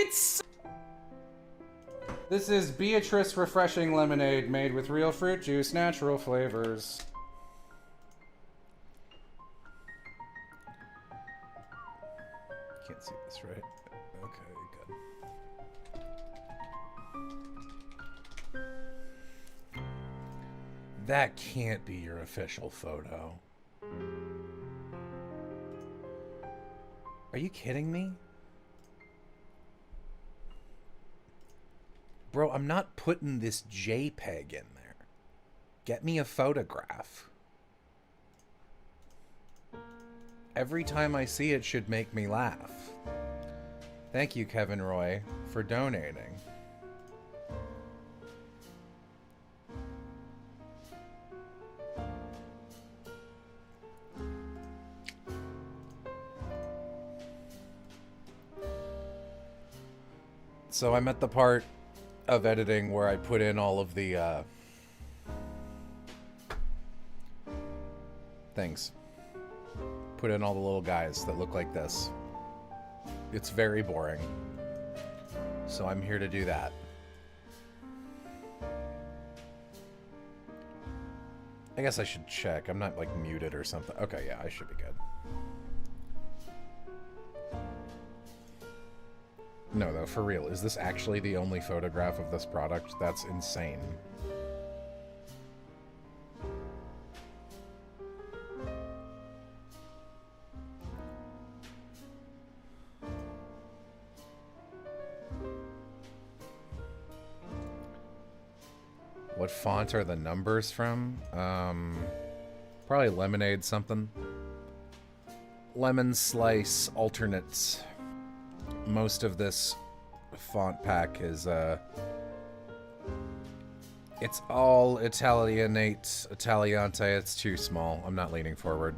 It's... This is Beatrice Refreshing Lemonade made with real fruit juice, natural flavors. Can't see this, right? Okay, good. That can't be your official photo. Are you kidding me? Bro, I'm not putting this JPEG in there. Get me a photograph. Every time I see it should make me laugh. Thank you, Kevin Roy, for donating. So I'm at the part of editing where I put in all of the things. Put in all the little guys that look like this. It's very boring. So I'm here to do that. I guess I should check. I'm not like muted or something. Okay, yeah, I should be good. No, though, for real. Is this actually the only photograph of this product? That's insane. What font are the numbers from? Probably Lemonade something. Lemon Slice Alternates. Most of this font pack is, it's all Italianate, Italiante. It's too small. I'm not leaning forward.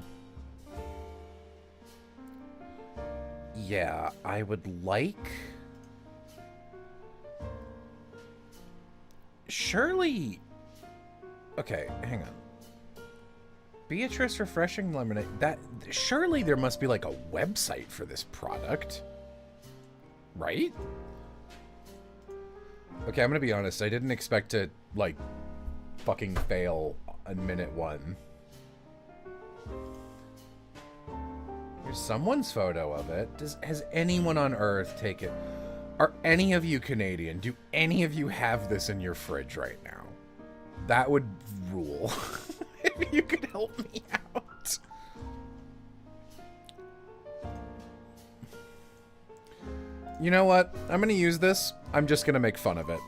Yeah, I would like... Surely... Okay, hang on. Beatrice Refreshing Lemonade. That... Surely there must be like a website for this product. Right? Okay, I'm gonna be honest. I didn't expect to, like, fucking fail on minute 1. Here's someone's photo of it. Has anyone on Earth taken... Are any of you Canadian? Do any of you have this in your fridge right now? That would rule. If you could help me out. You know what? I'm gonna use this. I'm just gonna make fun of it.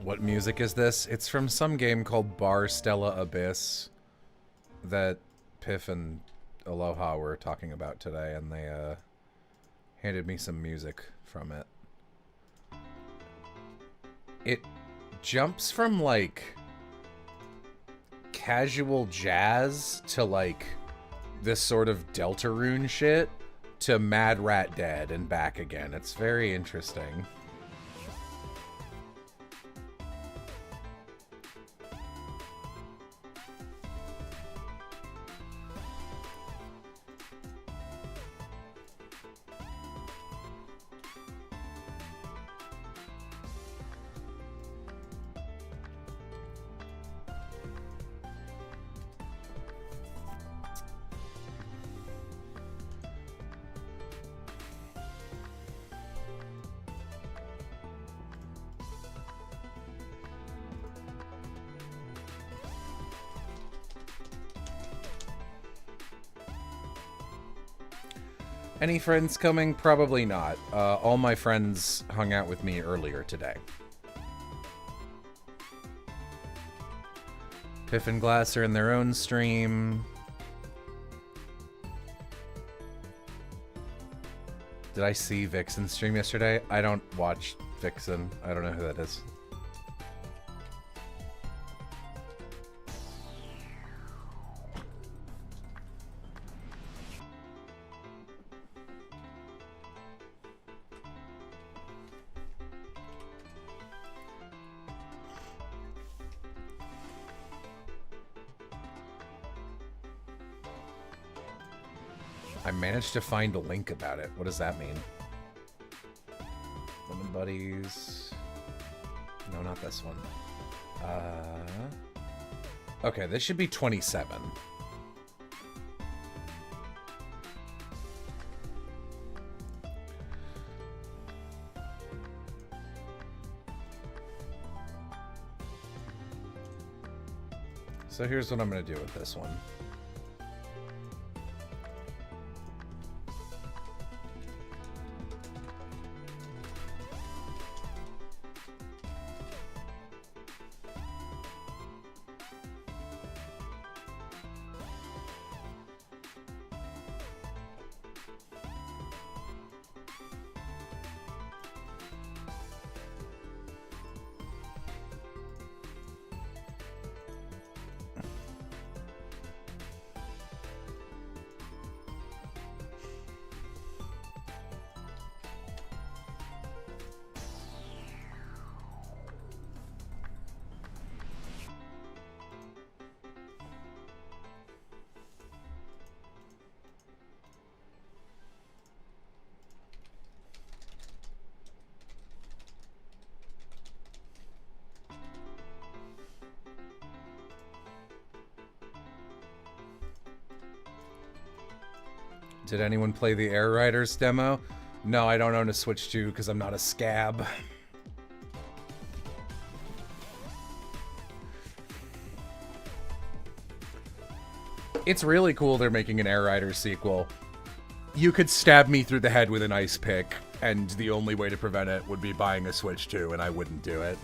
What music is this? It's from some game called Bar Stella Abyss that Piff and Aloha were talking about today, and they handed me some music from it. It jumps from like casual jazz to like this sort of Deltarune shit to Mad Rat Dead and back again. It's very interesting. Any friends coming? Probably not. All my friends hung out with me earlier today. Piff and Glass are in their own stream. Did I see Vixen stream yesterday? I don't watch Vixen. I don't know who that is. I managed to find a link about it. What does that mean? Lemon Buddies. No, not this one. Okay, this should be 27. So here's what I'm going to do with this one. Did anyone play the Air Riders demo? No, I don't own a Switch 2 because I'm not a scab. It's really cool they're making an Air Riders sequel. You could stab me through the head with an ice pick, and the only way to prevent it would be buying a Switch 2, and I wouldn't do it.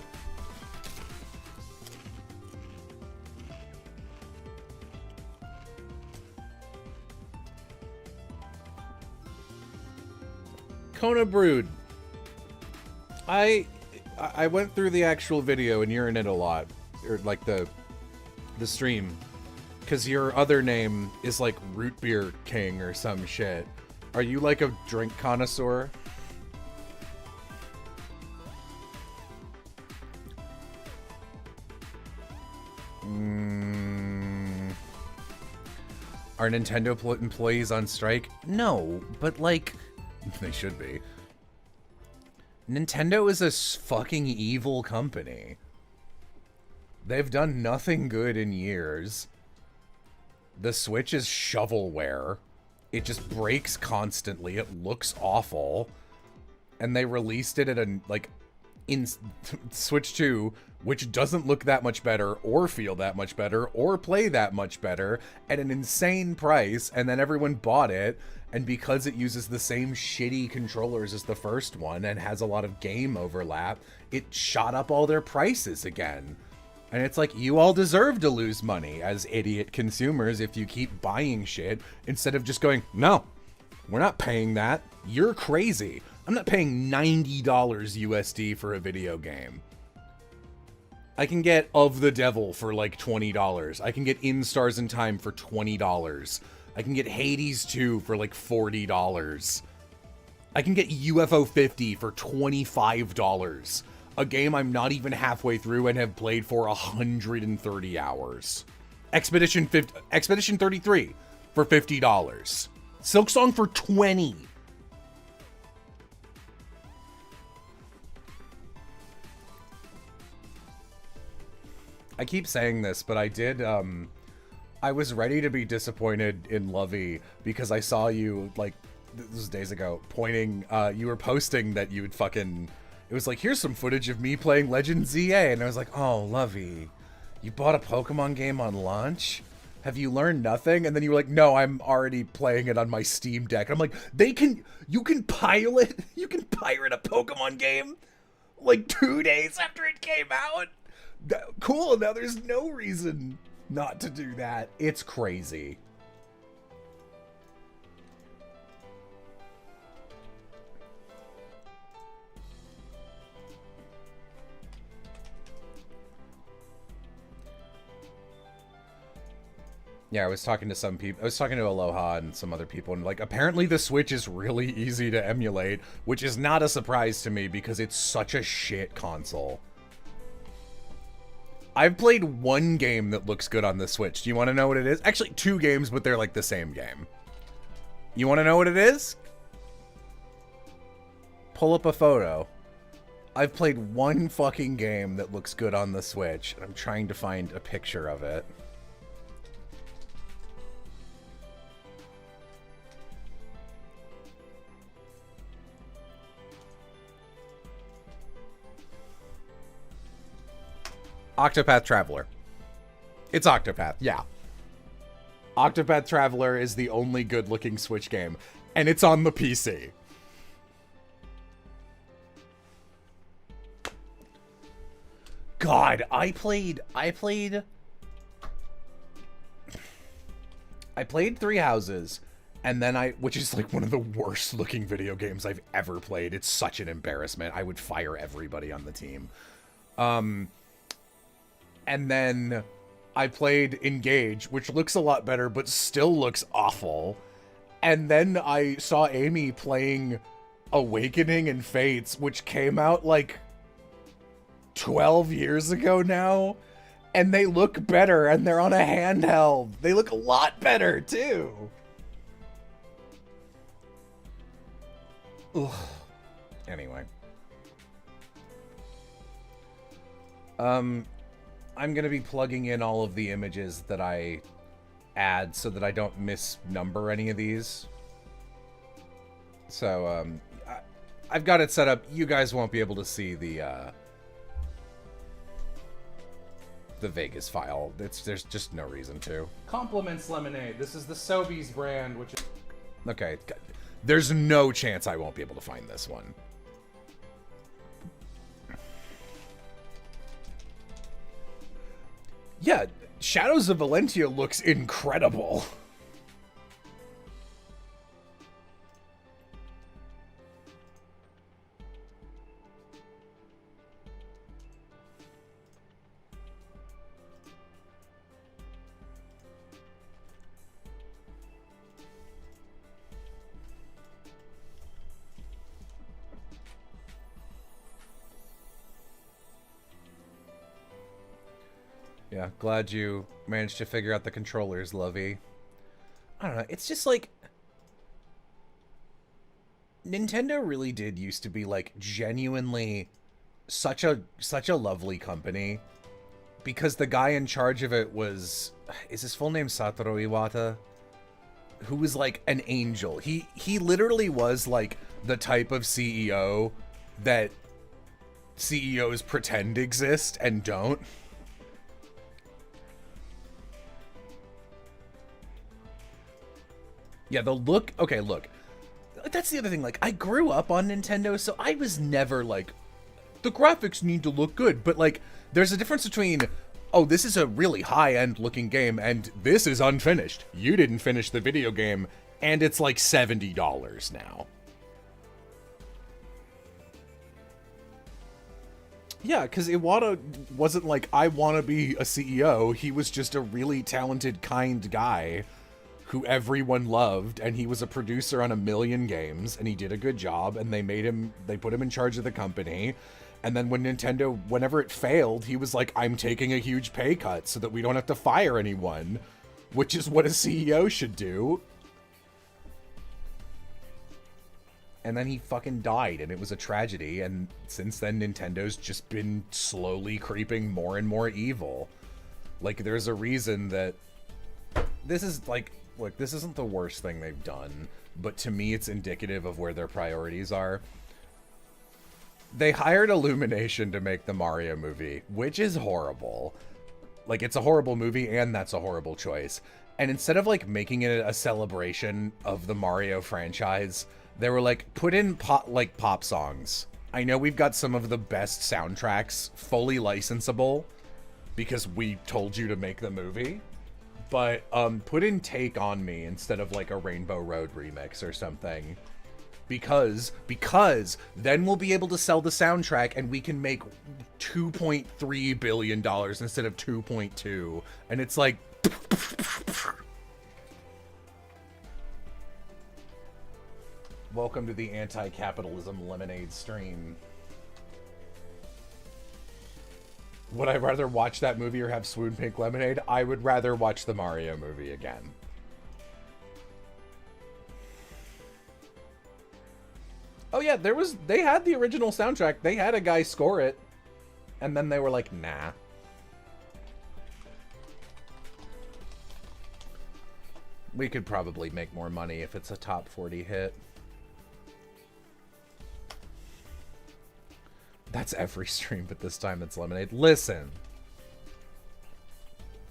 Kona Brood. I went through the actual video and you're in it a lot, or like the stream, because your other name is like Root Beer King or some shit. Are you like a drink connoisseur? Are Nintendo employees on strike? No, but like... They should be. Nintendo is a fucking evil company. They've done nothing good in years. The Switch is shovelware. It just breaks constantly. It looks awful. And they released it at a, like, in Switch 2, which doesn't look that much better, or feel that much better, or play that much better, at an insane price, and then everyone bought it, and because it uses the same shitty controllers as the first one, and has a lot of game overlap, it shot up all their prices again. And it's like, you all deserve to lose money as idiot consumers if you keep buying shit, instead of just going, no, we're not paying that, you're crazy. I'm not paying $90 USD for a video game. I can get Of the Devil for like $20. I can get In Stars in Time for $20. I can get Hades 2 for like $40. I can get UFO 50 for $25. A game I'm not even halfway through and have played for 130 hours. Expedition 33 for $50. Silksong for $20. I keep saying this, but I did, I was ready to be disappointed in Lovey because I saw you, like, this was days ago, pointing, you were posting that you would fucking, it was like, here's some footage of me playing Legend ZA, and I was like, oh, Lovey, you bought a Pokemon game on launch? Have you learned nothing? And then you were like, no, I'm already playing it on my Steam Deck. And I'm like, you can pirate a Pokemon game, like, 2 days after it came out? Cool, now there's no reason not to do that. It's crazy. Yeah, I was talking to some people. I was talking to Aloha and some other people, and like apparently the Switch is really easy to emulate, which is not a surprise to me because it's such a shit console. I've played one game that looks good on the Switch. Do you want to know what it is? Actually, two games, but they're like the same game. You want to know what it is? Pull up a photo. I've played one fucking game that looks good on the Switch, and I'm trying to find a picture of it. Octopath Traveler. It's Octopath, yeah. Octopath Traveler is the only good-looking Switch game, and it's on the PC. God, I played Three Houses, and then which is like one of the worst looking video games I've ever played. It's such an embarrassment. I would fire everybody on the team. And then I played Engage, which looks a lot better, but still looks awful. And then I saw Amy playing Awakening and Fates, which came out like 12 years ago now. And they look better, and they're on a handheld. They look a lot better, too. Ugh. Anyway. I'm going to be plugging in all of the images that I add so that I don't misnumber any of these. So, I've got it set up. You guys won't be able to see the Vegas file. There's just no reason to. Compliments Lemonade. This is the Sobeys brand, which is... Okay. There's no chance I won't be able to find this one. Yeah, Shadows of Valentia looks incredible. Yeah, glad you managed to figure out the controllers, Lovey. I don't know, it's just like... Nintendo really did used to be, like, genuinely such a lovely company. Because the guy in charge of it was... Is his full name Satoru Iwata? Who was, like, an angel. He literally was, like, the type of CEO that CEOs pretend exist and don't. Yeah, the look... Okay, look. That's the other thing. Like, I grew up on Nintendo, so I was never like, the graphics need to look good. But, like, there's a difference between, oh, this is a really high-end looking game, and this is unfinished. You didn't finish the video game, and it's like $70 now. Yeah, because Iwata wasn't like, I want to be a CEO. He was just a really talented, kind guy who everyone loved, and he was a producer on 1 million games, and he did a good job, and they put him in charge of the company. And then when Nintendo, whenever it failed, he was like, I'm taking a huge pay cut so that we don't have to fire anyone, which is what a CEO should do. And then he fucking died, and it was a tragedy, and since then Nintendo's just been slowly creeping more and more evil. Like, there's a reason that this is like, look, this isn't the worst thing they've done, but to me it's indicative of where their priorities are. They hired Illumination to make the Mario movie, which is horrible. Like, it's a horrible movie, and that's a horrible choice. And instead of, like, making it a celebration of the Mario franchise, they were like, put in pop songs. I know we've got some of the best soundtracks fully licensable because we told you to make the movie. But put in Take On Me instead of like a Rainbow Road remix or something. Because then we'll be able to sell the soundtrack and we can make $2.3 billion instead of 2.2. And it's like, welcome to the anti-capitalism lemonade stream. Would I rather watch that movie or have Swoon Pink Lemonade? I would rather watch the Mario movie again. Oh yeah, they had the original soundtrack. They had a guy score it. And then they were like, nah. We could probably make more money if it's a top 40 hit. That's every stream, but this time it's Lemonade. Listen.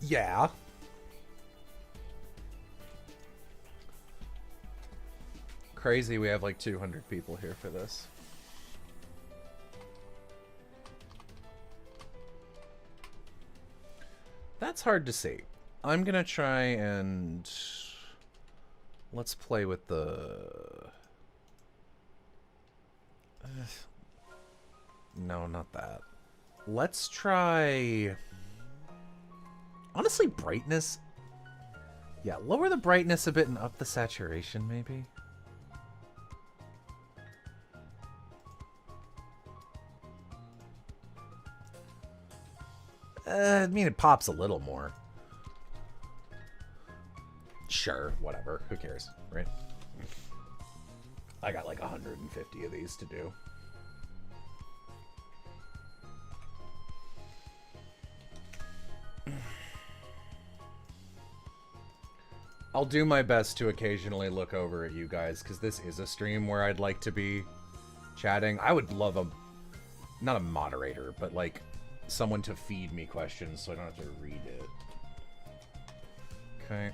Yeah. Crazy, we have like 200 people here for this. That's hard to see. I'm gonna try and... Let's play with the... No, not that. Let's try... Honestly, brightness... Yeah, lower the brightness a bit and up the saturation, maybe? I mean, it pops a little more. Sure, whatever. Who cares, right? I got like 150 of these to do. I'll do my best to occasionally look over at you guys, because this is a stream where I'd like to be chatting. I would love a... Not a moderator, but like... someone to feed me questions so I don't have to read it. Okay.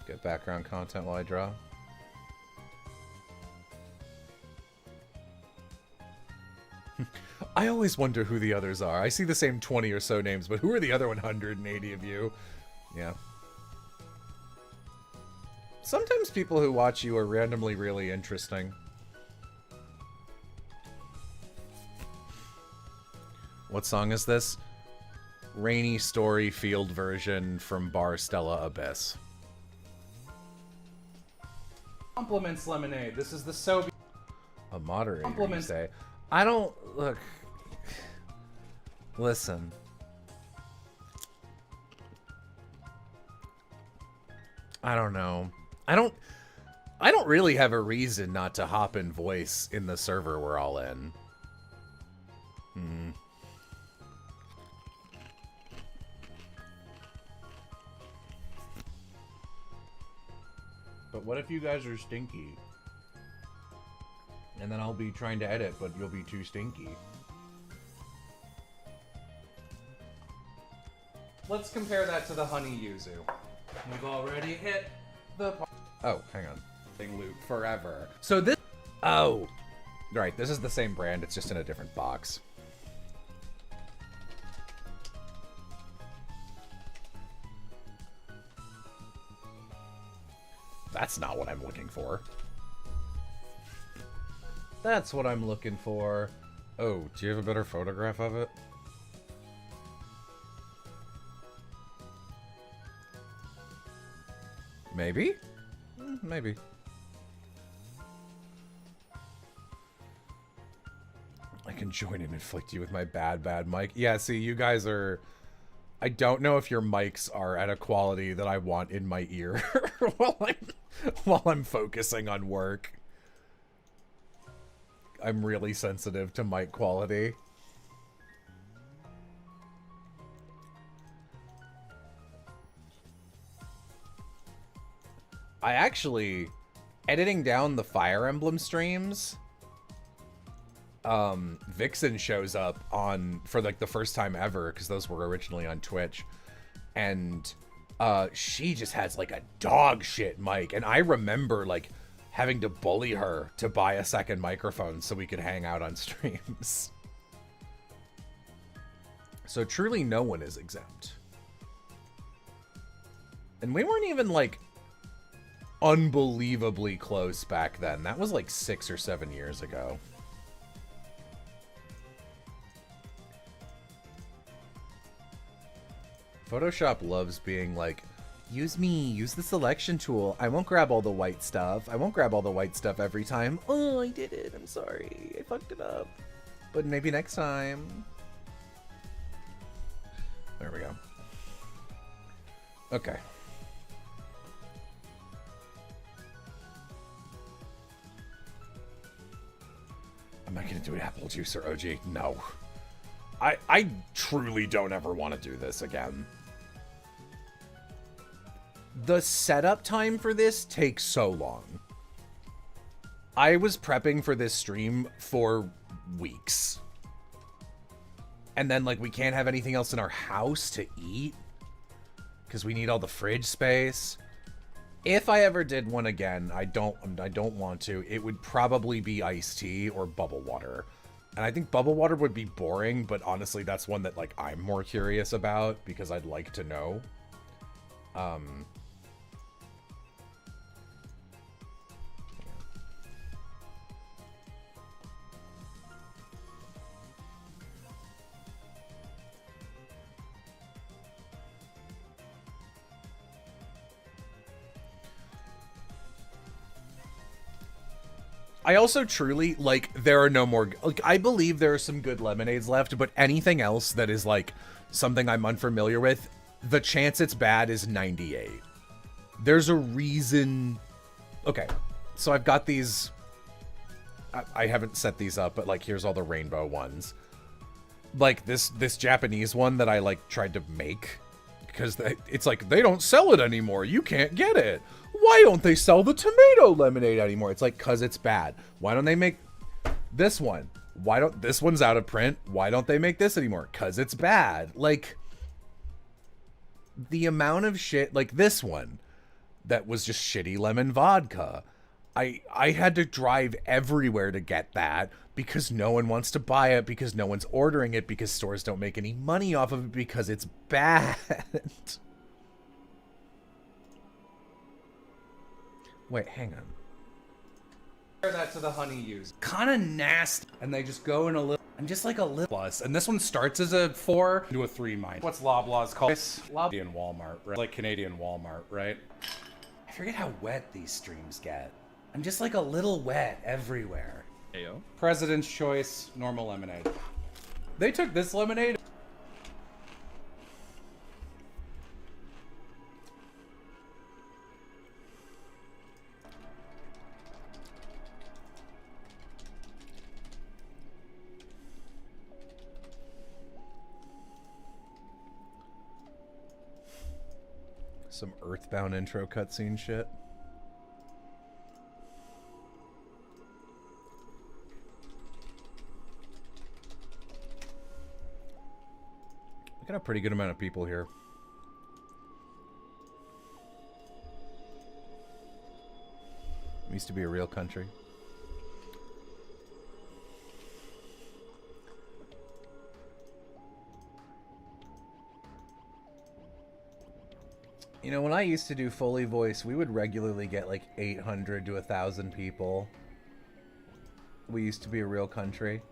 Get background content while I draw. I always wonder who the others are. I see the same 20 or so names, but who are the other 180 of you? Yeah. Sometimes people who watch you are randomly really interesting. What song is this? Rainy Story Field version from Bar Stella Abyss. Compliments, Lemonade. This is the Sobe. A moderator, Compliments. you say? I don't... Look. Listen. I don't know. I don't really have a reason not to hop in voice in the server we're all in. But what if you guys are stinky? And then I'll be trying to edit, but you'll be too stinky. Let's compare that to the honey yuzu. We've already hit the... Oh, hang on. Loop forever. So this... Oh. Right, this is the same brand, it's just in a different box. That's not what I'm looking for. That's what I'm looking for. Oh, do you have a better photograph of it? Maybe? Maybe. I can join and inflict you with my bad mic. Yeah, see, you guys are... I don't know if your mics are at a quality that I want in my ear while I'm focusing on work. I'm really sensitive to mic quality. I actually, editing down the Fire Emblem streams, Vixen shows up on, for like the first time ever, because those were originally on Twitch, and she just has like a dog shit mic, and I remember like having to bully her to buy a second microphone so we could hang out on streams. So truly no one is exempt. And we weren't even like unbelievably close back then. That was like 6 or 7 years ago. Photoshop loves being like, Use me. Use the selection tool. I won't grab all the white stuff. I won't grab all the white stuff every time. Oh, I did it. I'm sorry. I fucked it up. But maybe next time. There we go. Okay. Am I going to do an apple juice or OG? No. I truly don't ever want to do this again. The setup time for this takes so long. I was prepping for this stream for weeks. And then, like, we can't have anything else in our house to eat because we need all the fridge space. If I ever did one again, I don't want to. It would probably be iced tea or bubble water. And I think bubble water would be boring, but honestly, that's one that, like, I'm more curious about because I'd like to know. I also truly, like, there are no more, like, I believe there are some good lemonades left, but anything else that is, like, something I'm unfamiliar with, the chance it's bad is 98. There's a reason. Okay, so I've got these, I haven't set these up, but, like, here's all the rainbow ones. Like, this Japanese one that I, like, tried to make, because it's like, they don't sell it anymore, you can't get it. Why don't they sell the tomato lemonade anymore? It's like, cause it's bad. Why don't they make this one? This one's out of print. Why don't they make this anymore? Cause it's bad. Like, the amount of shit, like this one, that was just shitty lemon vodka. I had to drive everywhere to get that because no one wants to buy it, because no one's ordering it, because stores don't make any money off of it, because it's bad. Wait, hang on. Compare that to the honey use. Kind of nasty. And they just go in a little, and just like a little plus. And this one starts as a 4 to a 3 mine. What's Loblaws called? Canadian Walmart, right? Like Canadian Walmart, right? I forget how wet these streams get. I'm just like a little wet everywhere. Ayo. President's Choice, normal lemonade. They took this lemonade. Some Earthbound intro cutscene shit. We got a pretty good amount of people here. It used to be a real country. You know, when I used to do Foley voice, we would regularly get like 800 to 1,000 people. We used to be a real country.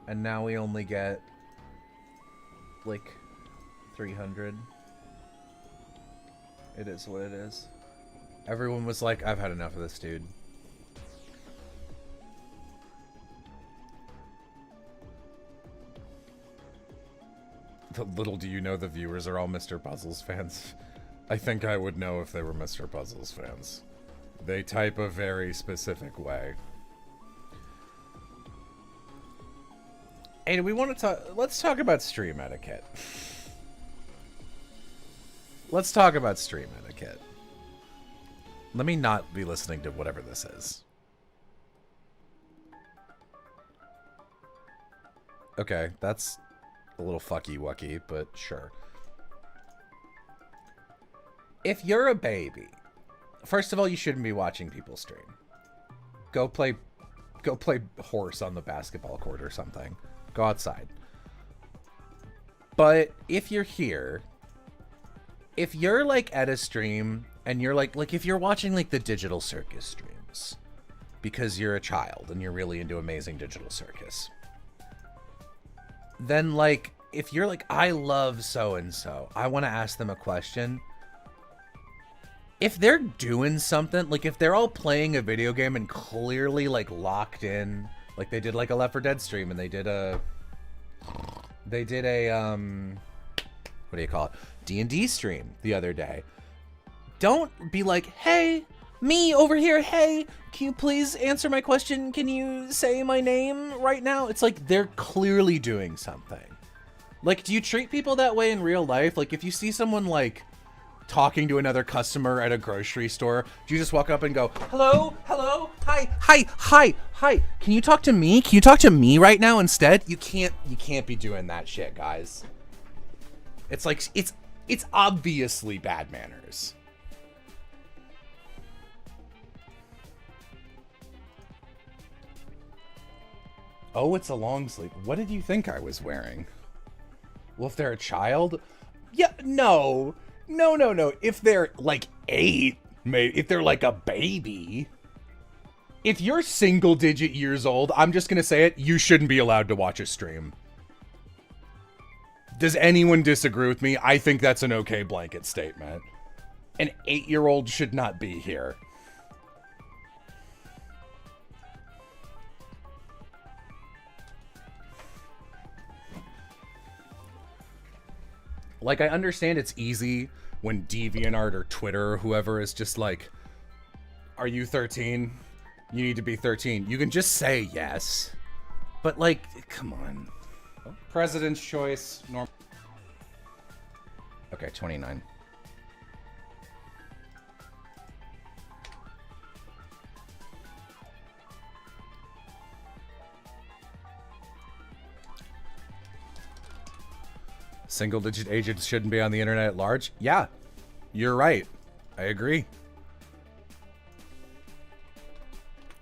And now we only get like 300. It is what it is. Everyone was like, I've had enough of this dude. Little do you know the viewers are all Mr. Puzzles fans. I think I would know if they were Mr. Puzzles fans. They type a very specific way. Hey, do we want to talk? Let's talk about stream etiquette. Let's talk about stream etiquette. Let me not be listening to whatever this is. Okay, that's a little fucky-wucky, but sure. If you're a baby, first of all, you shouldn't be watching people stream. Go play horse on the basketball court or something. Go outside. But if you're here, if you're like at a stream and you're like if you're watching like the Digital Circus streams because you're a child and you're really into Amazing Digital Circus, then like if you're like, I love so and so, I want to ask them a question. if they're doing something, like if they're all playing a video game and clearly like locked in, like they did like a Left 4 Dead stream and they did a what do you call it? D&D stream the other day. Don't be like, hey, me over here, hey, can you please answer my question? Can you say my name right now? It's like they're clearly doing something. Like, do you treat people that way in real life? Like, if you see someone like talking to another customer at a grocery store, do you just walk up and go, hello, hello, hi, hi, hi, hi, can you talk to me? Can you talk to me right now instead? You can't be doing that shit, guys. It's like, it's obviously bad manners. Oh, it's a long sleeve. What did you think I was wearing? Well, if they're a child, yeah, no. If they're like 8, maybe if they're like a baby. If you're single digit years old, I'm just gonna say it, you shouldn't be allowed to watch a stream. Does anyone disagree with me? I think that's an okay blanket statement. An 8-year-old should not be here. Like, I understand it's easy when DeviantArt or Twitter or whoever is just like, are you 13? You need to be 13. You can just say yes. But, like, come on. President's choice. Okay, 29. Single-digit ages shouldn't be on the internet at large? Yeah, you're right. I agree.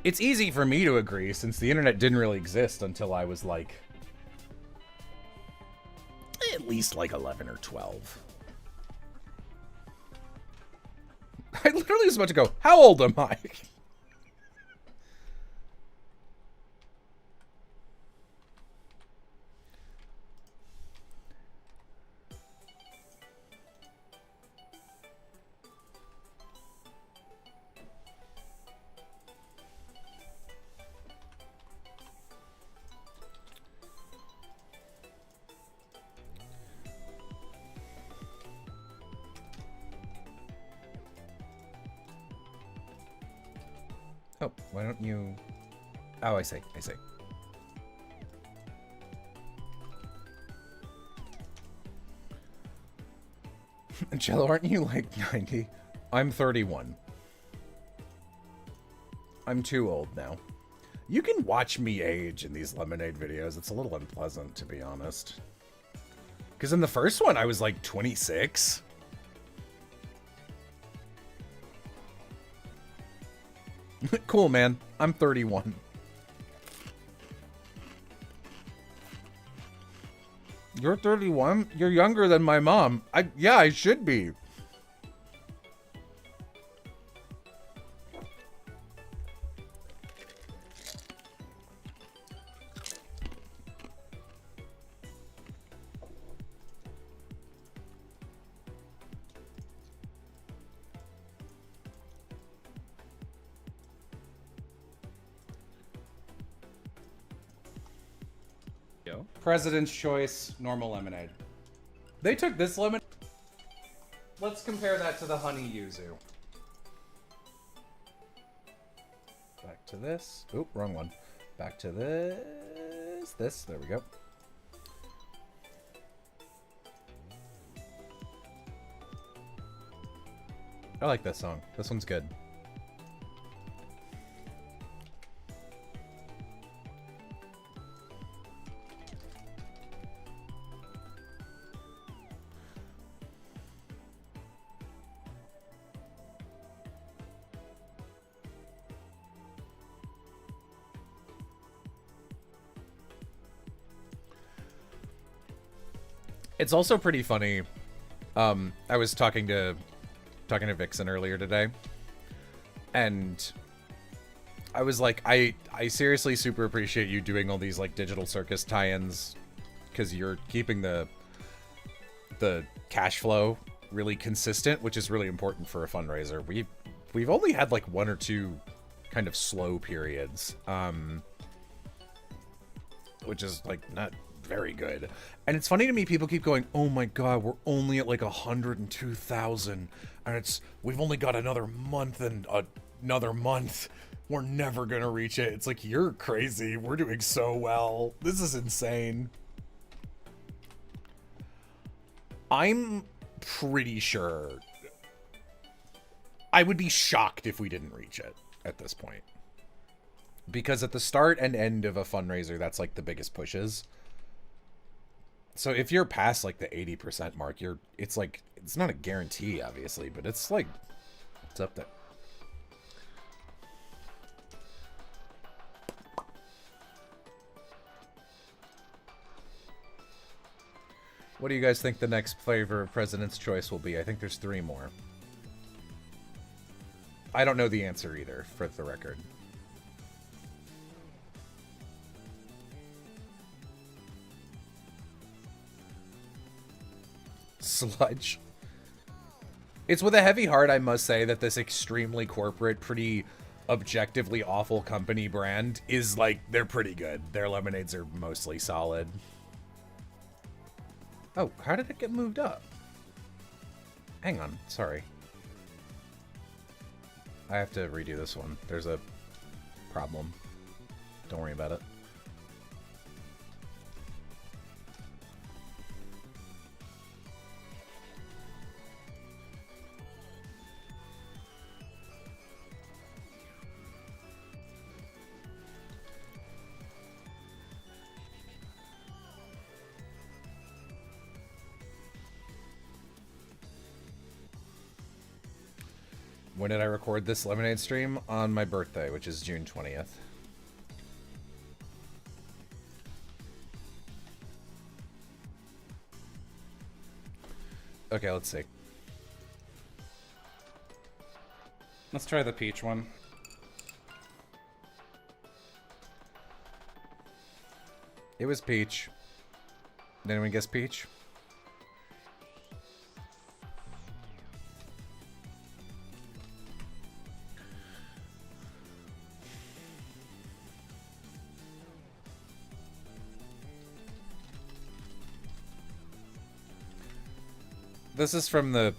It's easy for me to agree since the internet didn't really exist until I was like at least like 11 or 12. I literally was about to go, how old am I? Oh, why don't you... Oh, I see. Jello, aren't you like 90? I'm 31. I'm too old now. You can watch me age in these Lemonade videos. It's a little unpleasant, to be honest. Because in the first one, I was like 26. Cool, man. I'm 31. You're 31? You're younger than my mom. Yeah, I should be. President's choice, normal lemonade. They took this lemon. Let's compare that to the honey yuzu. Back to this. Oop, wrong one. Back to this. There we go. I like this song. This one's good. It's also pretty funny. I was talking to Vixen earlier today, and I was like, I seriously super appreciate you doing all these like digital circus tie-ins, because you're keeping the cash flow really consistent, which is really important for a fundraiser. We've only had like 1 or 2 kind of slow periods, which is like not very good. And it's funny to me, people keep going, oh my god, we're only at like 102,000 and we've only got another month and another month. We're never gonna reach it. It's like, you're crazy. We're doing so well. This is insane. I'm pretty sure I would be shocked if we didn't reach it at this point. Because at the start and end of a fundraiser, that's like the biggest pushes. So if you're past like the 80% mark, it's like, it's not a guarantee, obviously, but it's like, it's up there. What do you guys think the next flavor of President's Choice will be? I think there's 3 more. I don't know the answer either, for the record. Sludge. It's with a heavy heart, I must say, that this extremely corporate, pretty objectively awful company brand is like, they're pretty good. Their lemonades are mostly solid. Oh, how did it get moved up? Hang on, sorry. I have to redo this one. There's a problem. Don't worry about it. When did I record this Lemonade stream? On my birthday, which is June 20th. Okay, let's see. Let's try the peach one. It was peach. Did anyone guess peach? This is from the,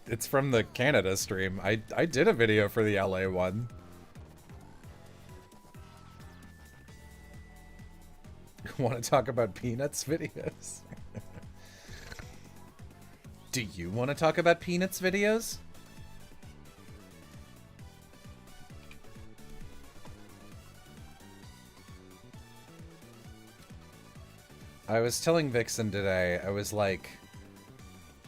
it's from the Canada stream. I did a video for the LA one. Want to talk about Peanuts videos? Do you want to talk about Peanuts videos? I was telling Vixen today, I was like,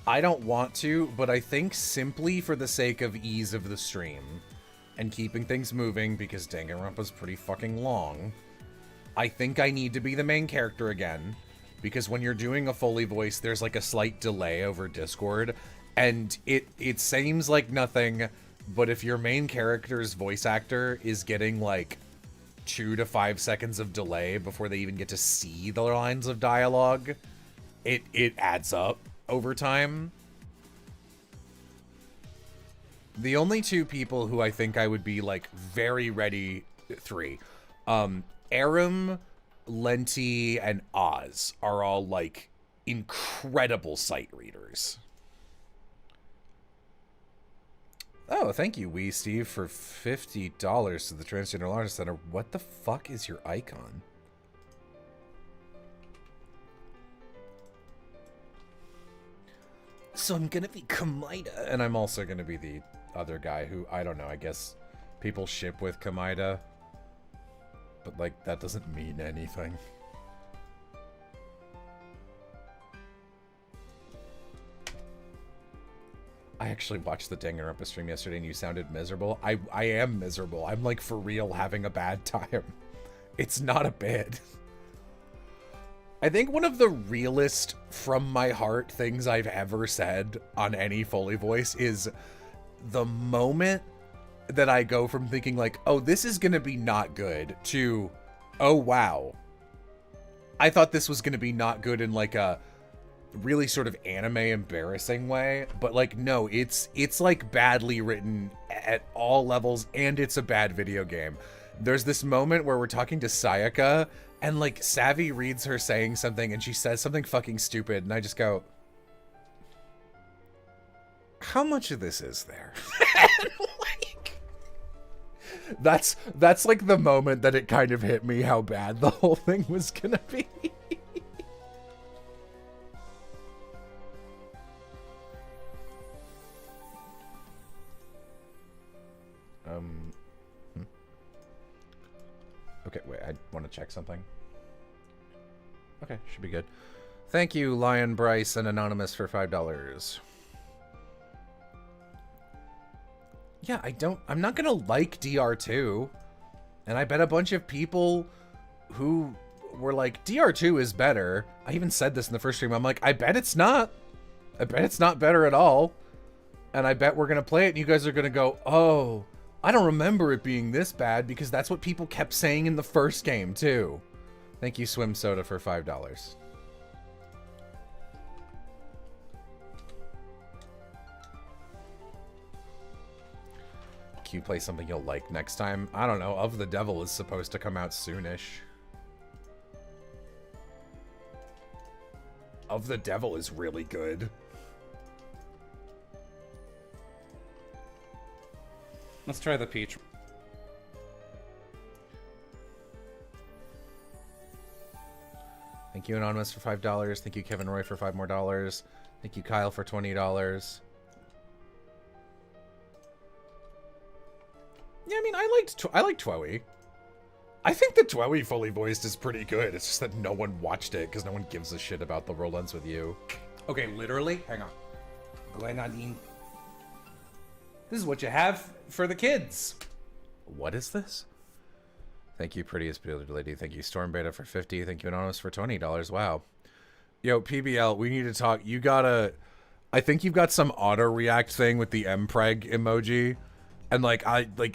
I don't want to, but I think simply for the sake of ease of the stream and keeping things moving, because Danganronpa's pretty fucking long, I think I need to be the main character again, because when you're doing a Foley voice, there's like a slight delay over Discord, and it seems like nothing, but if your main character's voice actor is getting like 2 to 5 seconds of delay before they even get to see the lines of dialogue, it adds up over time. The only 2 people who I think I would be like very ready, 3, Aram, Lenti, and Oz are all like incredible sight readers. Oh, thank you, Wee Steve, for $50 to the Transgender Law Center. What the fuck is your icon? So I'm gonna be Kamida. And I'm also gonna be the other guy who, I don't know, I guess people ship with Kamida. But, like, that doesn't mean anything. I actually watched the Danganronpa stream yesterday and you sounded miserable. I am miserable. I'm, like, for real having a bad time. It's not a bit. I think one of the realest, from my heart, things I've ever said on any Foley voice is the moment that I go from thinking like, oh, this is gonna be not good, to, oh wow, I thought this was gonna be not good in like a really sort of anime embarrassing way, but like no, it's like badly written at all levels, and it's a bad video game. There's this moment where we're talking to Sayaka, and like Savvy reads her saying something, and she says something fucking stupid, and I just go, how much of this is there? Like, that's like the moment that it kind of hit me how bad the whole thing was gonna be. Okay, wait, I want to check something. Okay, should be good. Thank you, Lion Bryce and Anonymous for $5. Yeah, I'm not gonna like DR2. And I bet a bunch of people who were like, DR2 is better. I even said this in the first stream. I'm like, I bet it's not. I bet it's not better at all. And I bet we're gonna play it and you guys are gonna go, oh, I don't remember it being this bad, because that's what people kept saying in the first game too. Thank you, Swim Soda, for $5. Can you play something you'll like next time? I don't know. Of the Devil is supposed to come out soonish. Of the Devil is really good. Let's try the peach. Thank you, Anonymous, for $5. Thank you, Kevin Roy, for $5 more. Thank you, Kyle, for $20. Yeah, I mean, I like Twowie. I think the Twowie fully voiced is pretty good. It's just that no one watched it because no one gives a shit about the World Ends With You. Okay, literally, hang on. Glenadine. This is what you have for the kids. What is this? Thank you, Prettiest Bearded Lady. Thank you, Storm Beta, for $50. Thank you, Anonymous, for $20. Wow. Yo, PBL, we need to talk. You gotta... I think you've got some auto-react thing with the mpreg emoji. And, like,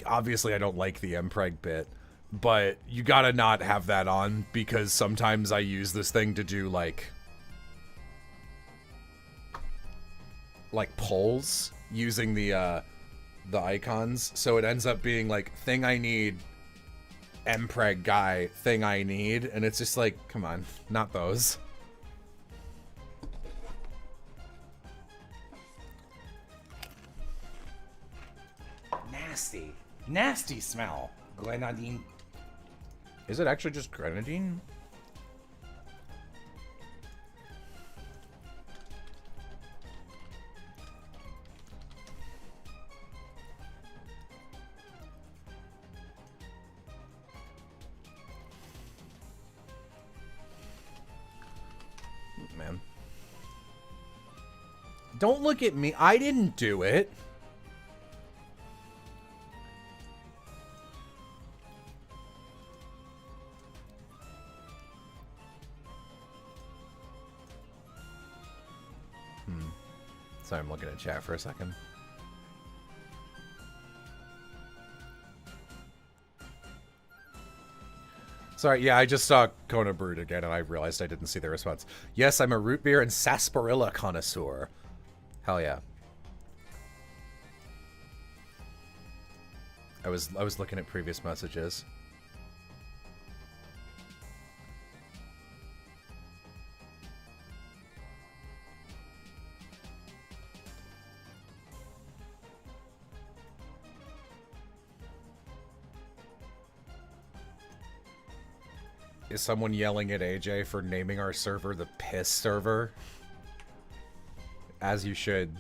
obviously I don't like the mpreg bit. But you gotta not have that on, because sometimes I use this thing to do, like polls using the icons. So it ends up being, like, thing I need, mpreg guy, thing I need. And it's just like, come on, not those. Nasty. Nasty smell. Grenadine. Is it actually just grenadine? Man. Don't look at me. I didn't do it. Sorry, I'm looking at chat for a second. Sorry, yeah, I just saw Kona Brewed again, and I realized I didn't see the response. Yes, I'm a root beer and sarsaparilla connoisseur. Hell yeah. I was looking at previous messages. Is someone yelling at AJ for naming our server the Piss Server? As you should.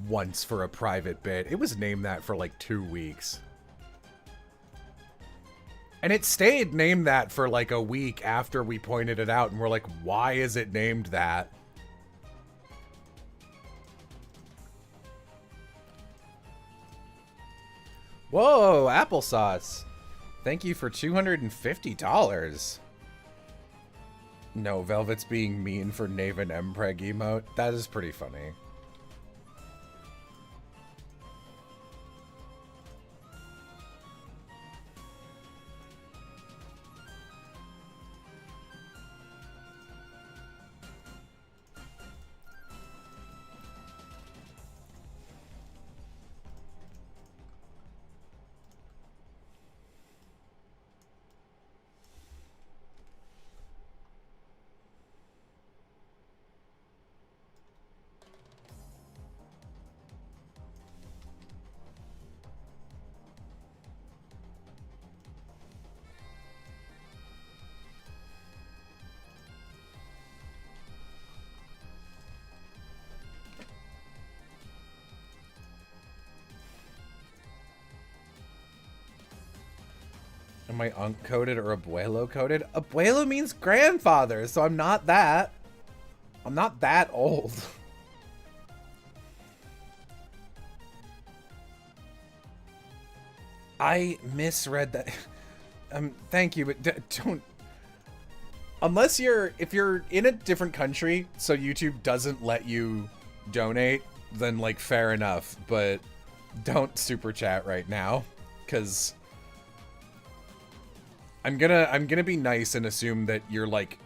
Once for a private bit. It was named that for like 2 weeks. And it stayed named that for like a week after we pointed it out, and we're like, why is it named that? Whoa, applesauce. Thank you for $250. No, Velvet's being mean for Naven Mpreg emote. That is pretty funny. Am I unc coded or abuelo coded? Abuelo means grandfather, so I'm not that. I'm not that old. I misread that. Thank you, but don't. Unless if you're in a different country, so YouTube doesn't let you donate, then like fair enough, but don't super chat right now, because I'm gonna be nice and assume that you're like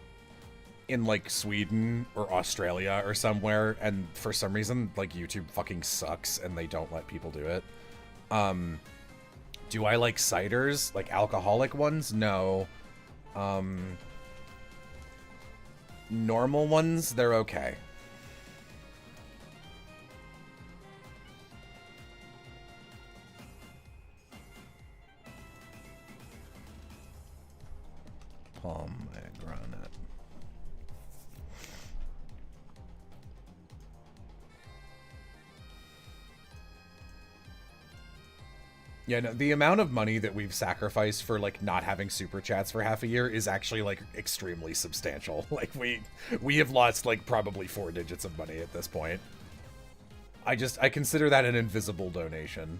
in like Sweden or Australia or somewhere, and for some reason like YouTube fucking sucks and they don't let people do it. Do I like ciders, like alcoholic ones? No. Normal ones, they're okay. Pomegranate. Yeah, no, the amount of money that we've sacrificed for like not having super chats for half a year is actually like extremely substantial. Like we have lost like probably 4 digits of money at this point. I consider that an invisible donation.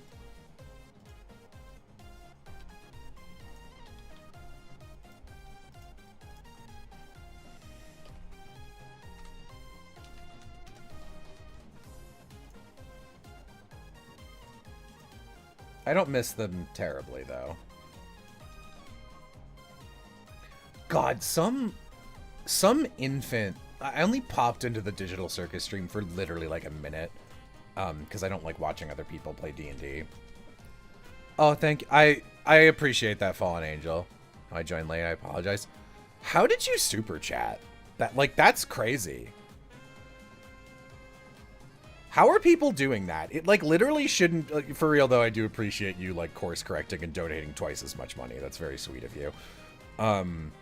I don't miss them terribly, though. God, some infant... I only popped into the Digital Circus stream for literally like a minute, because I don't like watching other people play D&D. Oh, thank you. I appreciate that, Fallen Angel. I joined late, I apologize. How did you super chat? That's crazy. How are people doing that? It, like, literally shouldn't... Like, for real, though, I do appreciate you, like, course-correcting and donating twice as much money. That's very sweet of you. And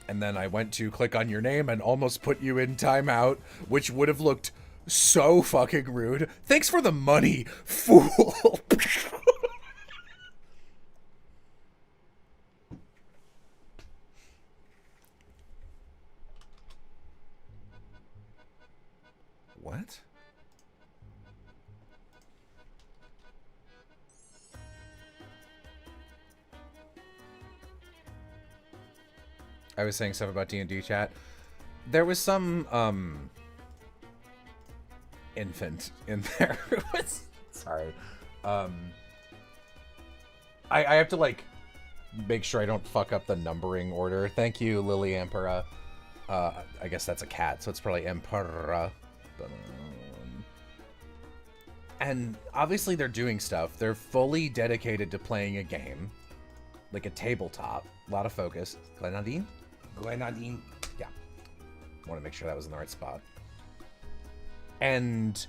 then I went to click on your name and almost put you in timeout, which would have looked so fucking rude. Thanks for the money, fool! What? I was saying stuff about D&D chat. There was some, infant in there. Sorry. I have to, like, make sure I don't fuck up the numbering order. Thank you, Lily Ampera. I guess that's a cat, so it's probably Ampera. And obviously they're doing stuff. They're fully dedicated to playing a game. Like a tabletop. A lot of focus. Glenadine? Glenadine. Yeah. Want to make sure that was in the right spot. And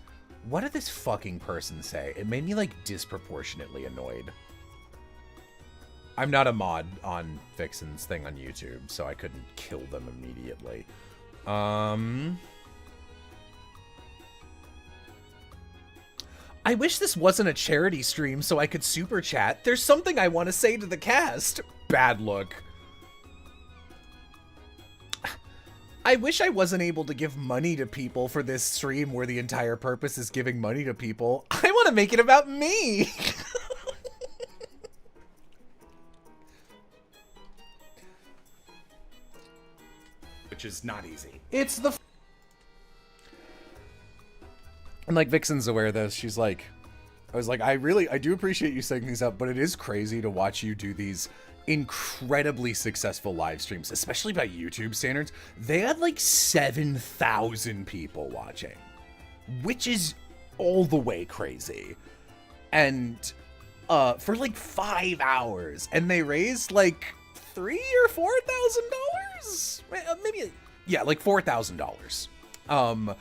what did this fucking person say? It made me, like, disproportionately annoyed. I'm not a mod on Vixen's thing on YouTube, so I couldn't kill them immediately. I wish this wasn't a charity stream so I could super chat. There's something I want to say to the cast. Bad look. I wish I wasn't able to give money to people for this stream where the entire purpose is giving money to people. I want to make it about me. Which is not easy. It's the... And, like, Vixen's aware of this. She's like... I was like, I do appreciate you setting these up, but it is crazy to watch you do these incredibly successful live streams, especially by YouTube standards. They had, like, 7,000 people watching, which is all the way crazy. And, for, like, 5 hours. And they raised, like, $3,000 or $4,000? Maybe, yeah, like, $4,000.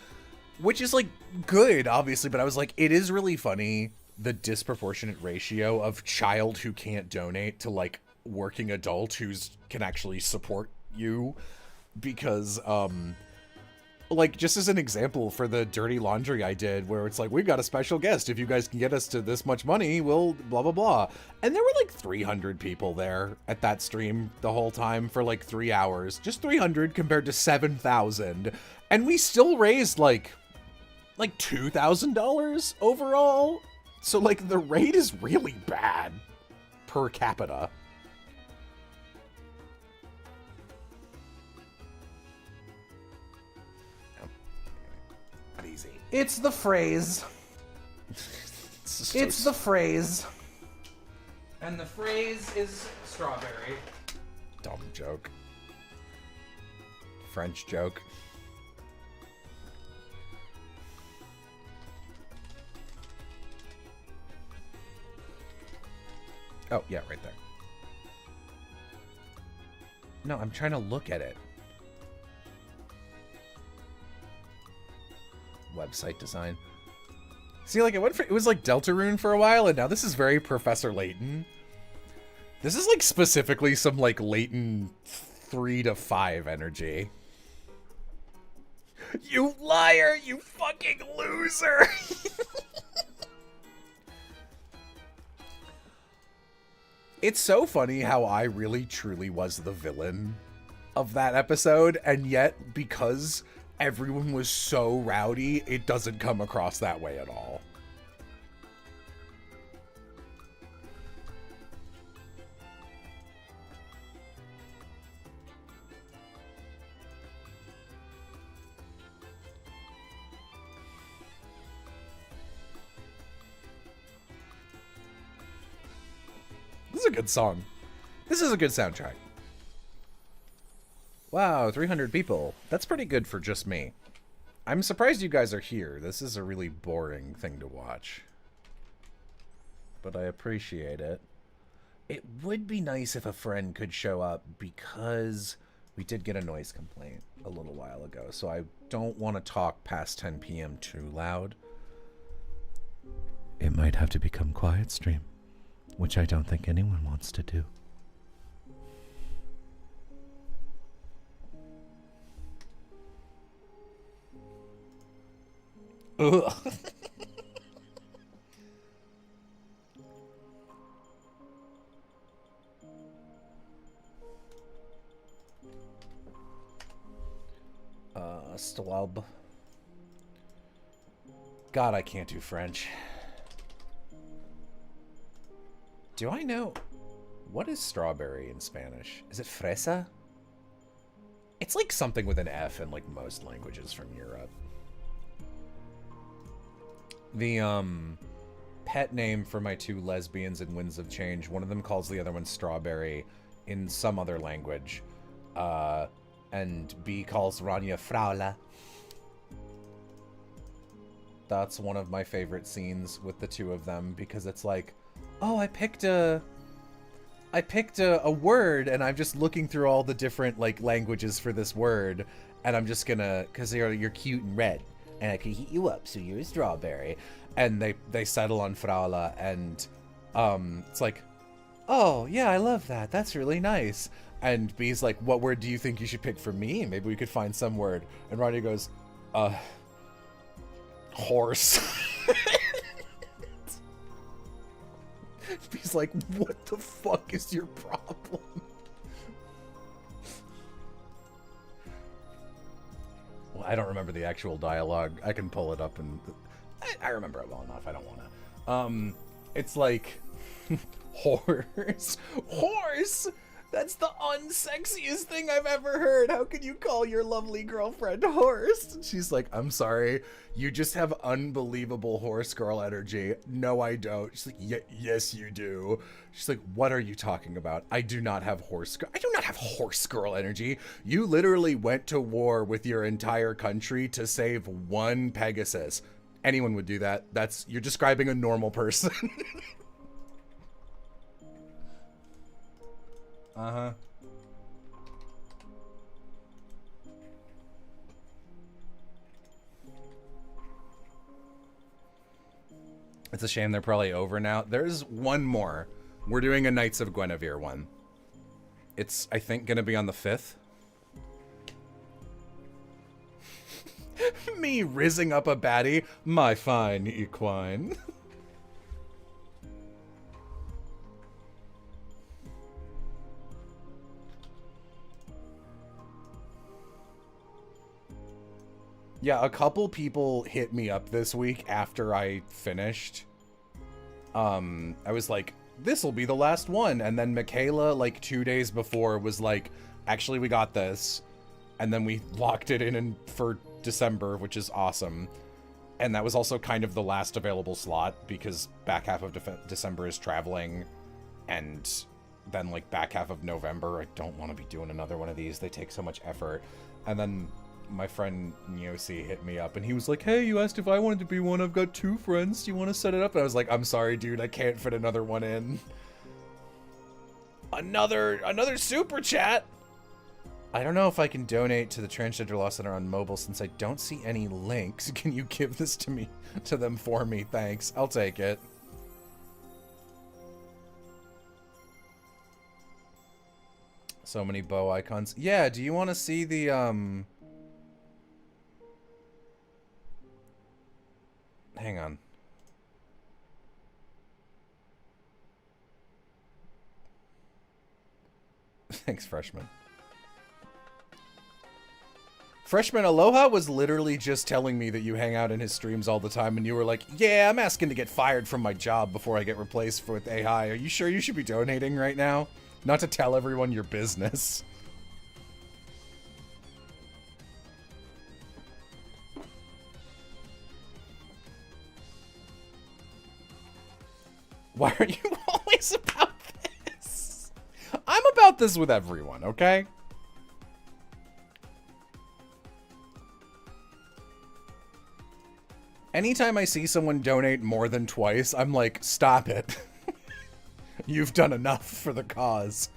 Which is, like, good, obviously, but I was like, it is really funny, the disproportionate ratio of child who can't donate to, like, working adult who can actually support you, because, like, just as an example for the dirty laundry I did, where it's like, we've got a special guest. If you guys can get us to this much money, we'll blah, blah, blah. And there were like 300 people there at that stream the whole time for like 3 hours. Just 300 compared to 7,000. And we still raised like $2,000 overall. So like the rate is really bad per capita. Easy. It's the phrase. It's the phrase. And the phrase is strawberry. Dumb joke. French joke. Oh, yeah, right there. No, I'm trying to look at it. Website design. See, like, it was like Deltarune for a while, and now this is very Professor Layton. This is like specifically some like Layton 3 to 5 energy. You liar, you fucking loser. It's so funny how I really truly was the villain of that episode, and yet because everyone was so rowdy, it doesn't come across that way at all. This is a good song. This is a good soundtrack. Wow, 300 people. That's pretty good for just me. I'm surprised you guys are here. This is a really boring thing to watch. But I appreciate it. It would be nice if a friend could show up because we did get a noise complaint a little while ago. So I don't want to talk past 10 p.m. too loud. It might have to become quiet stream, which I don't think anyone wants to do. Ugh. Stwab. God, I can't do French. Do I know? What is strawberry in Spanish? Is it fresa? It's like something with an F in like most languages from Europe. The pet name for my two lesbians in Winds of Change, one of them calls the other one strawberry in some other language. And B calls Rania Fraula. That's one of my favorite scenes with the two of them because it's like, oh, I picked a word and I'm just looking through all the different like languages for this word and I'm just gonna, cause you're cute and red and I can heat you up so you're a strawberry. And they settle on Fraula and it's like, oh yeah, I love that. That's really nice. And B's like, what word do you think you should pick for me? Maybe we could find some word. And Ronnie goes, horse. He's like, what the fuck is your problem? Well, I don't remember the actual dialogue. I can pull it up and I remember it well enough. I don't want to. It's like, horse. Horse! That's the unsexiest thing I've ever heard. How can you call your lovely girlfriend horse? She's like, I'm sorry. You just have unbelievable horse girl energy. No, I don't. She's like, yes, you do. She's like, what are you talking about? I do not have I do not have horse girl energy. You literally went to war with your entire country to save one Pegasus. Anyone would do that. You're describing a normal person. Uh-huh. It's a shame they're probably over now. There's one more. We're doing a Knights of Guinevere one. It's, I think, gonna be on the 5th. Me rizzing up a baddie, my fine equine. Yeah, a couple people hit me up this week after I finished. I was like, this'll be the last one. And then Michaela, like 2 days before, was like, actually, we got this. And then we locked it in for December, which is awesome. And that was also kind of the last available slot because back half of December is traveling. And then like back half of November, I don't want to be doing another one of these. They take so much effort. And then my friend Nyosi hit me up and he was like, hey, you asked if I wanted to be one. I've got 2 friends. Do you want to set it up? And I was like, I'm sorry, dude. I can't fit another one in. Another super chat. I don't know if I can donate to the Transgender Law Center on mobile since I don't see any links. Can you give this to them for me? Thanks. I'll take it. So many bow icons. Yeah, do you want to see the, hang on. Thanks, Freshman. Freshman Aloha was literally just telling me that you hang out in his streams all the time, and you were like, yeah, I'm asking to get fired from my job before I get replaced with AI. Are you sure you should be donating right now? Not to tell everyone your business. Why are you always about this? I'm about this with everyone, okay? Anytime I see someone donate more than twice, I'm like, stop it. You've done enough for the cause.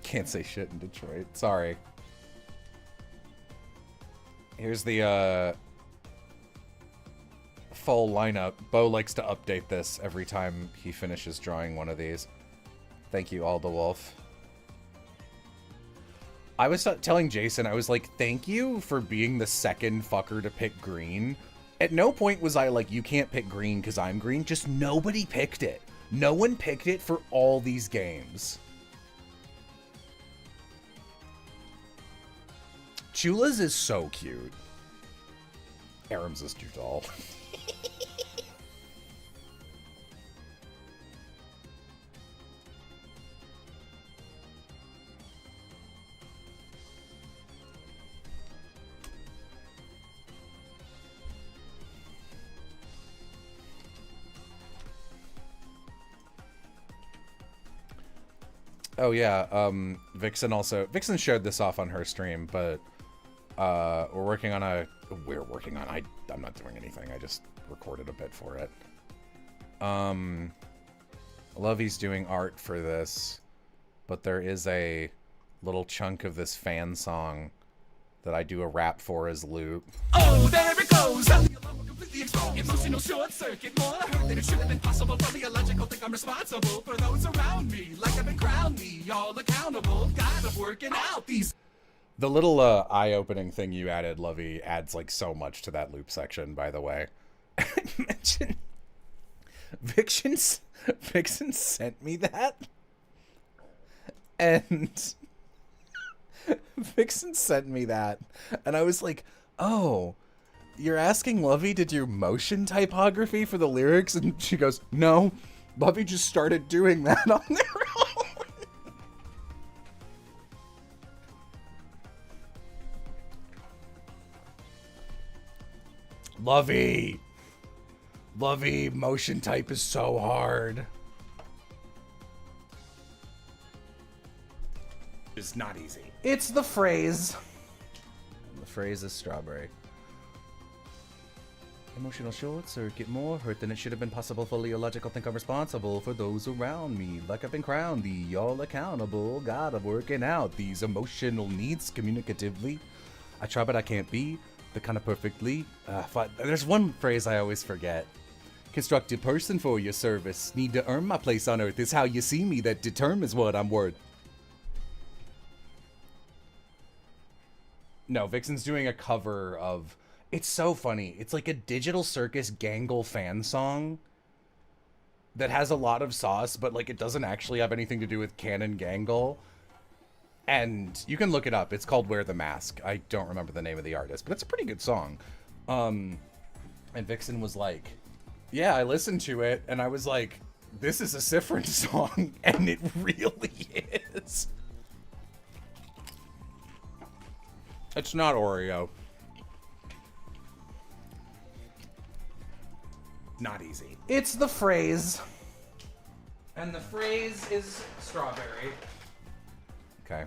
Can't say shit in Detroit. Sorry. Here's the, full lineup. Bo likes to update this every time he finishes drawing one of these. Thank you, All the Wolf. I was telling Jason, I was like, thank you for being the second fucker to pick green. At no point was I like, you can't pick green because I'm green. Just nobody picked it. No one picked it for all these games. Chula's is so cute. Aram's is too tall. Oh yeah, Vixen showed this off on her stream, but I'm not doing anything, I just recorded a bit for it. Lovey's doing art for this, but there is a little chunk of this fan song that I do a rap for as loop. Oh, there it goes! Emotional short circuit, more hurt than it should have been possible for the illogical. Think I'm responsible for those around me, like I've been crowned me, all accountable. God, I'm working out these. The little eye-opening thing you added, Lovey, adds like so much to that loop section, by the way. Mention Vixen sent me that, and Vixen sent me that, and I was like, oh, you're asking Lovey to do motion typography for the lyrics? And she goes, no, Lovey just started doing that on their own. Lovey, motion type is so hard. It's not easy. It's the phrase. The phrase is strawberry. Emotional short circuit, more hurt than it should have been possible. Fully illogical, think I'm responsible for those around me, like I've been crowned the all accountable. God, I'm working out these emotional needs communicatively. I try, but I can't be the kind of perfectly. There's one phrase I always forget. Constructed person for your service. Need to earn my place on earth. It's how you see me that determines what I'm worth. No, Vixen's doing a cover of... It's so funny. It's like a Digital Circus Gangle fan song that has a lot of sauce, but like it doesn't actually have anything to do with Canon Gangle. And you can look it up. It's called Wear the Mask. I don't remember the name of the artist, but it's a pretty good song. And Vixen was like, yeah, I listened to it, and I was like, this is a Sifrin song, and it really is. It's not Oreo. Not easy. It's the phrase. And the phrase is strawberry. Okay.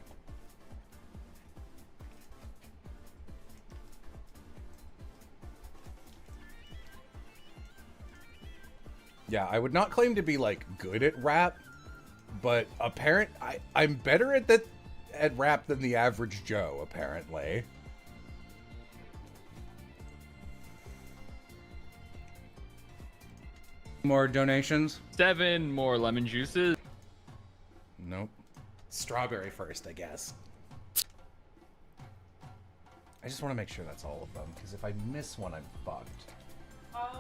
Yeah, I would not claim to be like good at rap, but I'm better at rap than the average Joe, apparently. More donations? 7 more lemon juices. Nope. Strawberry first, I guess. I just want to make sure that's all of them, because if I miss one, I'm fucked.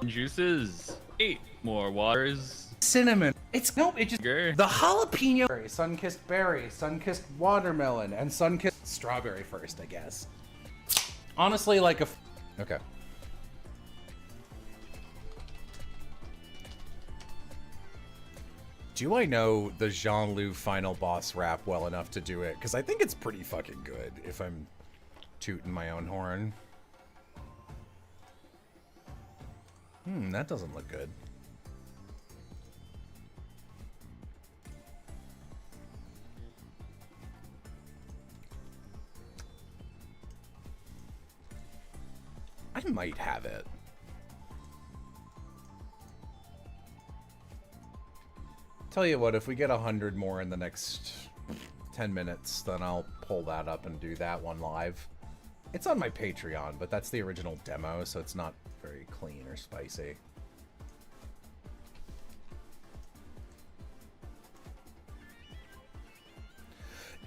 Juices. 8 more waters. Cinnamon. It's nope. It just Sugar. the jalapeno. Sun-kissed berry, sun-kissed watermelon, and sun-kissed strawberry first, I guess. Honestly, like a. Okay. Do I know the Jean-Loup final boss rap well enough to do it? Because I think it's pretty fucking good, if I'm tooting my own horn. That doesn't look good. I might have it. Tell you what, if we get 100 more in the next 10 minutes, then I'll pull that up and do that one live. It's on my Patreon, but that's the original demo, so it's not very clean or spicy.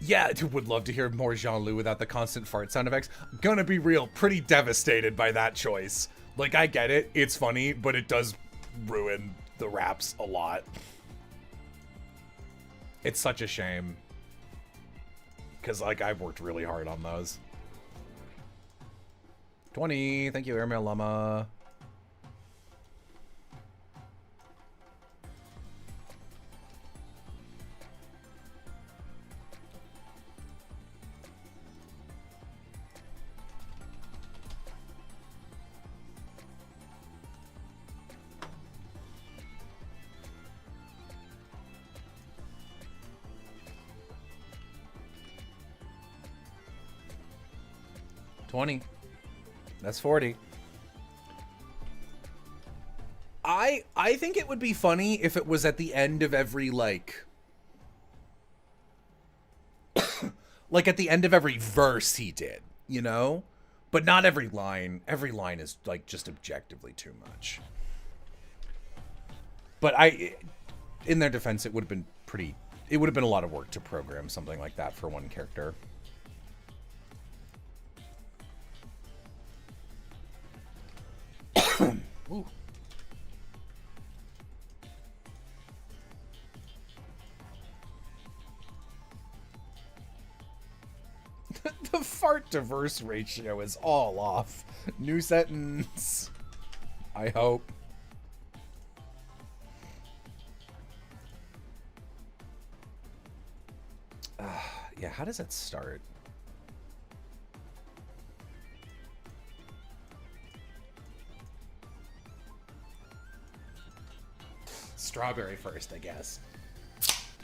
Yeah, dude, would love to hear more Jean-Loup without the constant fart sound effects. Gonna be real, pretty devastated by that choice. Like, I get it, it's funny, but it does ruin the raps a lot. It's such a shame. Because, like, I've worked really hard on those. 20, thank you, Airmail Llama. $20. That's 40. I think it would be funny if it was at the end of every, like like at the end of every verse he did, you know? But not every line. Every line is, like, just objectively too much. But in their defense, it would have been it would have been a lot of work to program something like that for one character. Ooh. The fart to verse ratio is all off. New sentence. I hope. Yeah, how does it start? Strawberry first, I guess.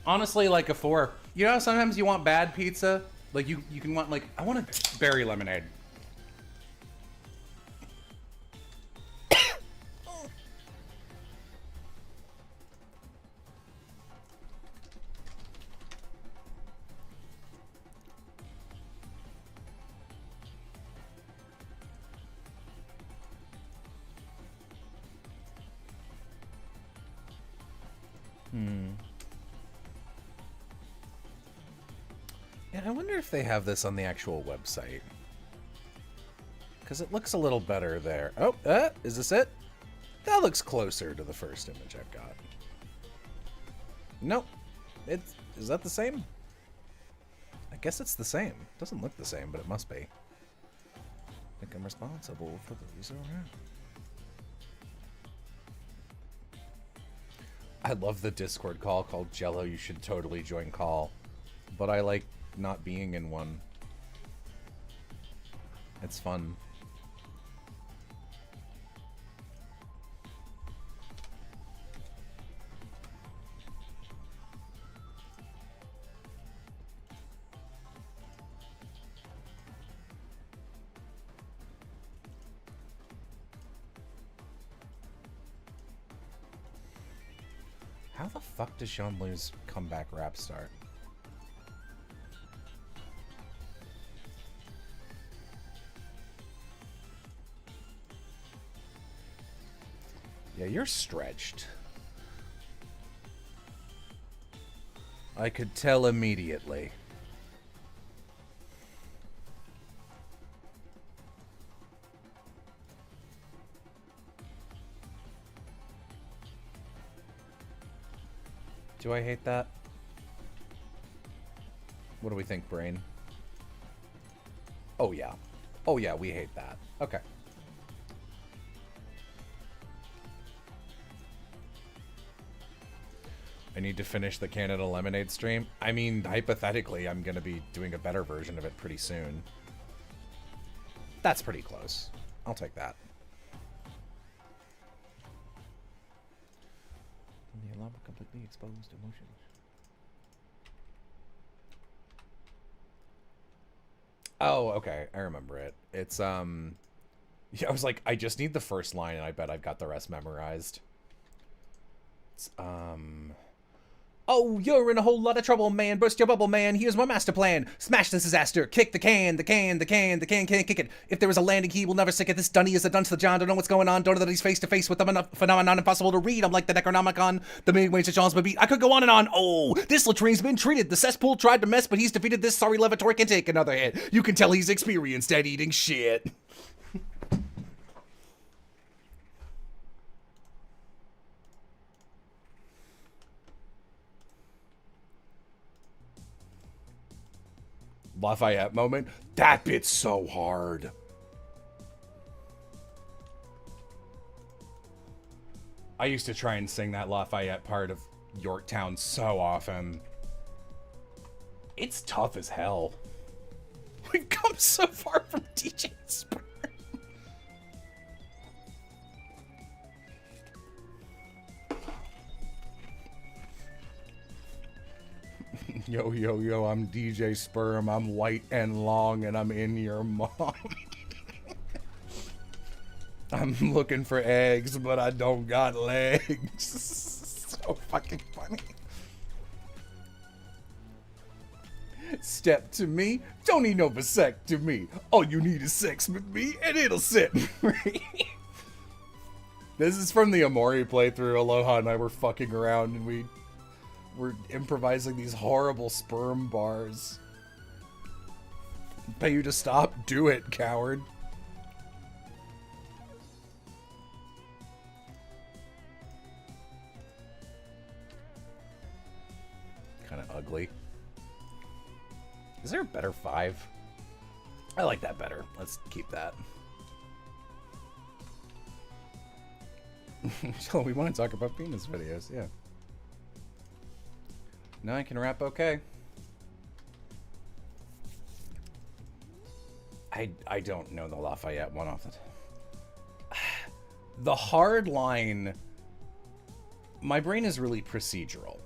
Honestly, like a 4. You know, sometimes you want bad pizza. Like you can want like I want a berry lemonade. I wonder if they have this on the actual website. Because it looks a little better there. Oh, is this it? That looks closer to the first image I've got. Nope. Is that the same? I guess it's the same. Doesn't look the same, but it must be. I think I'm responsible for these around. I love the Discord call called Jello. You should totally join call. But I like not being in one. It's fun. How the fuck does Sean Lou's comeback rap start? Yeah, you're stretched. I could tell immediately. Do I hate that? What do we think, Brain? Oh, yeah. Oh, yeah, we hate that. Okay. I need to finish the Canada Lemonade stream. I mean, hypothetically, I'm going to be doing a better version of it pretty soon. That's pretty close. I'll take that. The alarm completely exposed emotions. Oh, okay. I remember it. It's, yeah, I was like, I just need the first line, and I bet I've got the rest memorized. It's, oh, you're in a whole lot of trouble, man. Burst your bubble, man. Here's my master plan. Smash this disaster. Kick the can can't kick it. If there was a landing key, we'll never stick it. This dunny is a dunce to John. Don't know what's going on. Don't know that he's face to face with them. Phenomenon impossible to read. I'm like the Necronomicon. The mid-range of John's beat. I could go on and on. Oh, this latrine's been treated. The cesspool tried to mess, but he's defeated this. Sorry, Levator can take another hit. You can tell he's experienced at eating shit. Lafayette moment. That bit's so hard. I used to try and sing that Lafayette part of Yorktown so often. It's tough as hell. We've come so far from DJ Sperm. Yo, yo, yo, I'm DJ Sperm. I'm white and long, and I'm in your mom. I'm looking for eggs, but I don't got legs. So fucking funny. Step to me, don't need no vasectomy. All you need is sex with me, and it'll set free. This is from the Amori playthrough. Aloha and I were fucking around, and we're improvising these horrible sperm bars. Pay you to stop? Do it, coward. Kind of ugly. Is there a better 5? I like that better. Let's keep that. So we want to talk about penis videos, yeah. Now I can rap okay. I don't know the Lafayette one off the The hard line, my brain is really procedural.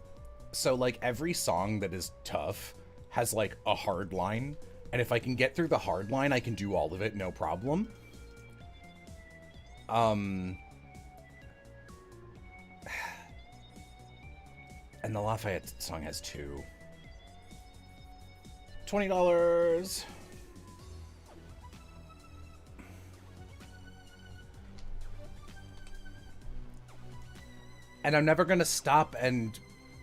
So like every song that is tough has like a hard line, and if I can get through the hard line, I can do all of it, no problem. And the Lafayette song has 2. $20. And I'm never gonna stop and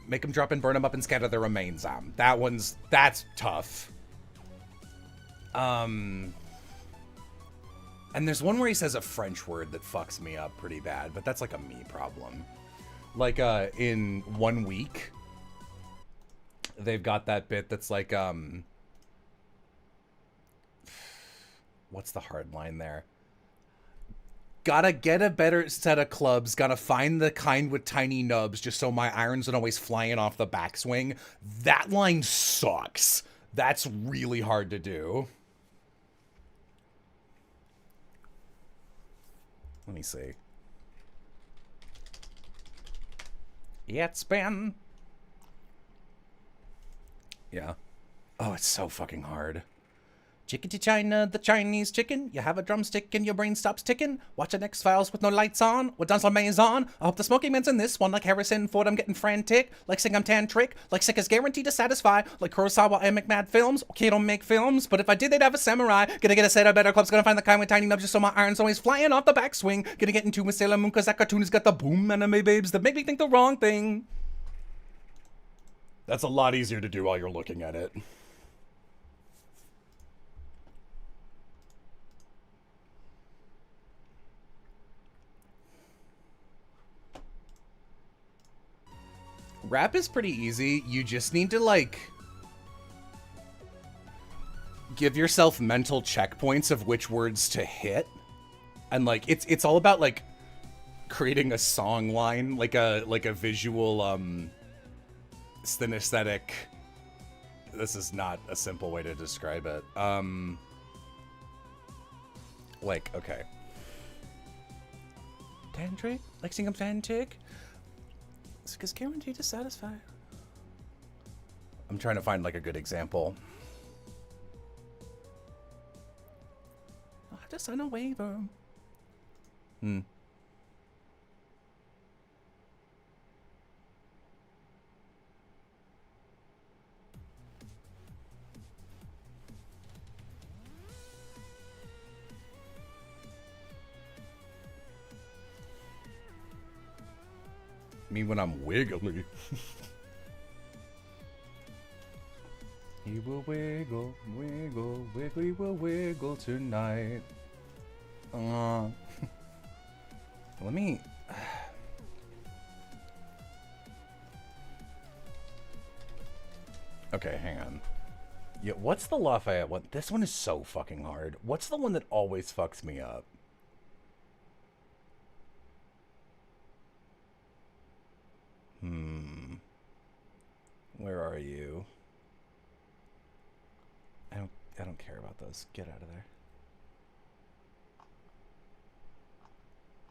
make them drop and burn them up and scatter their remains. That's tough. And there's one where he says a French word that fucks me up pretty bad, but that's like a me problem. Like, in 1 week, they've got that bit that's like, what's the hard line there? Gotta get a better set of clubs, gotta find the kind with tiny nubs just so my irons aren't always flying off the backswing. That line sucks. That's really hard to do. Let me see. It's been... Yeah. Oh, it's so fucking hard. Chicken to China, the Chinese chicken. You have a drumstick and your brain stops ticking. Watching X-Files with no lights on. With Don Maze on. I hope the smoking man's in this one. Like Harrison Ford, I'm getting frantic. Like Sing, I'm tantric. Like Sick is guaranteed to satisfy. Like Kurosawa, I make mad films. Okay, don't make films. But if I did, they'd have a samurai. Gonna get a set of better clubs. Gonna find the kind with tiny nubs just so my iron's always flying off the backswing. Gonna get into with Sailor Moon cause that cartoon has got the boom anime babes that make me think the wrong thing. That's a lot easier to do while you're looking at it. Rap is pretty easy. You just need to, like, give yourself mental checkpoints of which words to hit. And, like, it's all about, like, creating a song line, like a visual, synesthetic. This is not a simple way to describe it. Like, okay. Tantric? Like sing tantric? Because guaranteed to satisfy. I'm trying to find like a good example. I just sign a waiver. Me when I'm wiggly. He will wiggle, wiggle, wiggly will wiggle tonight. Let me... Okay, hang on. Yeah, what's the Lafayette one? This one is so fucking hard. What's the one that always fucks me up? Where are you? I don't care about those. Get out of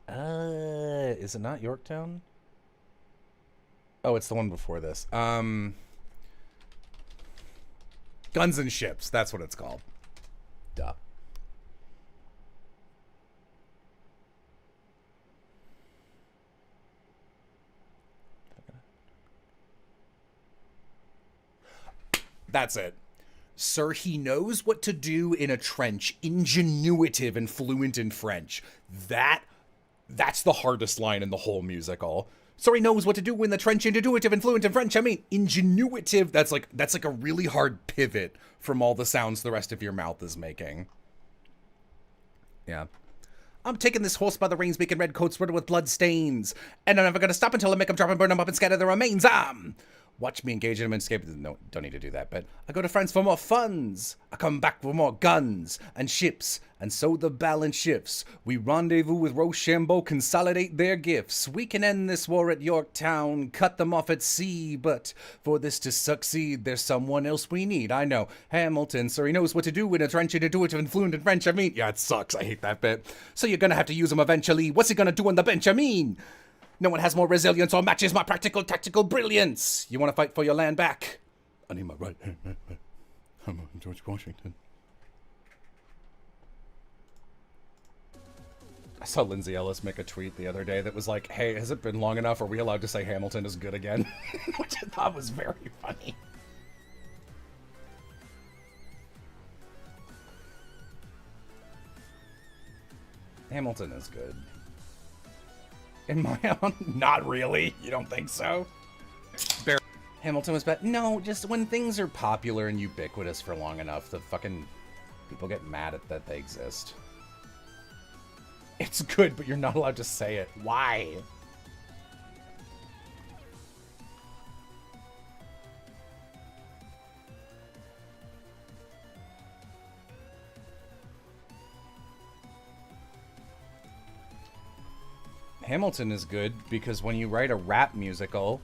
there. Is it not Yorktown? Oh, it's the one before this. Guns and Ships. That's what it's called. Duh. That's it. Sir, he knows what to do in a trench. Ingenuitive and fluent in French. That's the hardest line in the whole musical. Sir, he knows what to do in the trench. Ingenuitive and fluent in French. I mean, ingenuitive. That's like a really hard pivot from all the sounds the rest of your mouth is making. Yeah. I'm taking this horse by the reins, making red coats riddled with blood stains. And I'm never gonna stop until I make them drop and burn them up and scatter the remains. Watch me engage in them and escape. No, don't need to do that. But I go to France for more funds. I come back for more guns and ships. And so the balance shifts. We rendezvous with Rochambeau, consolidate their gifts. We can end this war at Yorktown, cut them off at sea. But for this to succeed, there's someone else we need. I know. Hamilton, sir, he knows what to do in a trench to do it in fluent in French. I mean, yeah, it sucks. I hate that bit. So you're gonna have to use him eventually. What's he gonna do on the bench? I mean... No one has more resilience or matches my practical tactical brilliance. You want to fight for your land back? I need my right hand. I'm George Washington. I saw Lindsay Ellis make a tweet the other day that was like, hey, has it been long enough? Are we allowed to say Hamilton is good again? Which I thought was very funny. Hamilton is good. In my own? Not really. You don't think so? Hamilton was bad. No, just when things are popular and ubiquitous for long enough, the fucking People get mad at that they exist. It's good, but you're not allowed to say it. Why? Hamilton is good because when you write a rap musical,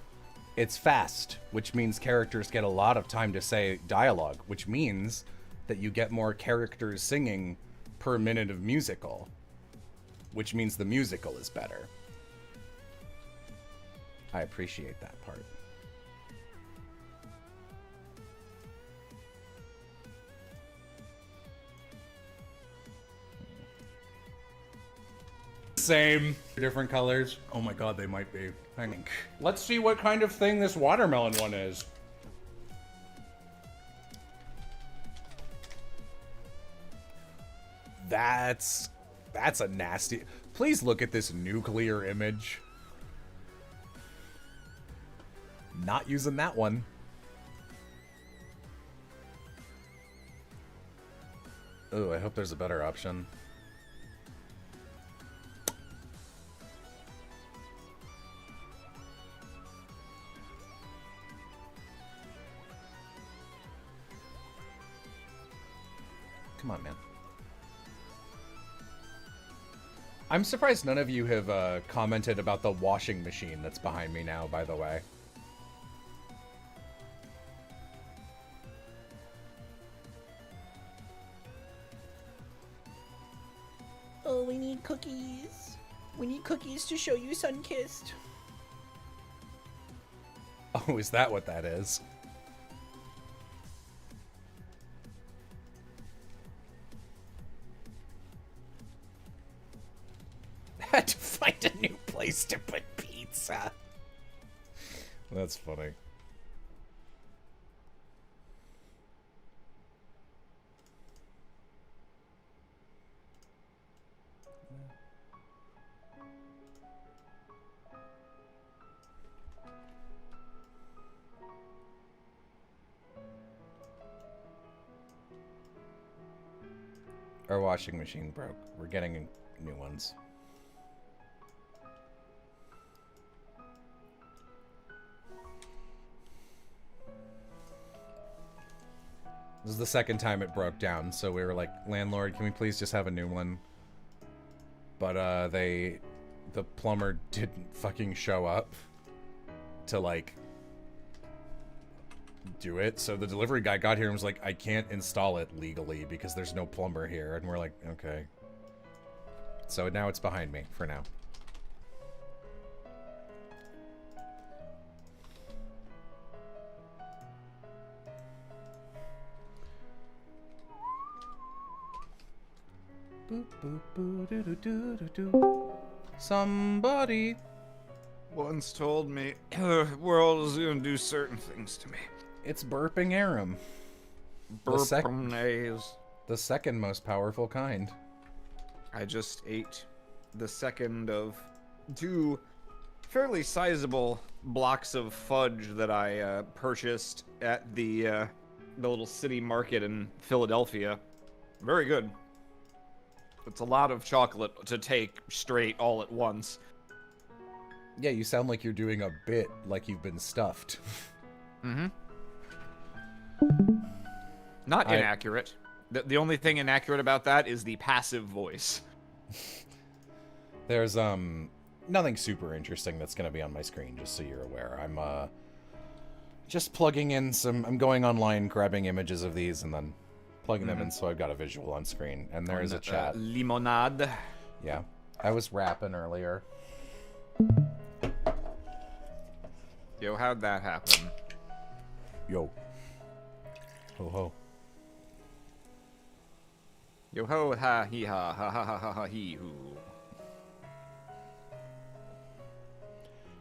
it's fast, which means characters get a lot of time to say dialogue, which means that you get more characters singing per minute of musical, which means the musical is better. I appreciate that part. Same. Different colors. Oh my god, they might be. I think. Let's see what kind of thing this watermelon one is. That's a nasty... Please look at this nuclear image. Not using that one. Oh, I hope there's a better option. Come on, man. I'm surprised none of you have commented about the washing machine that's behind me now, by the way. Oh, we need cookies. We need cookies to show you sun-kissed. Oh, is that what that is? Had to find a new place to put pizza. That's funny. Our washing machine broke. We're getting new ones. This is the second time it broke down, so we were like, landlord, can we please just have a new one? But the plumber didn't fucking show up to like do it. So the delivery guy got here and was like, I can't install it legally because there's no plumber here. And we're like, okay. So now it's behind me for now. Boop, boop, boo, doo, doo, doo, doo, doo. Somebody once told me the world is gonna do certain things to me. It's burping Aram. Burpinaise. The second most powerful kind. I just ate the second of two fairly sizable blocks of fudge that I purchased at the little city market in Philadelphia. Very good. It's a lot of chocolate to take straight all at once. Yeah, you sound like you're doing a bit like you've been stuffed. Mm-hmm. Not inaccurate. The only thing inaccurate about that is the passive voice. There's nothing super interesting that's going to be on my screen, just so you're aware. I'm just plugging in some... I'm going online, grabbing images of these, and then plugging them in so I've got a visual on screen. And there is a chat. Limonade. Yeah. I was rapping earlier. Yo, how'd that happen? Yo. Ho ho. Yo ho ha hee ha ha ha ha ha ha hee hoo.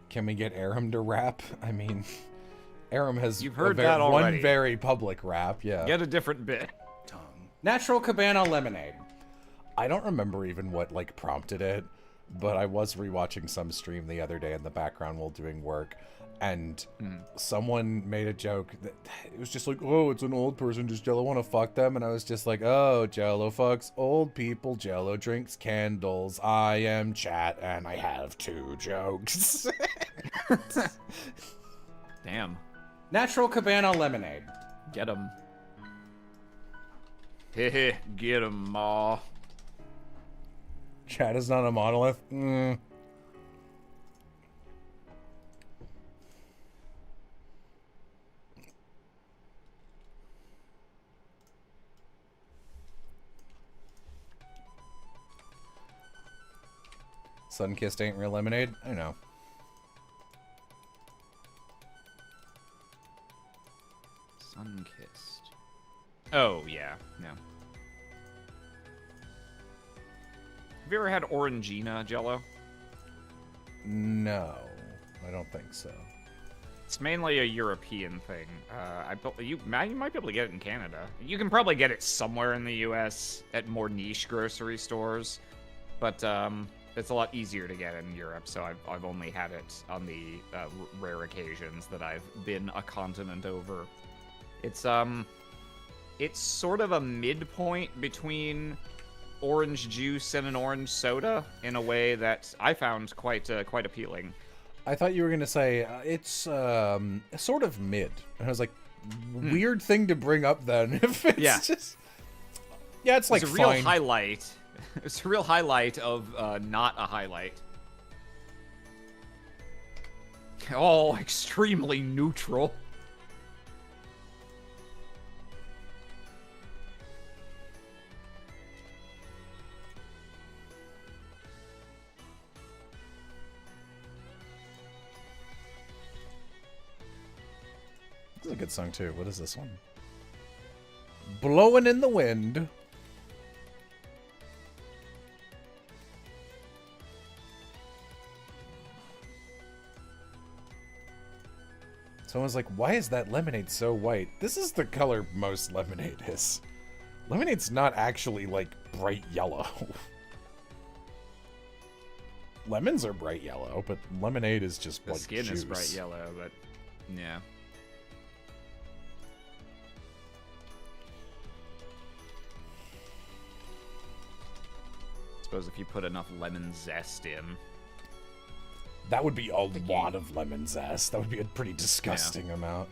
Can we get Aram to rap? I mean, Aram has You've heard that already. one very public rap, yeah. Get a different bit. Natural Cabana lemonade. I don't remember even what, like, prompted it, but I was rewatching some stream the other day in the background while doing work, and someone made a joke that it was just like, oh, it's an old person, does Jello want to fuck them? And I was just like, oh, Jello fucks old people, Jello drinks candles, I am chat, and I have 2 jokes. Damn. Natural Cabana lemonade. Get him. Heh, get 'em, Ma. Chat is not a monolith. Sunkissed ain't real lemonade? I know. Sunkissed. Oh, yeah. No. Have you ever had Orangina Jello? No, I don't think so. It's mainly a European thing. You might be able to get it in Canada. You can probably get it somewhere in the U.S. at more niche grocery stores, but it's a lot easier to get in Europe. So I've only had it on the rare occasions that I've been a continent over. It's sort of a midpoint between orange juice and an orange soda in a way that I found quite appealing. I thought you were gonna say it's sort of mid. And I was like, weird thing to bring up then. If it's just it's like It's a real fine. highlight. It's a real highlight of not a highlight. Oh, extremely neutral. This is a good song too. What is this one? Blowing in the Wind. Someone's like, why is that lemonade so white? This is the color most lemonade is. Lemonade's not actually, like, bright yellow. Lemons are bright yellow, but lemonade is just The like skin juice. is bright yellow, but yeah. Suppose if you put enough lemon zest in. That would be a lot of lemon zest. That would be a pretty disgusting amount.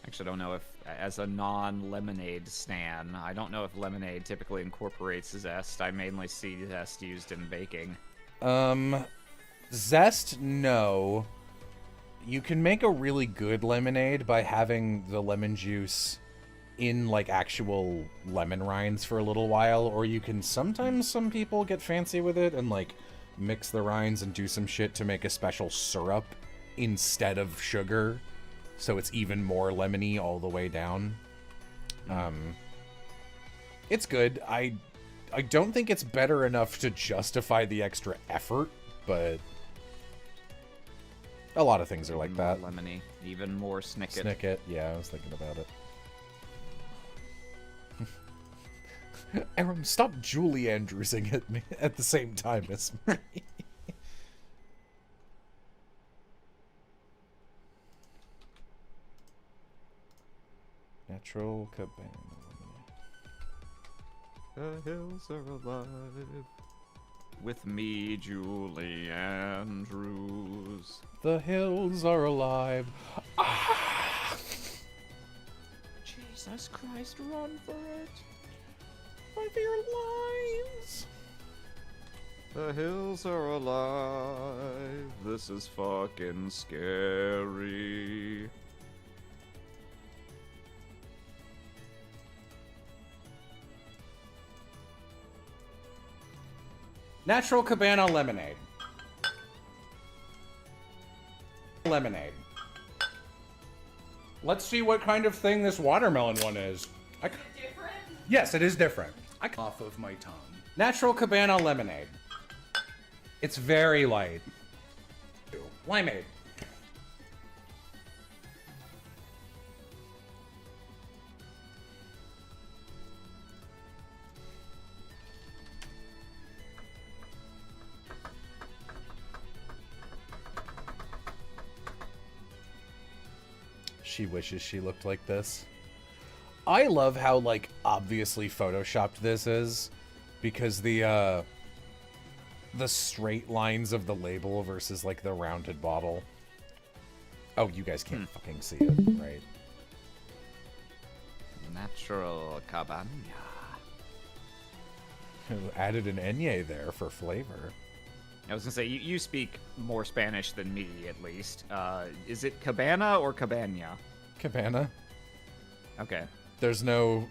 Actually, I don't know if, as a non-lemonade stan, I don't know if lemonade typically incorporates zest. I mainly see zest used in baking. Zest, no. You can make a really good lemonade by having the lemon juice in, like, actual lemon rinds for a little while, or you can sometimes, some people get fancy with it and, like, mix the rinds and do some shit to make a special syrup instead of sugar, so it's even more lemony all the way down. It's good. I don't think it's better enough to justify the extra effort, but a lot of things are like that. Lemony, even more snicket. Snicket, yeah, I was thinking about it. Aram, stop Julie Andrewsing at me at the same time as me. Natural Cabana. The hills are alive with me, Julie Andrews. The hills are alive. Jesus Christ, run for it. Run for your lives. The hills are alive. This is fucking scary. Natural Cabana lemonade. Lemonade. Let's see what kind of thing this watermelon one is. Different? Yes, it is different. Off of my tongue. Natural Cabana lemonade. It's very light. Limeade. She wishes she looked like this. I love how, like, obviously photoshopped this is, because the straight lines of the label versus, like, the rounded bottle. Oh, you guys can't fucking see it, right? Natural cabana. Added an enye there for flavor. I was gonna say, you speak more Spanish than me, at least. Is it cabana or cabana? Cabana. Okay. There's no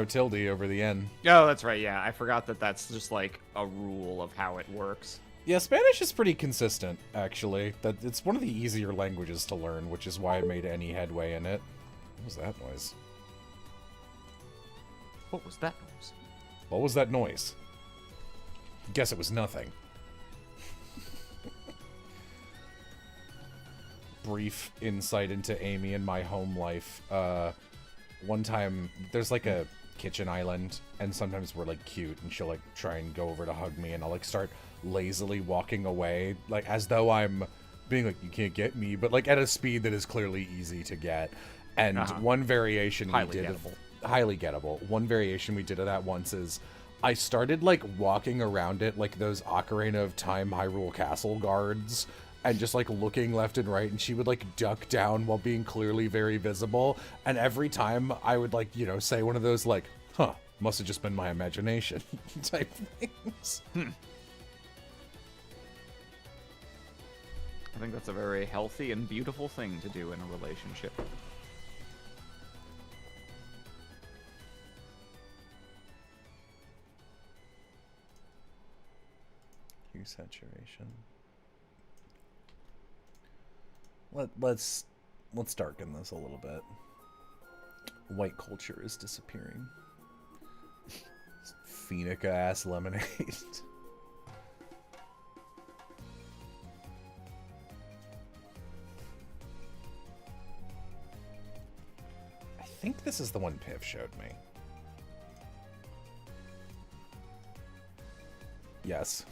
tilde over the N. Oh, that's right, yeah. I forgot that that's just, like, a rule of how it works. Yeah, Spanish is pretty consistent, actually. That it's one of the easier languages to learn, which is why I made any headway in it. What was that noise? What was that noise? What was that noise? Guess it was nothing. Brief insight into Amy and my home life. One time, there's like a kitchen island, and sometimes we're like cute, and she'll like try and go over to hug me, and I'll like start lazily walking away, like as though I'm being like, you can't get me, but like at a speed that is clearly easy to get. And one variation we did, highly gettable. One variation we did of that once is I started like walking around it like those Ocarina of Time Hyrule Castle guards, and just like looking left and right, and she would like duck down while being clearly very visible. And every time I would like, you know, say one of those like, huh, must have just been my imagination type things. I think that's a very healthy and beautiful thing to do in a relationship. Hue saturation. Let's darken this a little bit. White culture is disappearing. Phoenica ass lemonade. I think this is the one Piff showed me. Yes.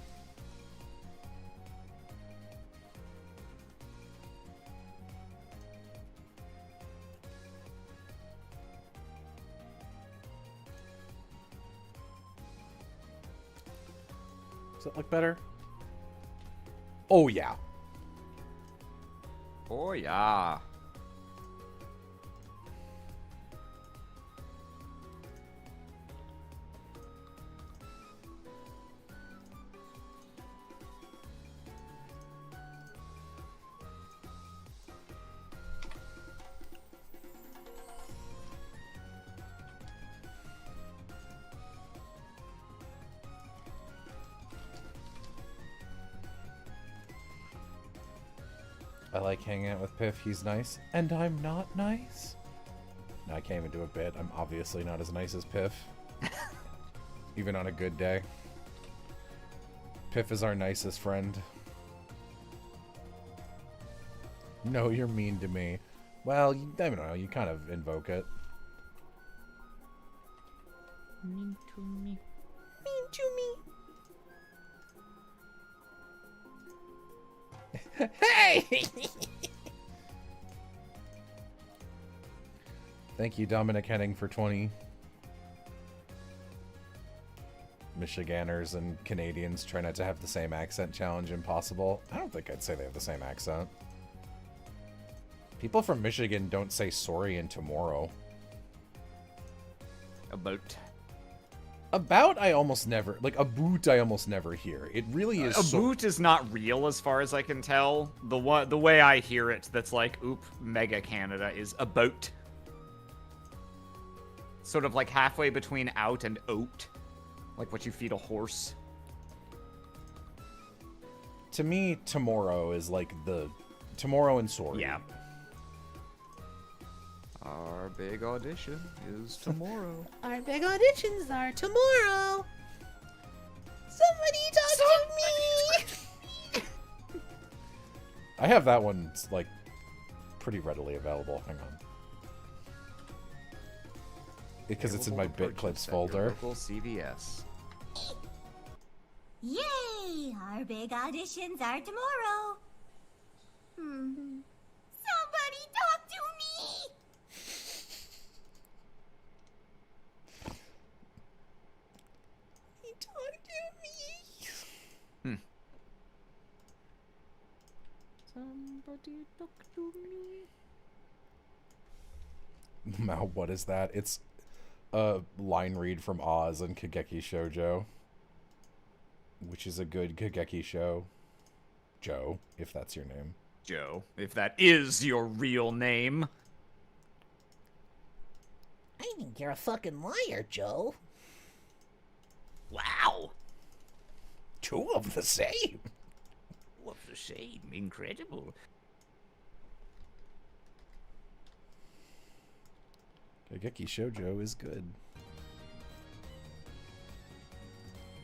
Does that look better? Oh, yeah. Oh, yeah. I like hanging out with Piff. He's nice. And I'm not nice? No, I can't even do a bit. I'm obviously not as nice as Piff. Even on a good day. Piff is our nicest friend. No, you're mean to me. Well, I don't know. You kind of invoke it. Mean to me. Mean to me. Hey! Thank you, Dominic Henning, for 20. Michiganders and Canadians try not to have the same accent challenge impossible. I don't think I'd say they have the same accent. People from Michigan don't say sorry and tomorrow. About, I almost never, like, a boot I almost never hear. It really is A boot is not real as far as I can tell. The way I hear it that's like, oop, Mega Canada is a boat. Sort of like halfway between out and oat. Like what you feed a horse. To me, tomorrow is like the, tomorrow and sorry. Yeah. Our big audition is tomorrow. Our big auditions are tomorrow. Somebody talk to me. I have that one, like, pretty readily available. Hang on. Because it's in my bit clips folder. Local CVS. Yay! Our big auditions are tomorrow. Somebody talk to me! Talk to me. Hmm. Somebody talk to me. Now, what is that? It's a line read from Oz and Kageki Shoujo, which is a good Kageki show. Joe, if that's your name. Joe, if that is your real name. I think you're a fucking liar, Joe. Wow. Two of the same. What the same? Incredible. Kageki Shoujo is good.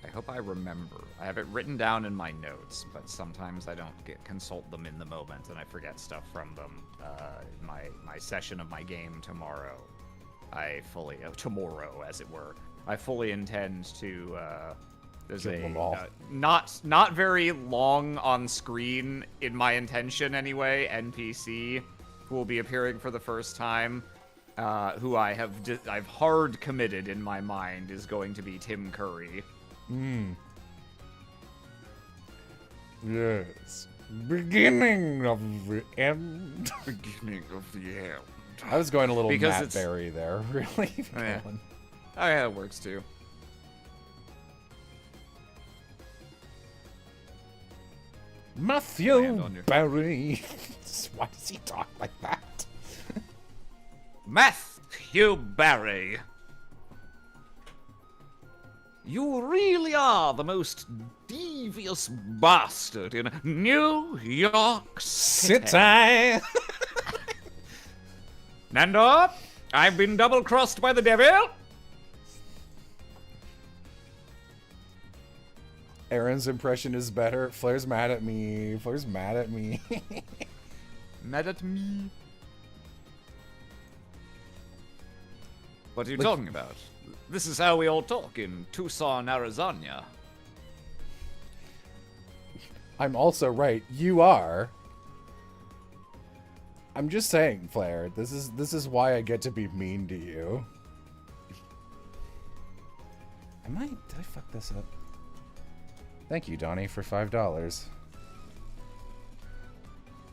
I hope I remember. I have it written down in my notes, but sometimes I don't consult them in the moment, and I forget stuff from them. My session of my game tomorrow, tomorrow, as it were, I fully intend to. There's Kill them all. Not very long on screen in my intention anyway. NPC who will be appearing for the first time. Who I've hard committed in my mind is going to be Tim Curry. Yes. Beginning of the end. Beginning of the end. I was going a little Because Matt it's- Berry there, really. Yeah. Going. Oh yeah, it works too. Matthew Land on your- Berry. Why does he talk like that? Matthew Barry. You really are the most devious bastard in New York City. Sit-I. Nando, I've been double-crossed by the devil. Aaron's impression is better. Flair's mad at me. Flair's mad at me. Mad at me. What are you talking about? This is how we all talk in Tucson, Arizona. I'm also right. You are. I'm just saying, Flair. This is why I get to be mean to you. Did I fuck this up? Thank you, Donnie, for $5.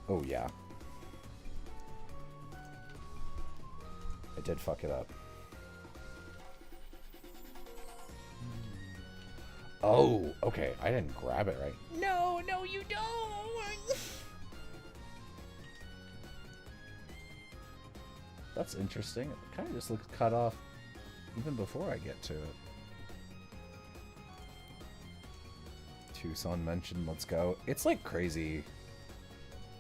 Oh, yeah. I did fuck it up. Oh, okay. I didn't grab it right. No, you don't. That's interesting. It kind of just looks cut off even before I get to it. Tucson mentioned, let's go. It's like crazy.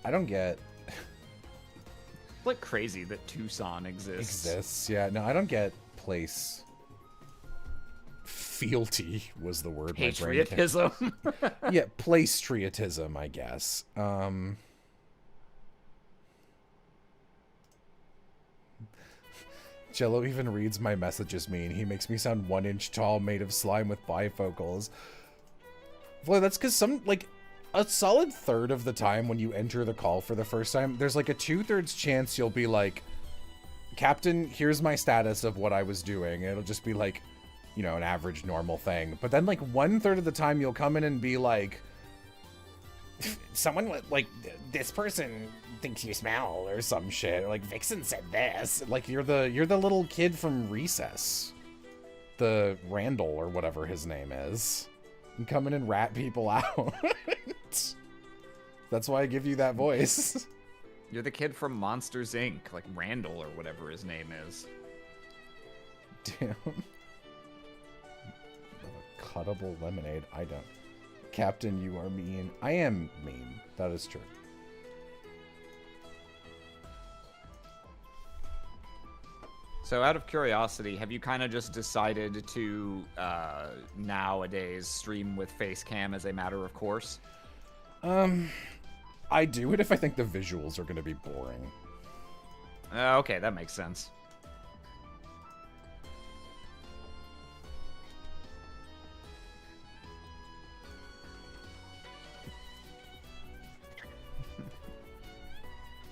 I don't get... It's like crazy that Tucson exists. Yeah, no, I don't get place... Fealty was the word. my brain kept- Patriotism. Yeah, place-triotism, I guess. Jello even reads my messages mean. He makes me sound 1 inch tall, made of slime with bifocals. Well, that's because a solid third of the time when you enter the call for the first time, there's like a 2/3 chance you'll be like, Captain, here's my status of what I was doing. It'll just be like, you know, an average normal thing. But then like 1/3 of the time you'll come in and be like, someone like this person thinks you smell or some shit. Or like Vixen said this. Like you're the little kid from Recess. The Randall or whatever his name is. You come in and rat people out. That's why I give you that voice. You're the kid from Monsters Inc., like Randall or whatever his name is. Damn. Cuttable lemonade. I don't. Captain, you are mean. I am mean. That is true. So out of curiosity, have you kind of just decided to nowadays stream with face cam as a matter of course? I do it if I think the visuals are going to be boring. Okay, that makes sense.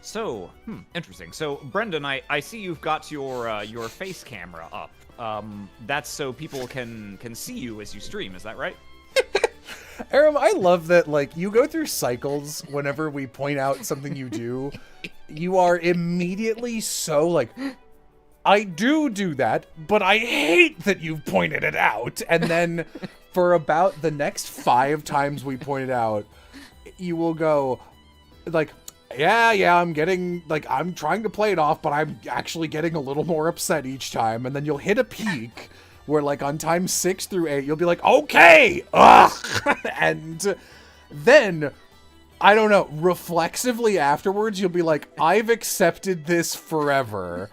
So, interesting. So, Brendan, I see you've got your face camera up. that's so people can see you as you stream. Is that right? Aram, I love that, like, you go through cycles whenever we point out something you do. You are immediately so, like, I do that, but I hate that you've pointed it out. And then for about the next 5 times we point it out, you will go, like, yeah, I'm getting, like, I'm trying to play it off, but I'm actually getting a little more upset each time. And then you'll hit a peak where, like, on time 6 through 8, you'll be like, okay, ugh. And then, I don't know, reflexively afterwards, you'll be like, I've accepted this forever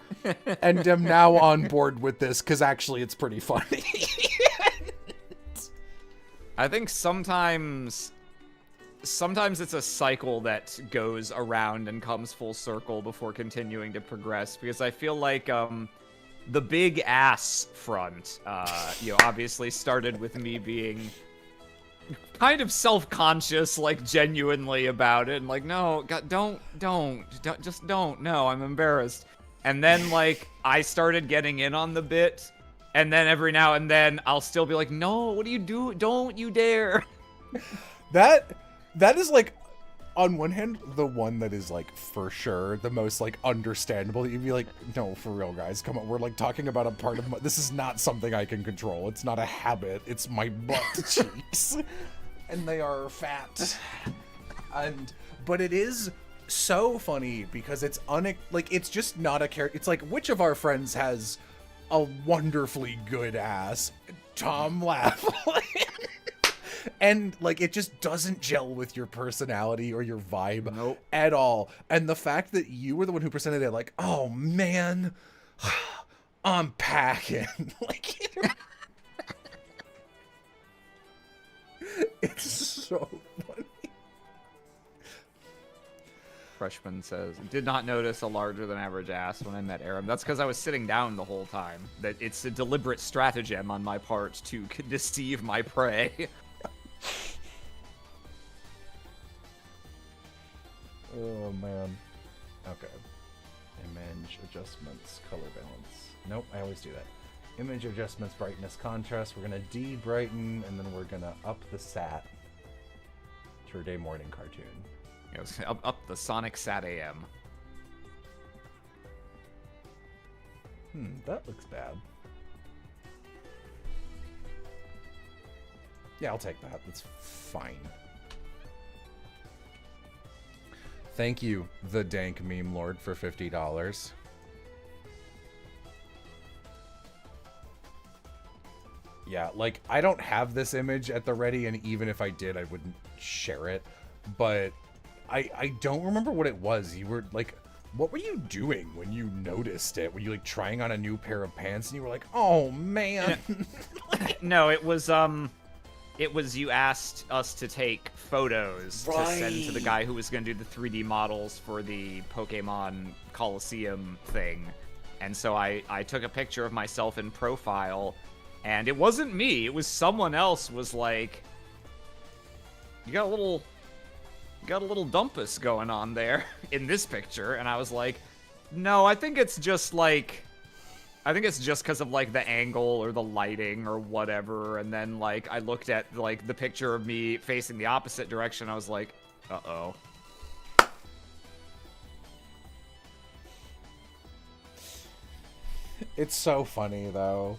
and am now on board with this because actually it's pretty funny. I think sometimes it's a cycle that goes around and comes full circle before continuing to progress, because I feel like the big ass front, obviously started with me being kind of self-conscious, like, genuinely about it, and like, no, God, don't, just don't, no, I'm embarrassed. And then, like, I started getting in on the bit, and then every now and then I'll still be like, no, what do you do? Don't you dare. That is, like, on one hand, the one that is, like, for sure the most, like, understandable. You'd be like, no, for real, guys, come on, we're, like, talking about a part of this is not something I can control. It's not a habit. It's my butt cheeks. And they are fat. But it is so funny because it's it's just not a character. It's like, which of our friends has a wonderfully good ass? Tom laugh. And, like, it just doesn't gel with your personality or your vibe at all. And the fact that you were the one who presented it, like, oh, man, I'm packing. Like, it's so funny. Freshman says, did not notice a larger than average ass when I met Aram. That's because I was sitting down the whole time. That it's a deliberate stratagem on my part to deceive my prey. Oh, man. Okay. Image adjustments, color balance. Nope, I always do that. Image adjustments, brightness, contrast. We're going to de-brighten, and then we're going to up the sat to a day morning cartoon. Up the Sonic Sat AM. That looks bad. Yeah, I'll take that. That's fine. Thank you, the Dank Meme Lord, for $50. Yeah, like, I don't have this image at the ready, and even if I did, I wouldn't share it. But I don't remember what it was. You were, like, what were you doing when you noticed it? Were you, like, trying on a new pair of pants, and you were like, oh, man. No, it was you asked us to take photos to send to the guy who was going to do the 3D models for the Pokemon Coliseum thing. And so I took a picture of myself in profile, and it wasn't me. It was someone else was like, you got a little dumpus going on there in this picture. And I was like, no, I think it's just because of, like, the angle or the lighting or whatever. And then, like, I looked at, like, the picture of me facing the opposite direction. I was like, uh-oh. It's so funny, though.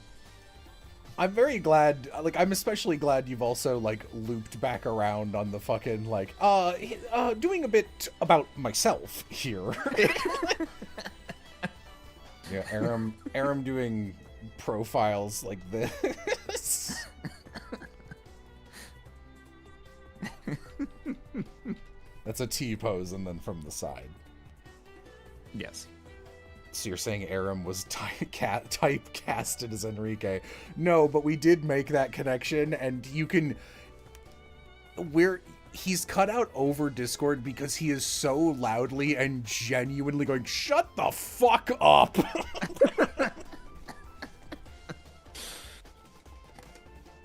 I'm very glad, like, I'm especially glad you've also, like, looped back around on the fucking, like, doing a bit about myself here. Yeah, Aram doing profiles like this. That's a T pose and then from the side. Yes. So you're saying Aram was typecasted as Enrique. No, but we did make that connection, and you can... He's cut out over Discord because he is so loudly and genuinely going, shut the fuck up!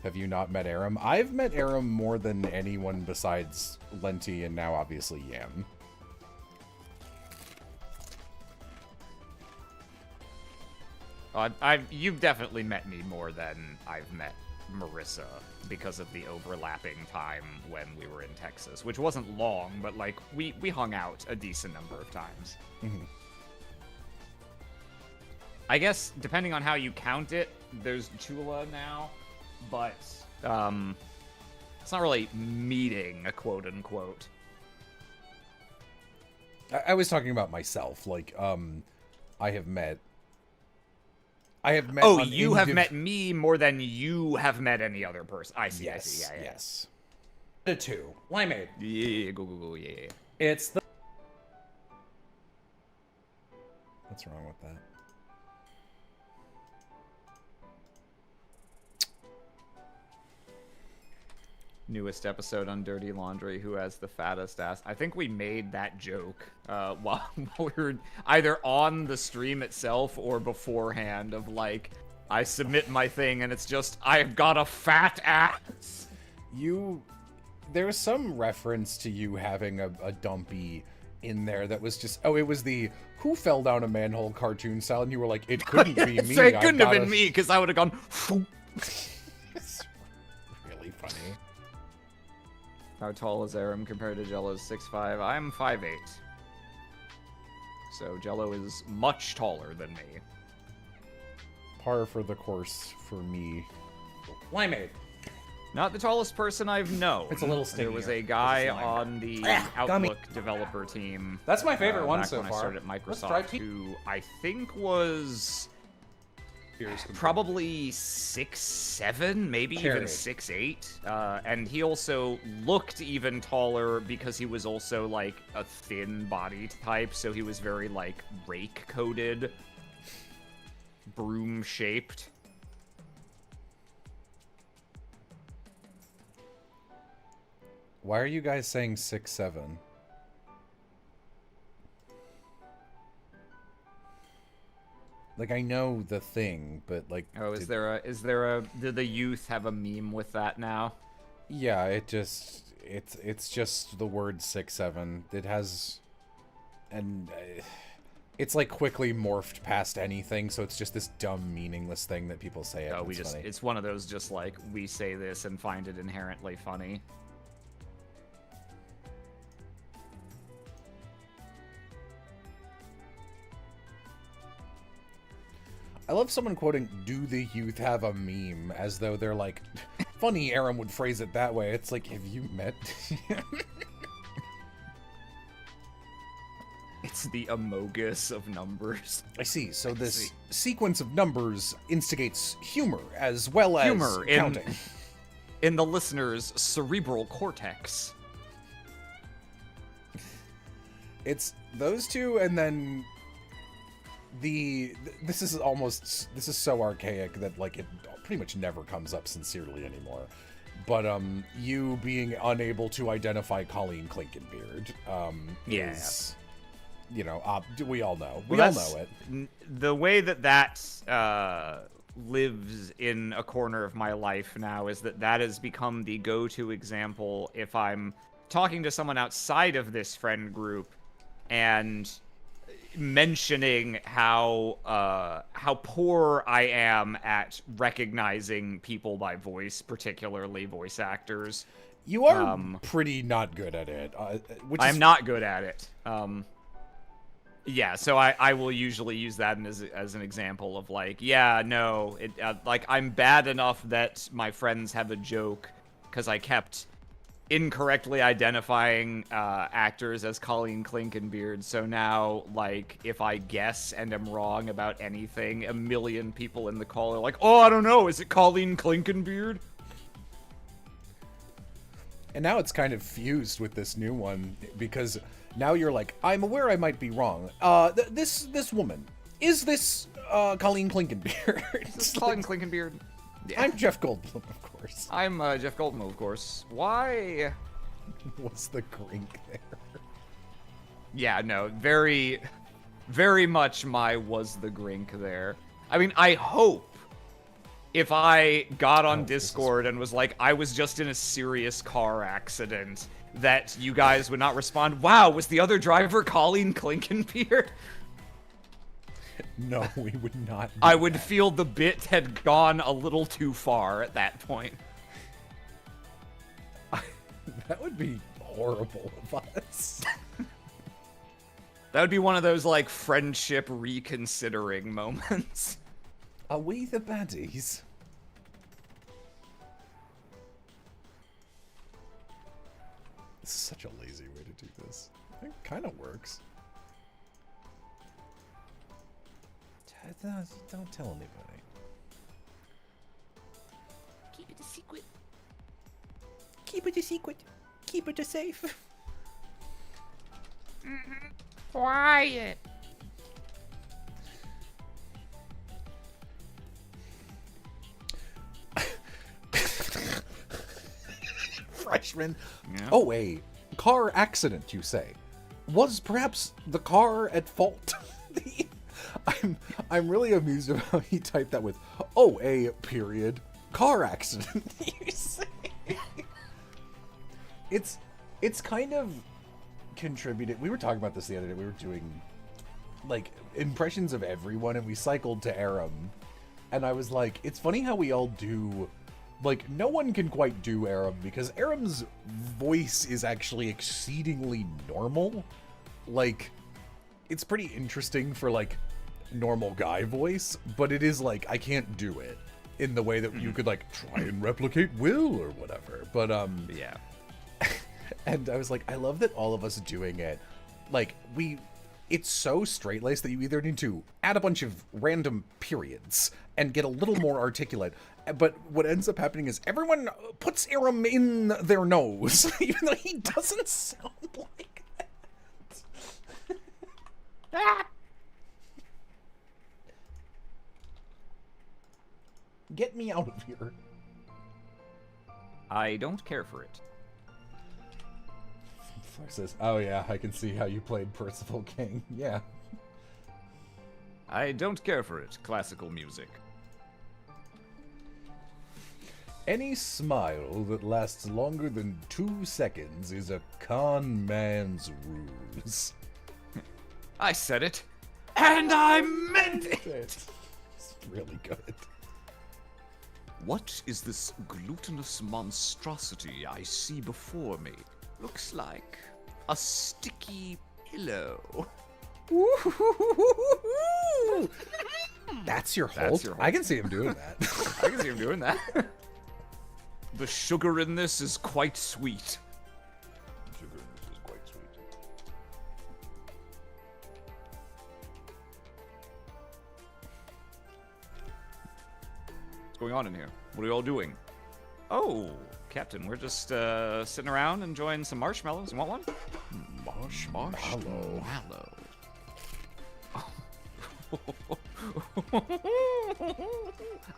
Have you not met Aram? I've met Aram more than anyone besides Lenti and now obviously Yam. You've definitely met me more than I've met Marissa because of the overlapping time when we were in Texas, which wasn't long, but like we hung out a decent number of times. Mm-hmm. I guess depending on how you count it, there's Chula now, but it's not really meeting a quote unquote. I was talking about myself. Like, I have met. Oh, you have met me more than you have met any other person. I see. Yes. I see. Yeah. Yes. The 2. Limeade. Yeah. Go. Yeah. It's the... What's wrong with that? Newest episode on Dirty Laundry, who has the fattest ass. I think we made that joke while we were either on the stream itself or beforehand of like, I submit my thing and it's just, I've got a fat ass. There's some reference to you having a dumpy in there that was just, it was the who fell down a manhole cartoon style, and you were like, it couldn't be me. So it couldn't have been me, because I would have gone, It's really funny. How tall is Aram compared to Jello's 6'5"? I'm 5'8". So Jello is much taller than me. Par for the course for me. Limeade. Not the tallest person I've known. It's a little There was stinkier. a guy This is lime. on the gummy. Outlook developer team. That's my favorite one back so when far. I started at Let's try Microsoft, who I think was probably 6'7", maybe even Cherry. 6'8". And he also looked even taller because he was also like a thin body type, so he was very like rake coated, broom shaped. Why are you guys saying 6'7"? Like, I know the thing, but like... Oh, is there a do the youth have a meme with that now? Yeah, it's just the word 6'7". It has... And... it's like quickly morphed past anything, so it's just this dumb, meaningless thing that people say it. Oh, Funny. it's one of those just like, we say this and find it inherently funny. I love someone quoting, "Do the youth have a meme?" as though they're like, funny Aram would phrase it that way. It's like, have you met him? It's the amogus of numbers. I see. So this sequence of numbers instigates humor as well as Humor in, counting. in the listener's cerebral cortex. It's those two, and then this is so archaic that like it pretty much never comes up sincerely anymore. But you being unable to identify Colleen Clinkenbeard is, you know, we all know. We all know it. The way that lives in a corner of my life now is that has become the go-to example if I'm talking to someone outside of this friend group and mentioning how poor I am at recognizing people by voice, particularly voice actors. You are pretty not good at it. I'm not good at it. Yeah, so I will usually use that as an example of like, yeah, no, like I'm bad enough that my friends have a joke because I kept incorrectly identifying actors as Colleen Clinkenbeard. So now, like, if I guess and am wrong about anything, a million people in the call are like, "Oh, I don't know, is it Colleen Clinkenbeard?" And now it's kind of fused with this new one because now you're like, I'm aware I might be wrong. This woman, is this Colleen Clinkenbeard? Is this Colleen Clinkenbeard? Yeah. I'm Jeff Goldblum, of course. I'm Jeff Goldblum, of course. Why? What's the grink there? Yeah, no, very, very much my was the grink there. I mean, I hope if I got on Discord and was like, I was just in a serious car accident, that you guys would not respond, wow, was the other driver Colleen Clinkenbeard? No, we would not. I would feel the bit had gone a little too far at that point. That would be horrible of us. That would be one of those, like, friendship reconsidering moments. Are we the baddies? This is such a lazy way to do this. It kind of works. Don't tell anybody. Keep it a secret. Keep it a secret. Keep it a safe. Quiet. Freshman. Yeah. Oh, a car accident, you say? Was perhaps the car at fault? I'm really amused about how he typed that with, oh, a period car accident. You say? It's kind of contributed. We were talking about this the other day. We were doing like impressions of everyone, and we cycled to Aram, and I was like, it's funny how we all do. Like, no one can quite do Aram because Aram's voice is actually exceedingly normal. Like, it's pretty interesting for, like, normal guy voice, but it is, like, I can't do it in the way that you could, like, try and replicate Will or whatever. But, Yeah. and I was like, I love that all of us doing it, like, it's so straight-laced that you either need to add a bunch of random periods and get a little more articulate, but what ends up happening is everyone puts Aram in their nose, even though he doesn't sound like that. Get me out of here. I don't care for it. Flex says, oh yeah, I can see how you played Percival King. Yeah. I don't care for it. Classical music. Any smile that lasts longer than 2 seconds is a con man's ruse. I said it. And I meant it! It's really good. What is this glutinous monstrosity I see before me? Looks like a sticky pillow. That's your That's Holt? your Holt. I can see him doing that. I can see him doing that. The sugar in this is quite sweet. What's going on in here? What are you all doing? Oh, Captain, we're just sitting around enjoying some marshmallows. You want one? Marshmallow.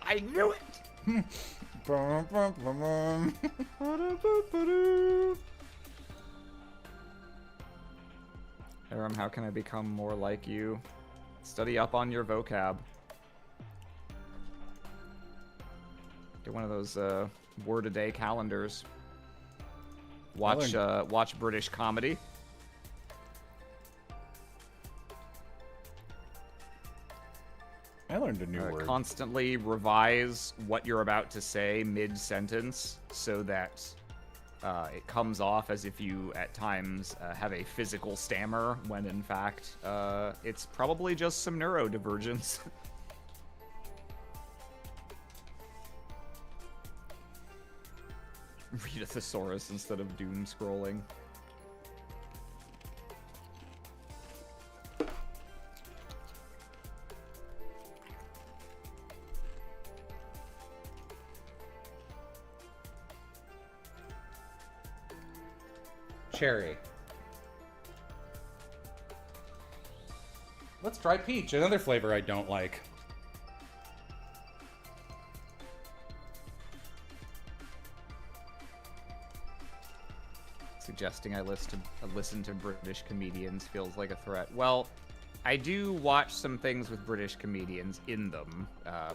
I knew it! Aram, how can I become more like you? Study up on your vocab. Get one of those word-a-day calendars. Watch watch British comedy. I learned a new word. Constantly revise what you're about to say mid-sentence so that it comes off as if you, at times, have a physical stammer, when in fact, it's probably just some neurodivergence. Read a thesaurus instead of doom scrolling. Cherry. Let's try peach, another flavor I don't like. Suggesting I listen to British comedians feels like a threat. Well, I do watch some things with British comedians in them.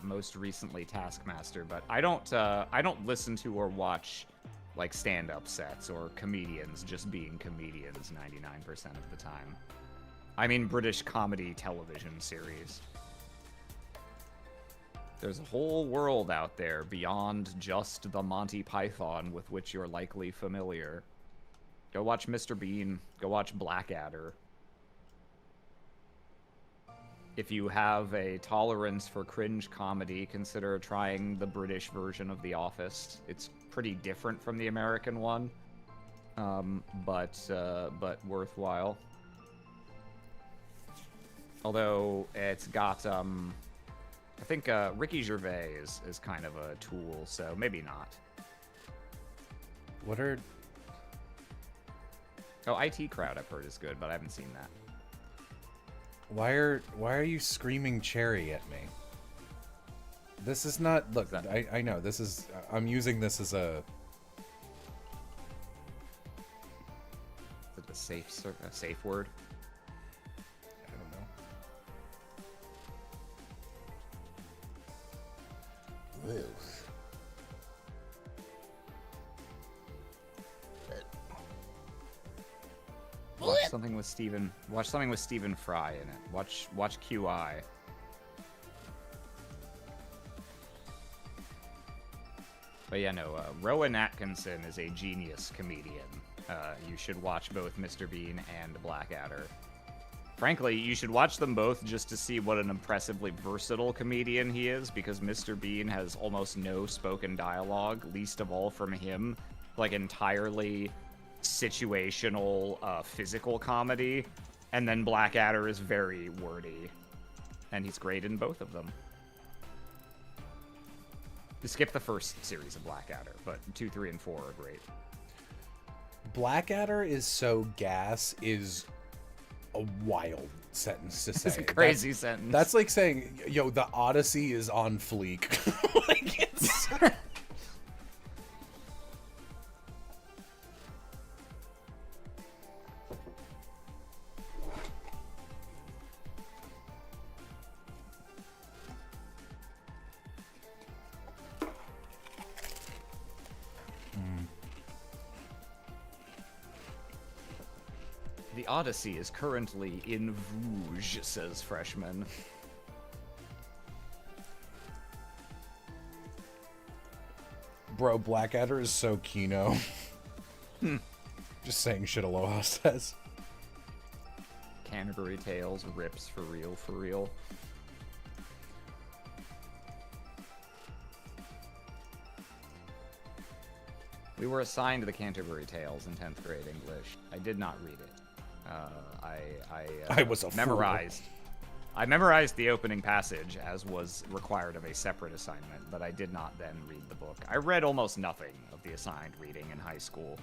Most recently Taskmaster, but I don't listen to or watch like stand-up sets or comedians just being comedians 99% of the time. I mean British comedy television series. There's a whole world out there beyond just the Monty Python with which you're likely familiar. Go watch Mr. Bean. Go watch Blackadder. If you have a tolerance for cringe comedy, consider trying the British version of The Office. It's pretty different from the American one, but worthwhile. Although it's got, I think Ricky Gervais is kind of a tool, so maybe not. What are... Oh, IT Crowd I've heard is good, but I haven't seen that. Why are you screaming cherry at me? This is not... Look, I know, this is... I'm using this as a... Is it a safe word? I don't know. Ew. Watch something with Stephen Fry in it. Watch QI. But yeah, no, Rowan Atkinson is a genius comedian. You should watch both Mr. Bean and Blackadder. Frankly, you should watch them both just to see what an impressively versatile comedian he is, because Mr. Bean has almost no spoken dialogue, least of all from him. Like, entirely situational, physical comedy. And then Blackadder is very wordy. And he's great in both of them. You skip the first series of Blackadder, but 2, 3, and 4 are great. Blackadder is so gas is a wild sentence to say. It's a crazy sentence. That's like saying, yo, the Odyssey is on fleek. Like, it's... The Odyssey is currently in Vouge, says Freshman. Bro, Blackadder is so Kino. Just saying shit Aloha says. Canterbury Tales rips for real, for real. We were assigned the Canterbury Tales in 10th grade English. I did not read it. I was a memorized. I memorized the opening passage, as was required of a separate assignment, but I did not then read the book. I read almost nothing of the assigned reading in high school.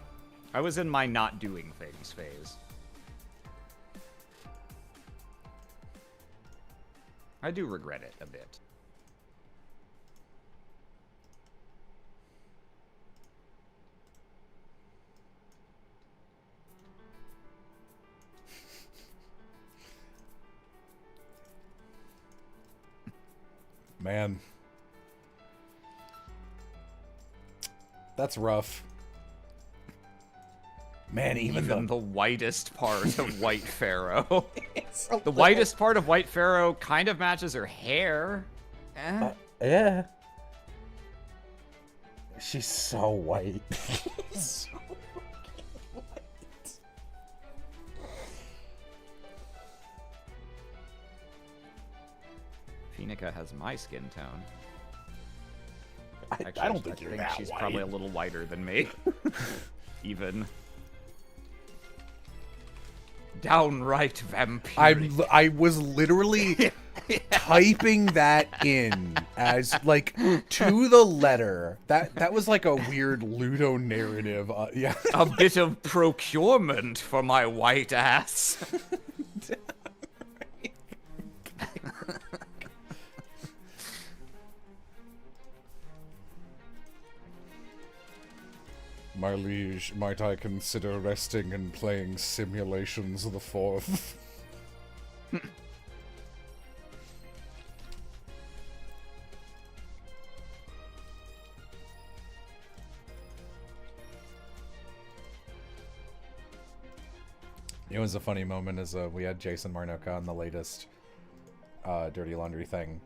I was in my not doing things phase. I do regret it a bit. Man. That's rough. Man, even the whitest part of White Pharaoh. The whitest part of White Pharaoh kind of matches her hair. Yeah. She's so white. So white. Phoenica has my skin tone. I don't think you're that she's white. Probably a little whiter than me. Even. Downright vampire. I was literally typing that in as like to the letter. That was like a weird Ludo narrative. Yeah. A bit of procurement for my white ass. My liege, might I consider resting and playing Simulations of the Fourth? It was a funny moment as we had Jason Marnoka on the latest Dirty Laundry thing.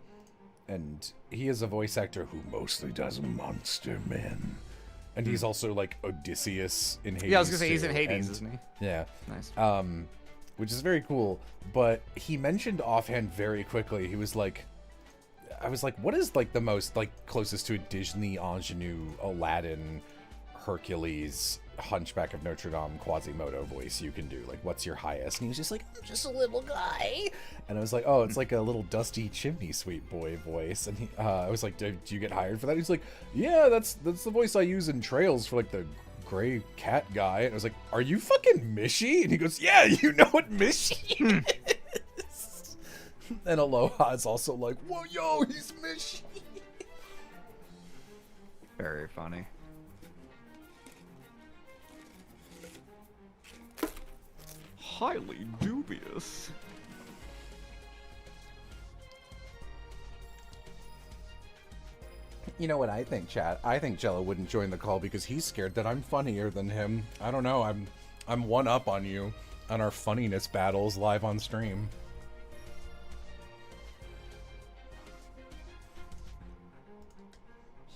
And he is a voice actor who mostly does Monster Men. And he's also like Odysseus in Hades. Yeah, I was gonna say he's in too. Hades, And- isn't he? Yeah. Nice. Which is very cool. But he mentioned offhand very quickly, he was like, I was like, what is like the most like closest to a Disney ingenue, Aladdin, Hercules, Hunchback of Notre Dame, Quasimodo voice you can do? Like, what's your highest? And he was just like, I'm just a little guy. And I was like, oh, it's like a little dusty chimney sweet boy voice. And he, I was like, do you get hired for that? He's like, yeah, that's the voice I use in Trails for like the gray cat guy. And I was like, are you fucking Mishy? And he goes, yeah, you know what Mishy is. And Aloha is also like, whoa, yo, he's Mishy. Very funny. Highly dubious. You know what I think, chat? I think Jello wouldn't join the call because he's scared that I'm funnier than him. I don't know. I'm one up on you on our funniness battles live on stream.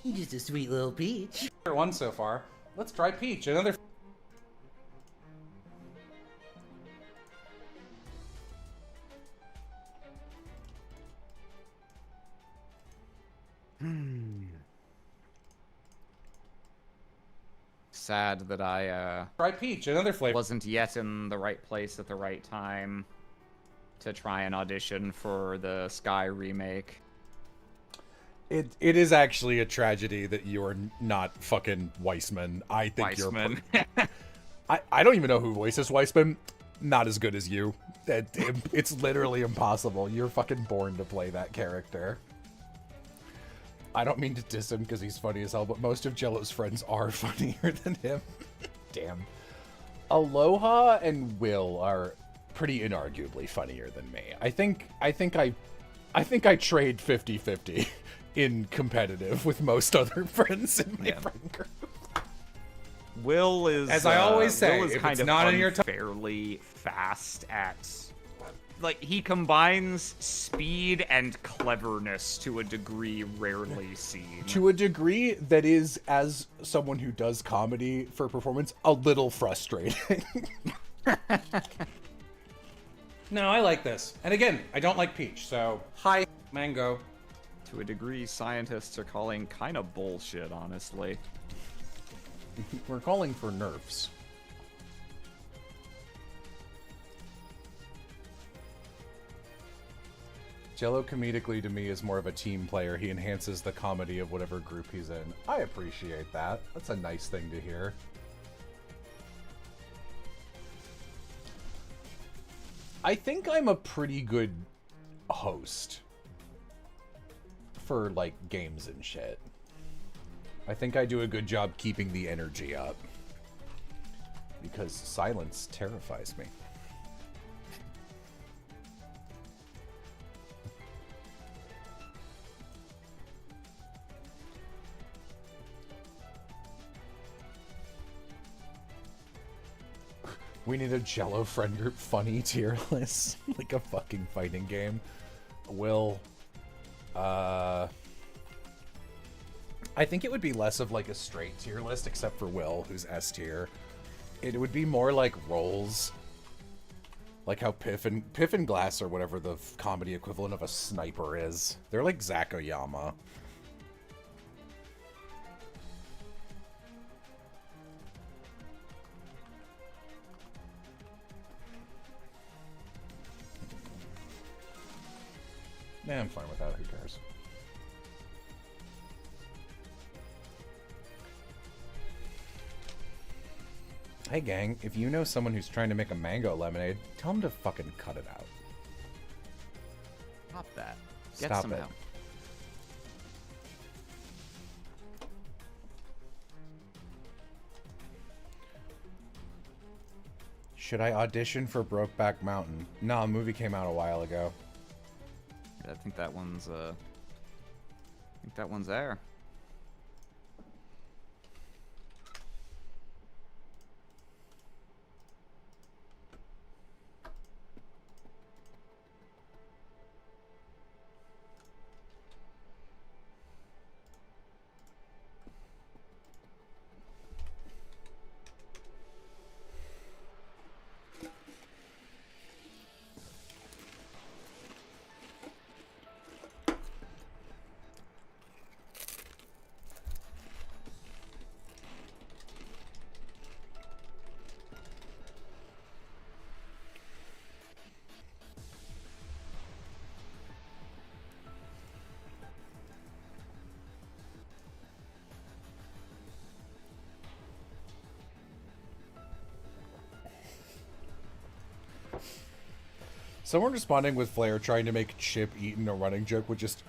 He's just a sweet little peach. One so far. Let's try Peach. Another. Sad that I Try Peach. Another flavor. wasn't yet in the right place at the right time to try and audition for the Sky remake. It is actually a tragedy that you're not fucking Weissman. I think Weissman. you're. I don't even know who voices Weissman. Not as good as you. It's literally impossible. You're fucking born to play that character. I don't mean to diss him because he's funny as hell, but most of Jello's friends are funnier than him. Damn. Aloha and Will are pretty inarguably funnier than me. I think I trade 50-50 in competitive with most other friends in my friend group. Will is, As I always say, Will is if kind it's of not in your top- fairly fast at, like, he combines speed and cleverness to a degree rarely seen. To a degree that is, as someone who does comedy for performance, a little frustrating. No, I like this. And again, I don't like Peach, so hi, Mango. To a degree, scientists are calling kind of bullshit, honestly. We're calling for nerfs. Jello comedically to me is more of a team player. He enhances the comedy of whatever group he's in. I appreciate that. That's a nice thing to hear. I think I'm a pretty good host for, like, games and shit. I think I do a good job keeping the energy up. Because silence terrifies me. We need a Jello friend group funny tier list. Like a fucking fighting game. Will, I think it would be less of like a straight tier list, except for Will, who's S tier. It would be more like roles. Like how Piff and Glass, or whatever the comedy equivalent of a sniper is. They're like Zach Oyama. Nah, I'm fine with that. Who cares? Hey gang, if you know someone who's trying to make a mango lemonade, tell them to fucking cut it out. Stop that. Get Stop some it. help. Should I audition for Brokeback Mountain? No, a movie came out a while ago. I think that one's there. Someone responding with Flair trying to make Chip Eaton a running joke with just,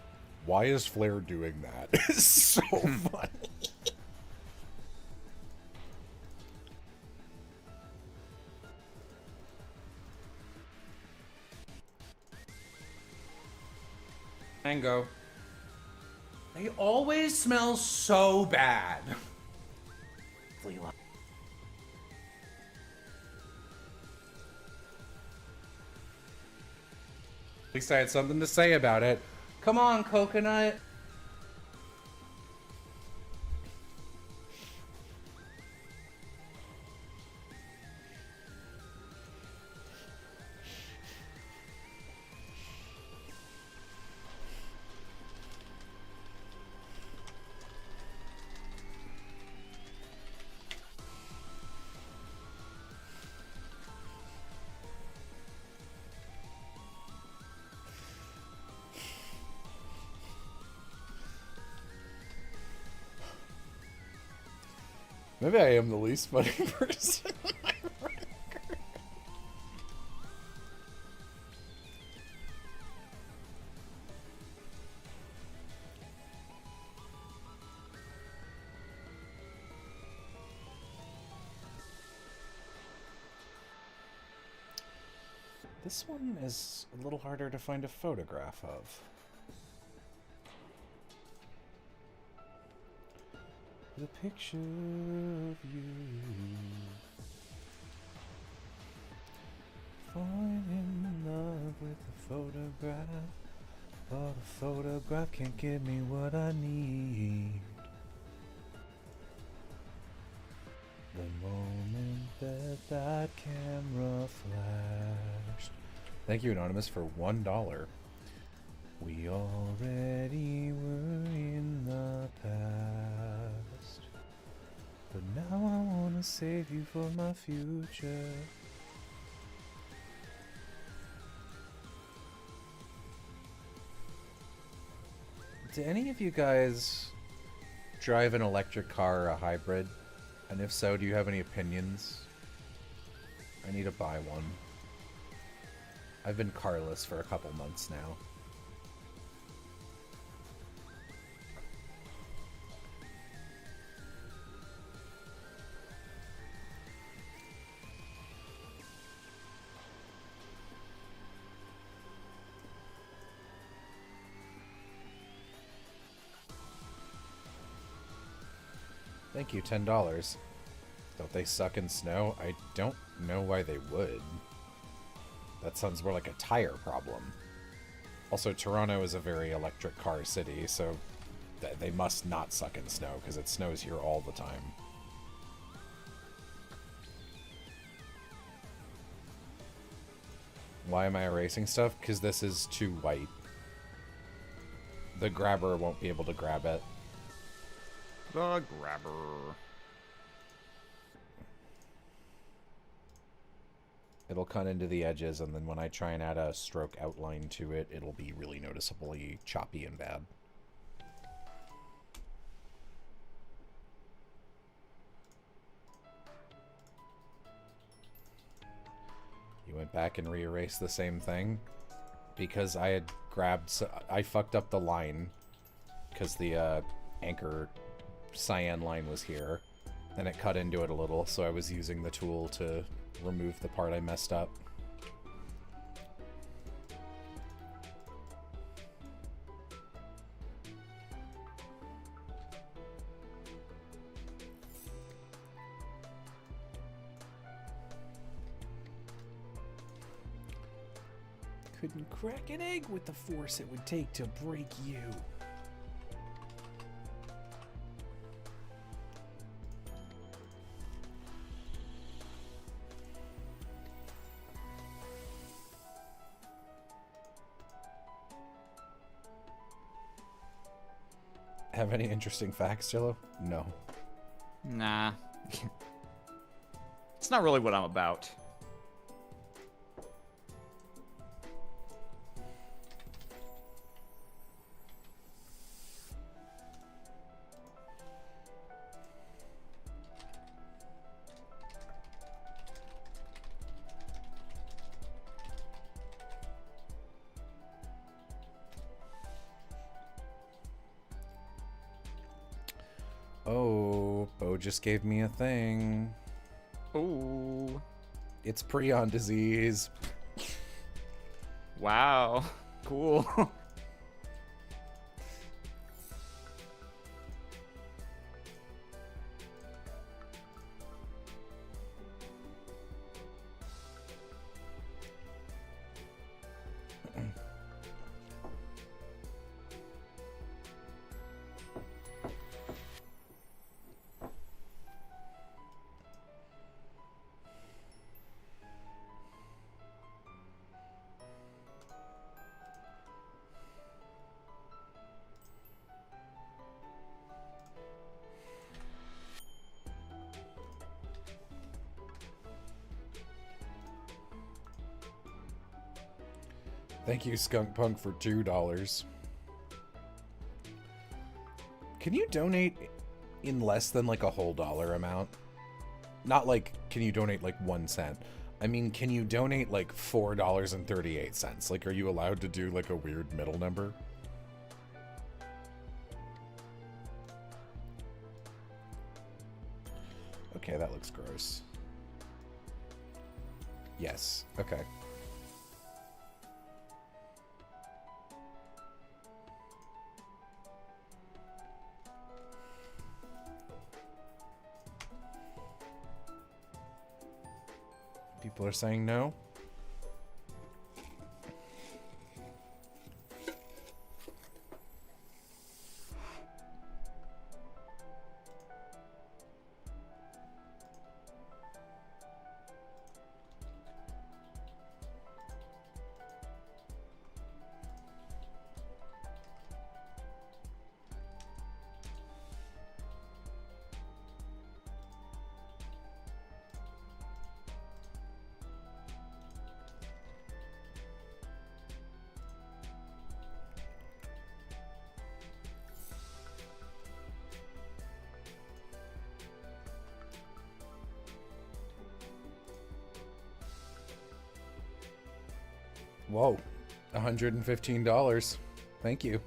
why is Flair doing that? It's so funny. Mango. They always smell so bad. At least I had something to say about it. Come on, coconut. Maybe I am the least funny person. This one is a little harder to find a photograph of. The picture of you. Falling in love with a photograph, but a photograph can't give me what I need. The moment that that camera flashed. Thank you, Anonymous, for $1. We already were in the past, but now I wanna save you for my future. Do any of you guys drive an electric car or a hybrid? And if so, do you have any opinions? I need to buy one. I've been carless for a couple months now. Thank you, $10. Don't they suck in snow? I don't know why they would. That sounds more like a tire problem. Also, Toronto is a very electric car city, so they must not suck in snow, because it snows here all the time. Why am I erasing stuff? Because this is too white. The grabber won't be able to grab it. The grabber. It'll cut into the edges, and then when I try and add a stroke outline to it, it'll be really noticeably choppy and bad. You went back and re-erased the same thing? Because I had grabbed... I fucked up the line, because the anchor cyan line was here. Then it cut into it a little, so I was using the tool to remove the part I messed up. Couldn't crack an egg with the force it would take to break you. Have any interesting facts, Jello? No. Nah. It's not really what I'm about. just gave me a thing. Ooh. It's prion disease. Wow. Cool. Thank you, Skunk Punk, for $2. Can you donate in less than like a whole dollar amount? Not like, can you donate like 1 cent? I mean, can you donate like $4.38? Like, are you allowed to do like a weird middle number? Okay, that looks gross. Yes, okay. People are saying no. Whoa, $115. Thank you.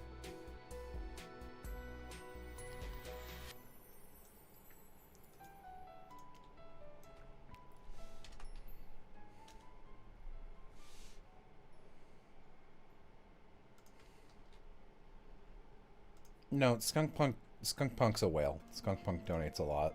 No, Skunk Punk's a whale. Skunk Punk donates a lot.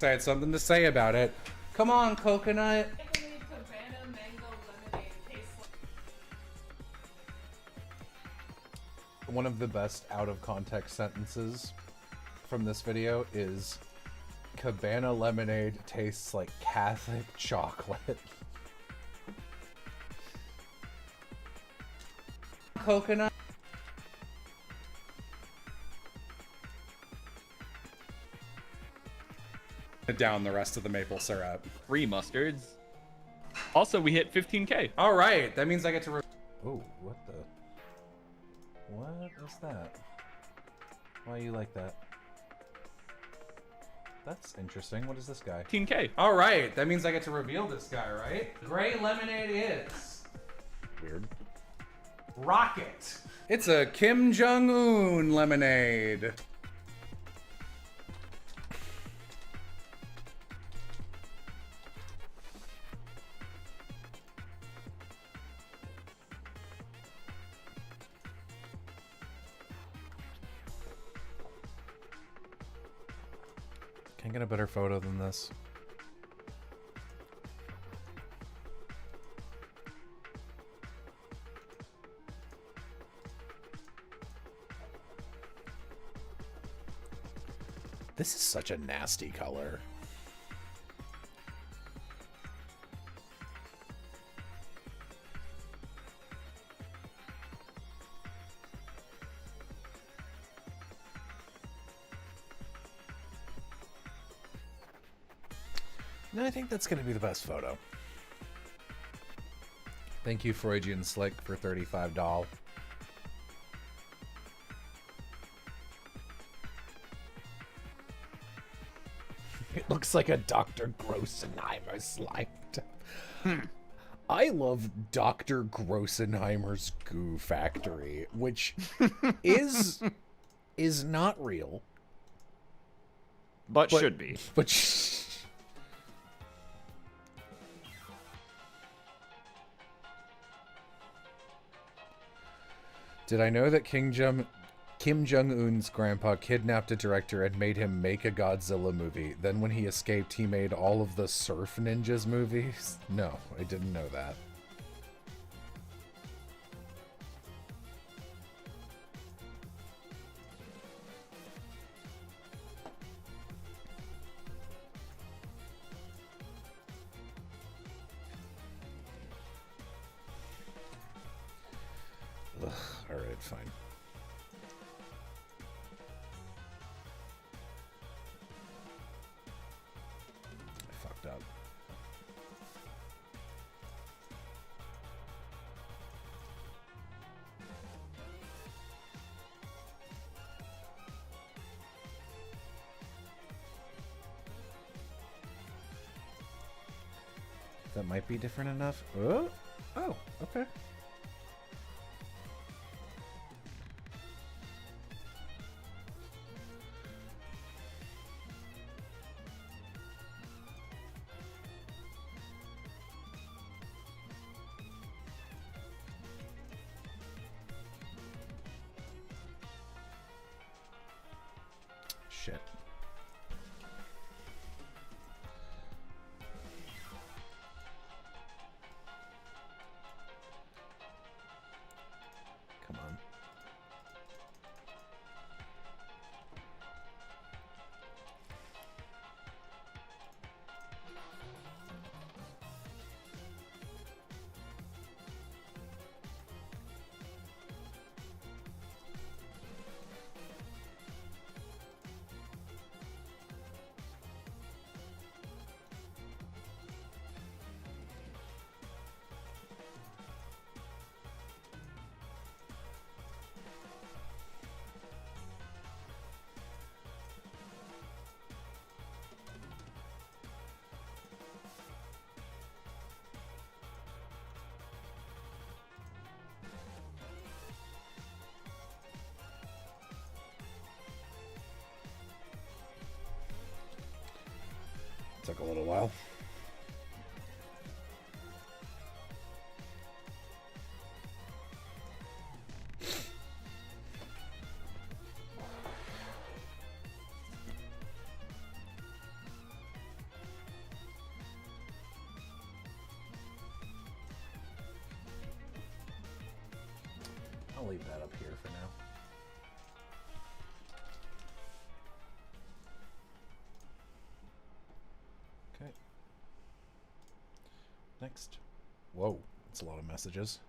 I had something to say about it. Come on, coconut. One of the best out of context sentences from this video is Cabana lemonade tastes like Catholic chocolate. Coconut. Down the rest of the maple syrup. 3 mustards. Also, we hit 15K. All right, that means I get to. Oh, what the? What is that? Why you like that? That's interesting. What is this guy? 15K. All right, that means I get to reveal this guy, right? Gray lemonade is Weird. Rocket. It's a Kim Jong-un lemonade. Can I get a better photo than this? This is such a nasty color. No, I think that's going to be the best photo. Thank you, Freudian Slick, for $35. It looks like a Dr. Grossenheimer slime. I love Dr. Grossenheimer's Goo Factory, which is not real, but should be. But did I know that Kim Jong-un's grandpa kidnapped a director and made him make a Godzilla movie? Then when he escaped, he made all of the Surf Ninjas movies? No, I didn't know that. Ugh, all right, fine. I fucked up. That might be different enough. Oh, okay. Shit. Come on. Took a little while. I'll leave that up here for now. Okay. Next. Whoa, that's a lot of messages.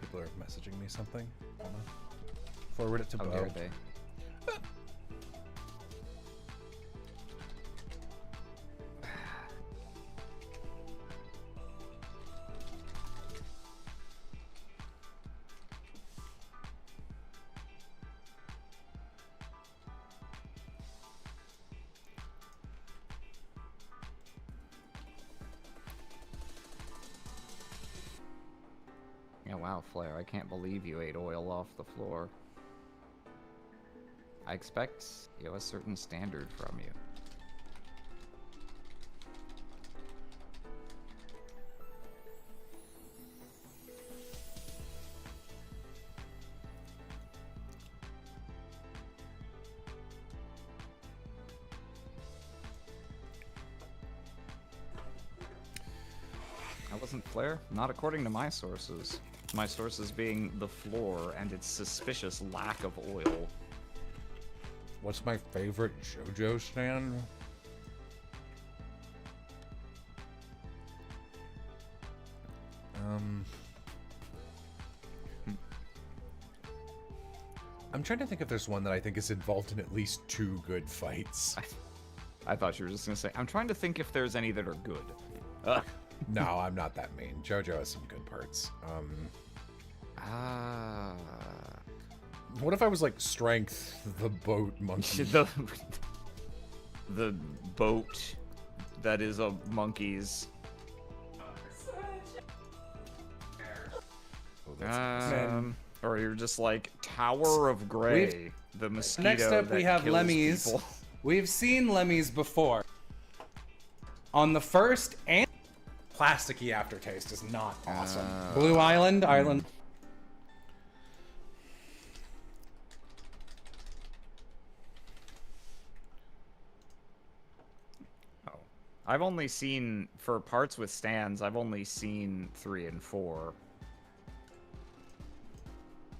People are messaging me something. Hold on. Forward it to How Bo. dare they? Yeah, wow, Flair, I can't believe you ate oil off the floor. I expect, a certain standard from you. That wasn't Flair? Not according to my sources. My sources being the floor and its suspicious lack of oil. What's my favorite JoJo stand? I'm trying to think if there's one that I think is involved in at least 2 good fights. I thought you were just gonna say, I'm trying to think if there's any that are good. No, I'm not that mean. JoJo has some good parts. What if I was like Strength, the boat monkey? The boat that is a monkey's. Or you're just like Tower of Grey, the mosquito. Next up, we that have kills Lemmy's. people. We've seen Lemmy's before. On the first and plasticky aftertaste is not awesome. Blue Island. I've only seen, for parts with stands, I've only seen 3 and 4.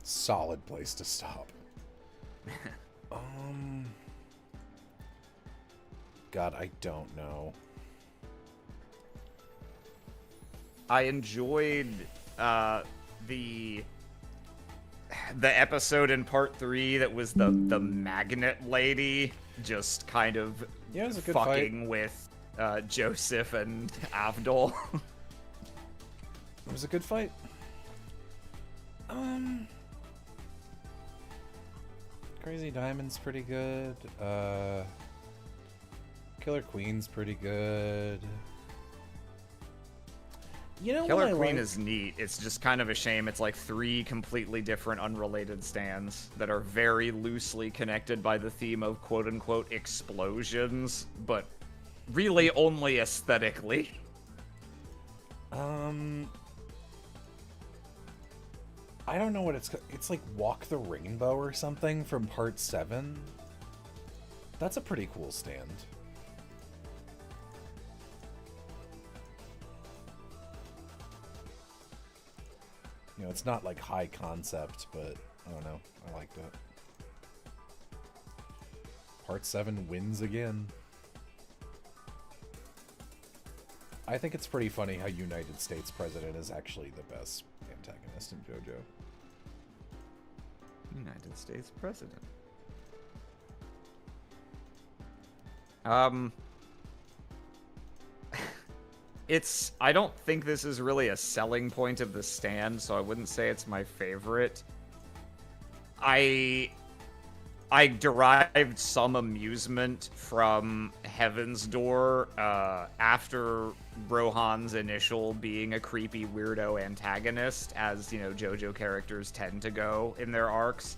Solid place to stop. God, I don't know. I enjoyed the episode in part 3 that was the magnet lady just kind of Yeah, it was a good fucking fight. with Joseph and Avdol. It was a good fight. Crazy Diamond's pretty good. Killer Queen's pretty good. You know, Killer what I Queen like? is neat. It's just kind of a shame. It's like 3 completely different, unrelated stands that are very loosely connected by the theme of quote-unquote explosions, but really only aesthetically. I don't know what it's like Walk the Rainbow or something from part 7. That's a pretty cool stand. You know, it's not like high concept, but I don't know. I liked it. Part 7 wins again. I think it's pretty funny how United States President is actually the best antagonist in JoJo. United States President. I don't think this is really a selling point of the stand, so I wouldn't say it's my favorite. I derived some amusement from Heaven's Door after Rohan's initial being a creepy weirdo antagonist, as, you know, JoJo characters tend to go in their arcs.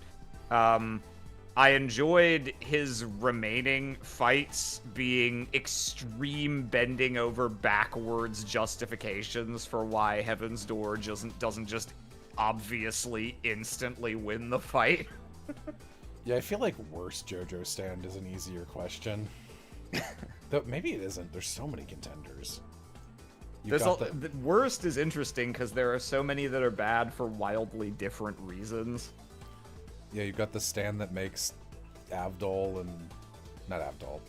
I enjoyed his remaining fights being extreme bending over backwards justifications for why Heaven's Door doesn't just obviously instantly win the fight. Yeah, I feel like worst JoJo stand is an easier question. Though maybe it isn't. There's so many contenders. The worst is interesting because there are so many that are bad for wildly different reasons. Yeah, you've got the stand that makes Avdol and... Not Avdol.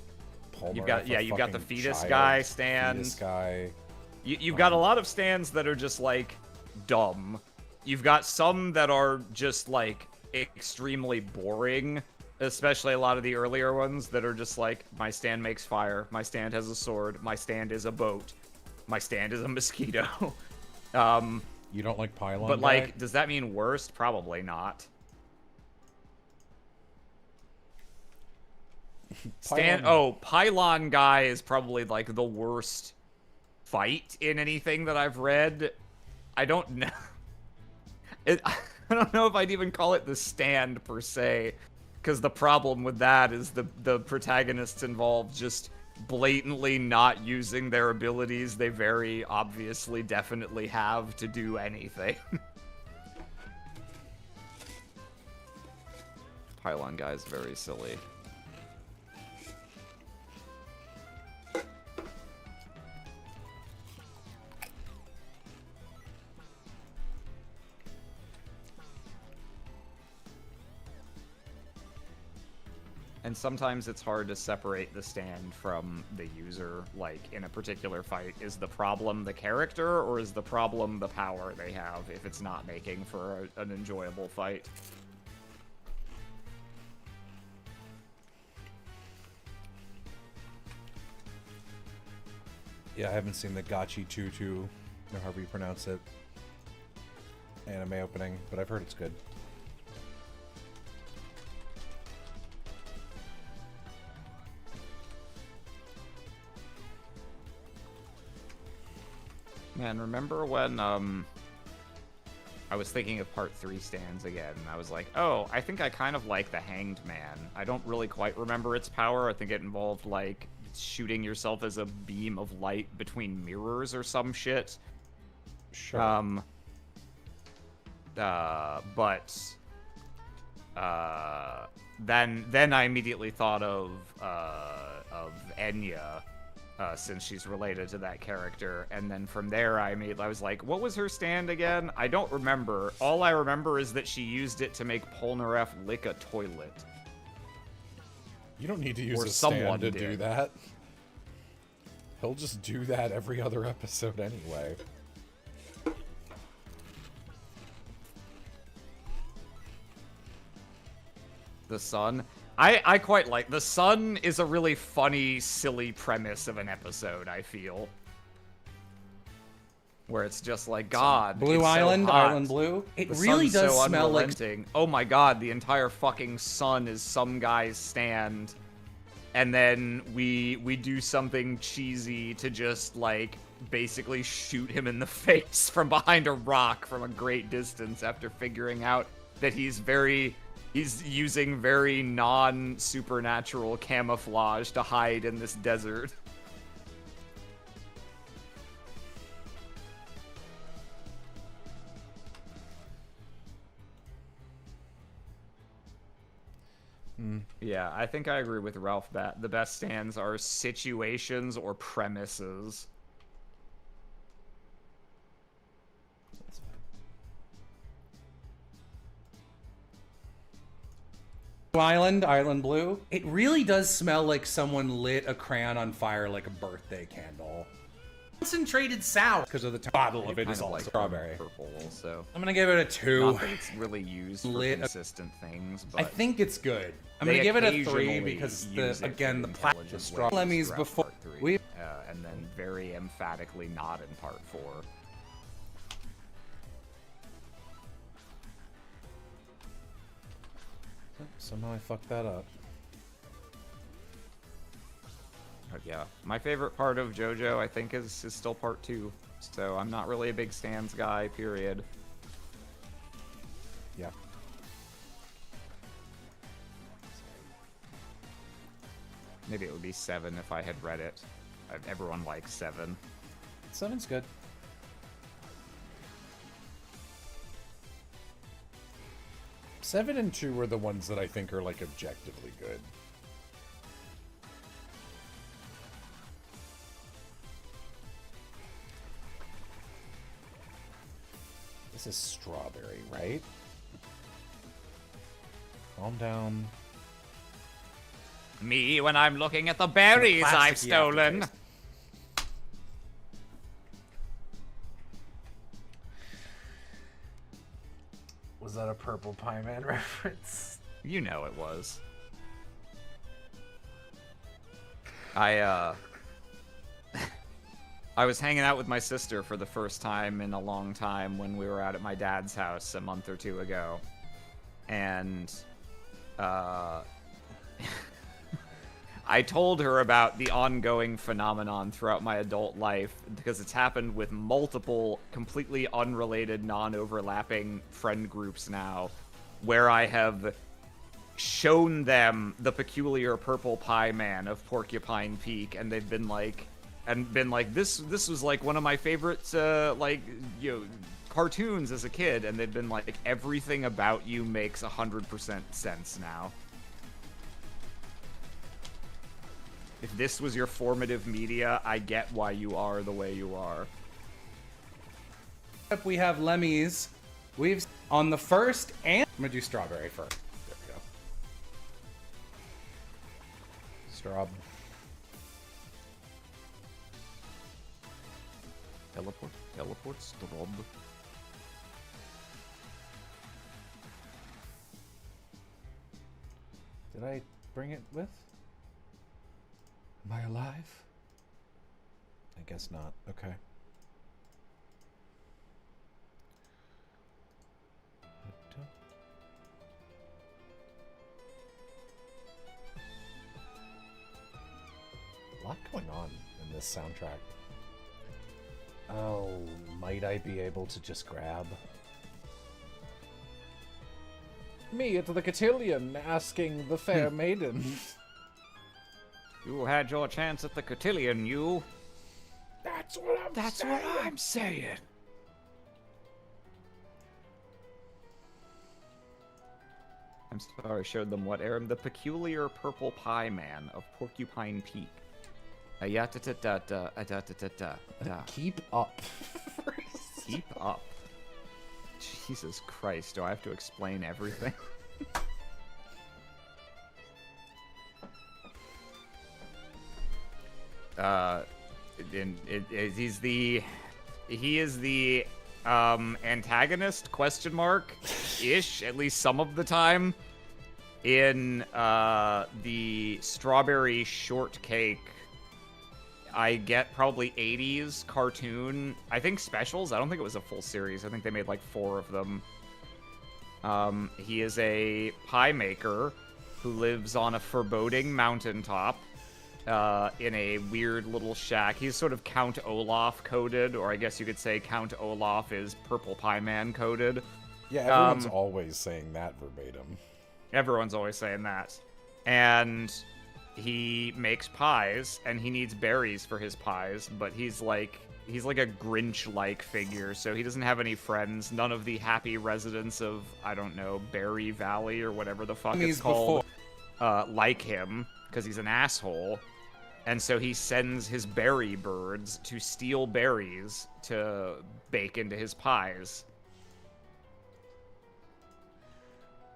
Palmer. You've got the fetus guy stand. Fetus guy. You've got a lot of stands that are just, like, dumb. You've got some that are just, like, extremely boring, especially a lot of the earlier ones that are just like, my stand makes fire, my stand has a sword, my stand is a boat, my stand is a mosquito. You don't like pylon But, guy? like, does that mean worst? Probably not. Pylon guy is probably, like, the worst fight in anything that I've read. I don't know. I don't know if I'd even call it the stand, per se. Because the problem with that is the protagonists involved just blatantly not using their abilities they very obviously definitely have to do anything. Pylon guy's very silly. And sometimes it's hard to separate the stand from the user. Like, in a particular fight, is the problem the character, or is the problem the power they have if it's not making for an enjoyable fight? Yeah, I haven't seen the Gachi Tutu, or however you pronounce it, anime opening, but I've heard it's good. Man, remember when, I was thinking of Part 3 stands again, and I was like, oh, I think I kind of like the Hanged Man. I don't really quite remember its power. I think it involved, like, shooting yourself as a beam of light between mirrors or some shit. Sure. Then I immediately thought of Enya, since she's related to that character, and then from there I was like, what was her stand again? I don't remember. All I remember is that she used it to make Polnareff lick a toilet. You don't need to use Or a someone stand to did. do that. He'll just do that every other episode anyway. The sun. I quite like the sun is a really funny, silly premise of an episode, I feel. Where it's just like, God, Blue it's so Island, hot. Island Blue. It The really sun's does so smell like. unrelenting. Oh my God, the entire fucking sun is some guy's stand. And then we do something cheesy to just, like, basically shoot him in the face from behind a rock from a great distance after figuring out that he's using very non-supernatural camouflage to hide in this desert. Yeah, I think I agree with Ralph that the best stands are situations or premises. Blue Island, Island Blue. It really does smell like someone lit a crayon on fire like a birthday candle. Concentrated sour because of the bottle of it is Kind of all like strawberry. purple, so I'm gonna give it a 2. not that it's really used for Lit- consistent things, but I think it's good. I'm they gonna give it a 3 occasionally because use it again in the plastic intelligent straw ways Lemmys throughout before part 3, we and then very emphatically not in part 4. Somehow I fucked that up. But yeah, my favorite part of JoJo, I think, is still part 2. So I'm not really a big stands guy, period. Yeah. Maybe it would be 7 if I had read it. Everyone likes 7. 7's good. Seven and 2 are the ones that I think are, like, objectively good. This is strawberry, right? Calm down. Me when I'm looking at the berries I've stolen. Was that a Purple Pie Man reference? You know it was. I was hanging out with my sister for the first time in a long time when we were out at my dad's house a month or two ago. And, I told her about the ongoing phenomenon throughout my adult life because it's happened with multiple completely unrelated, non-overlapping friend groups now, where I have shown them the peculiar purple pie man of Porcupine Peak, and they've been like, this was like one of my favorite cartoons as a kid, and they've been like, everything about you makes 100% sense now. If this was your formative media, I get why you are the way you are. We have Lemmy's. We've on the first and I'm gonna do strawberry first. There we go. Straub. Teleport, Strob. Did I bring it with? Am I alive? I guess not. Okay. A lot going on in this soundtrack. Oh, might I be able to just grab? Me at the cotillion asking the fair maiden. You had your chance at the cotillion, you. That's what I'm saying. I'm sorry, I showed them what, Aram? The peculiar purple pie man of Porcupine Peak. Keep up. Keep up. Jesus Christ, do I have to explain everything? He is the antagonist, question mark, ish, at least some of the time, in the Strawberry Shortcake, I get probably 80s cartoon, I think specials. I don't think it was a full series. I think they made like 4 of them. He is a pie maker who lives on a foreboding mountaintop in a weird little shack. He's sort of Count Olaf coded, or I guess you could say Count Olaf is Purple Pie Man coded. Yeah, everyone's always saying that verbatim. Everyone's always saying that. And he makes pies, and he needs berries for his pies, but he's like a Grinch-like figure, so he doesn't have any friends. None of the happy residents of, I don't know, Berry Valley or whatever the fuck it's called, like him, because he's an asshole. And so he sends his berry birds to steal berries to bake into his pies.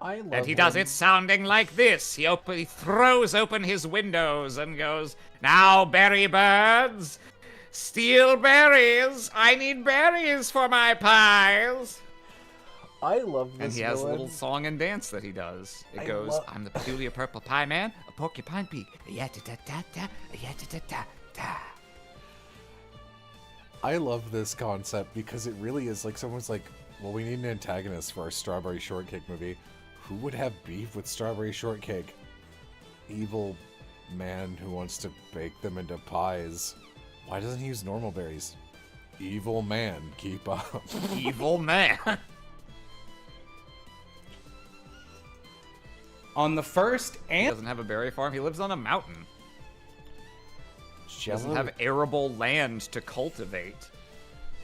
And he does it sounding like this. He throws open his windows and goes, "Now, berry birds, steal berries. I need berries for my pies." I love this. And he has a little song and dance that he does. It goes, "I'm the peculiar purple pie man of Porcupine Peak. I love this concept because it really is like someone's like, well, we need an antagonist for our Strawberry Shortcake movie. Who would have beef with Strawberry Shortcake? Evil man who wants to bake them into pies. Why doesn't he use normal berries? Evil man, keep up. Evil man. On the first He and doesn't have a berry farm. He lives on a mountain. He doesn't Jello, have arable land to cultivate.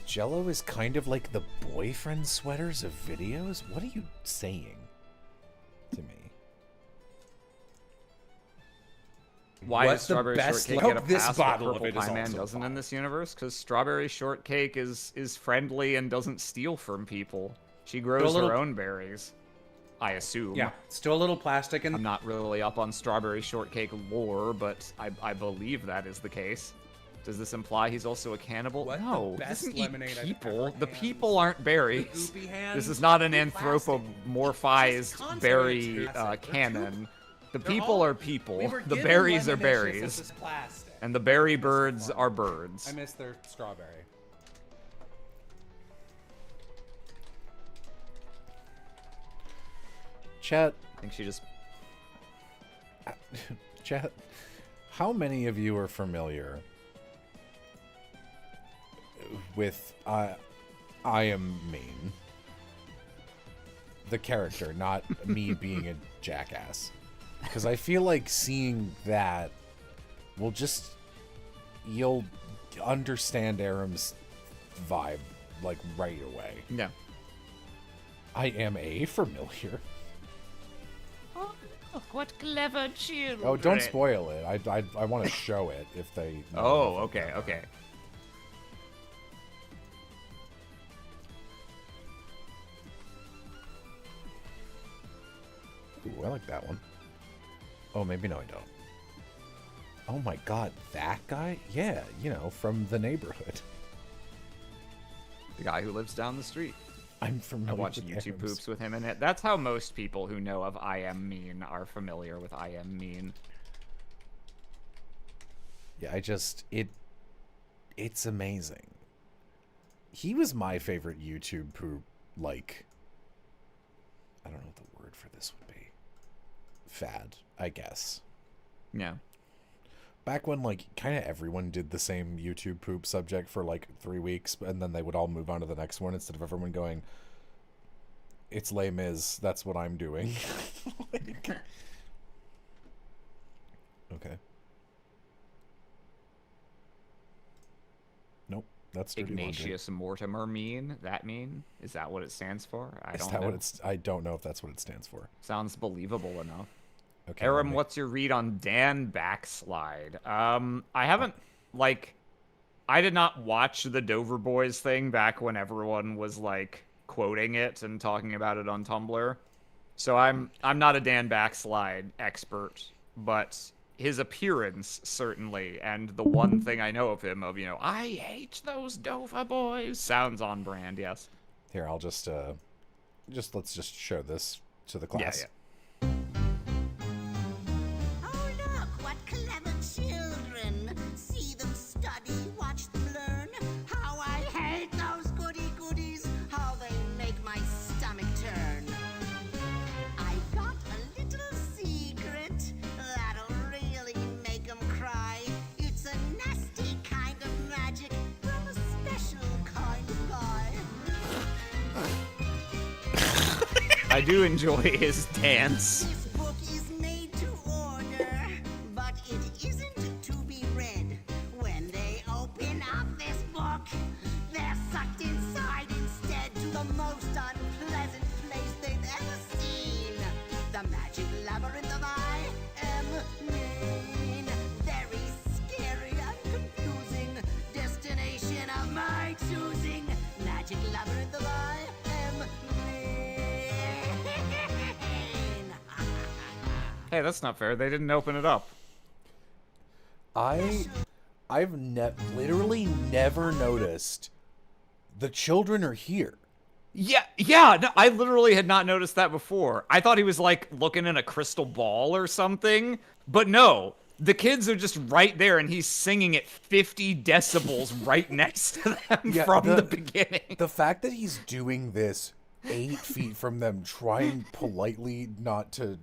Jello is kind of like the boyfriend sweaters of videos? What are you saying to me? Why What's does the Strawberry best Shortcake look? get a This pass bottle but of Purple it is Pie Man also doesn't in fine. this universe? Because Strawberry Shortcake is friendly and doesn't steal from people. She grows little- her own berries, I assume. yeah, still a little plastic I'm and not really up on Strawberry Shortcake lore, but I believe that is the case. Does this imply he's also a cannibal? What? No, The he best doesn't lemonade eat I've people. ever The had. people aren't berries. goopy hands, This is not an too plastic. anthropomorphized It's just berry concentrated too plastic. They're canon. The They're people all- are people. we were The given berries are Lemonicious berries. as this plastic. And the berry birds are birds. I miss their strawberry. Chat, I think she just... chat, how many of you are familiar with I Am Mean? The character, not me being a jackass. Because I feel like seeing that will just... You'll understand Aram's vibe, like, right away. Yeah. I am a familiar. Oh, look, what clever children. Oh, don't spoil it. I want to show it if they... know Oh, enough okay, about it. okay. Ooh, I like that one. Oh, maybe no, I don't. Oh my god, that guy? Yeah, you know, from the neighborhood. The guy who lives down the street. I'm familiar I watch with YouTube Aram's. poops with him in it. That's how most people who know of I Am Mean are familiar with I Am Mean. Yeah, it's amazing. He was my favorite YouTube poop, like, I don't know what the word for this would be. Fad, I guess. Yeah. Back when, like, kind of everyone did the same YouTube poop subject for, like, 3 weeks, and then they would all move on to the next one instead of everyone going, it's Les Mis, that's what I'm doing. Like, okay. Nope, that's dirty laundry. Ignatius Mortimer Mean? That mean? Is that what it stands for? I Is don't that know. what it's? I don't know if that's what it stands for. Sounds believable enough. Okay. Aram, let me- what's your read on Dan Backslide? I haven't, like, I did not watch the Dover Boys thing back when everyone was, like, quoting it and talking about it on Tumblr. So I'm not a Dan Backslide expert, but his appearance, certainly, and the one thing I know of him of, you know, I hate those Dover Boys, sounds on brand, yes. Here, I'll just let's just show this to the class. Yeah. Oh, look, what clever children. See them study, watch them learn. How I hate those goody-goodies, how they make my stomach turn. I got a little secret that'll really make them cry. It's a nasty kind of magic from a special kind of guy. I do enjoy his dance. This book is made to order, but it isn't to be read. When they open up this book, they're sucked inside instead to the most unpleasant place they've ever seen. The magic labyrinth of I Am Mean. Very scary and confusing. Destination of my choosing. Magic labyrinth of I Am Mean. Hey, that's not fair. They didn't open it up. I've literally never noticed the children are here. Yeah, no, I literally had not noticed that before. I thought he was, like, looking in a crystal ball or something. But no, the kids are just right there, and he's singing at 50 decibels right next to them Yeah, from the beginning. The fact that he's doing this 8 feet from them, trying politely not to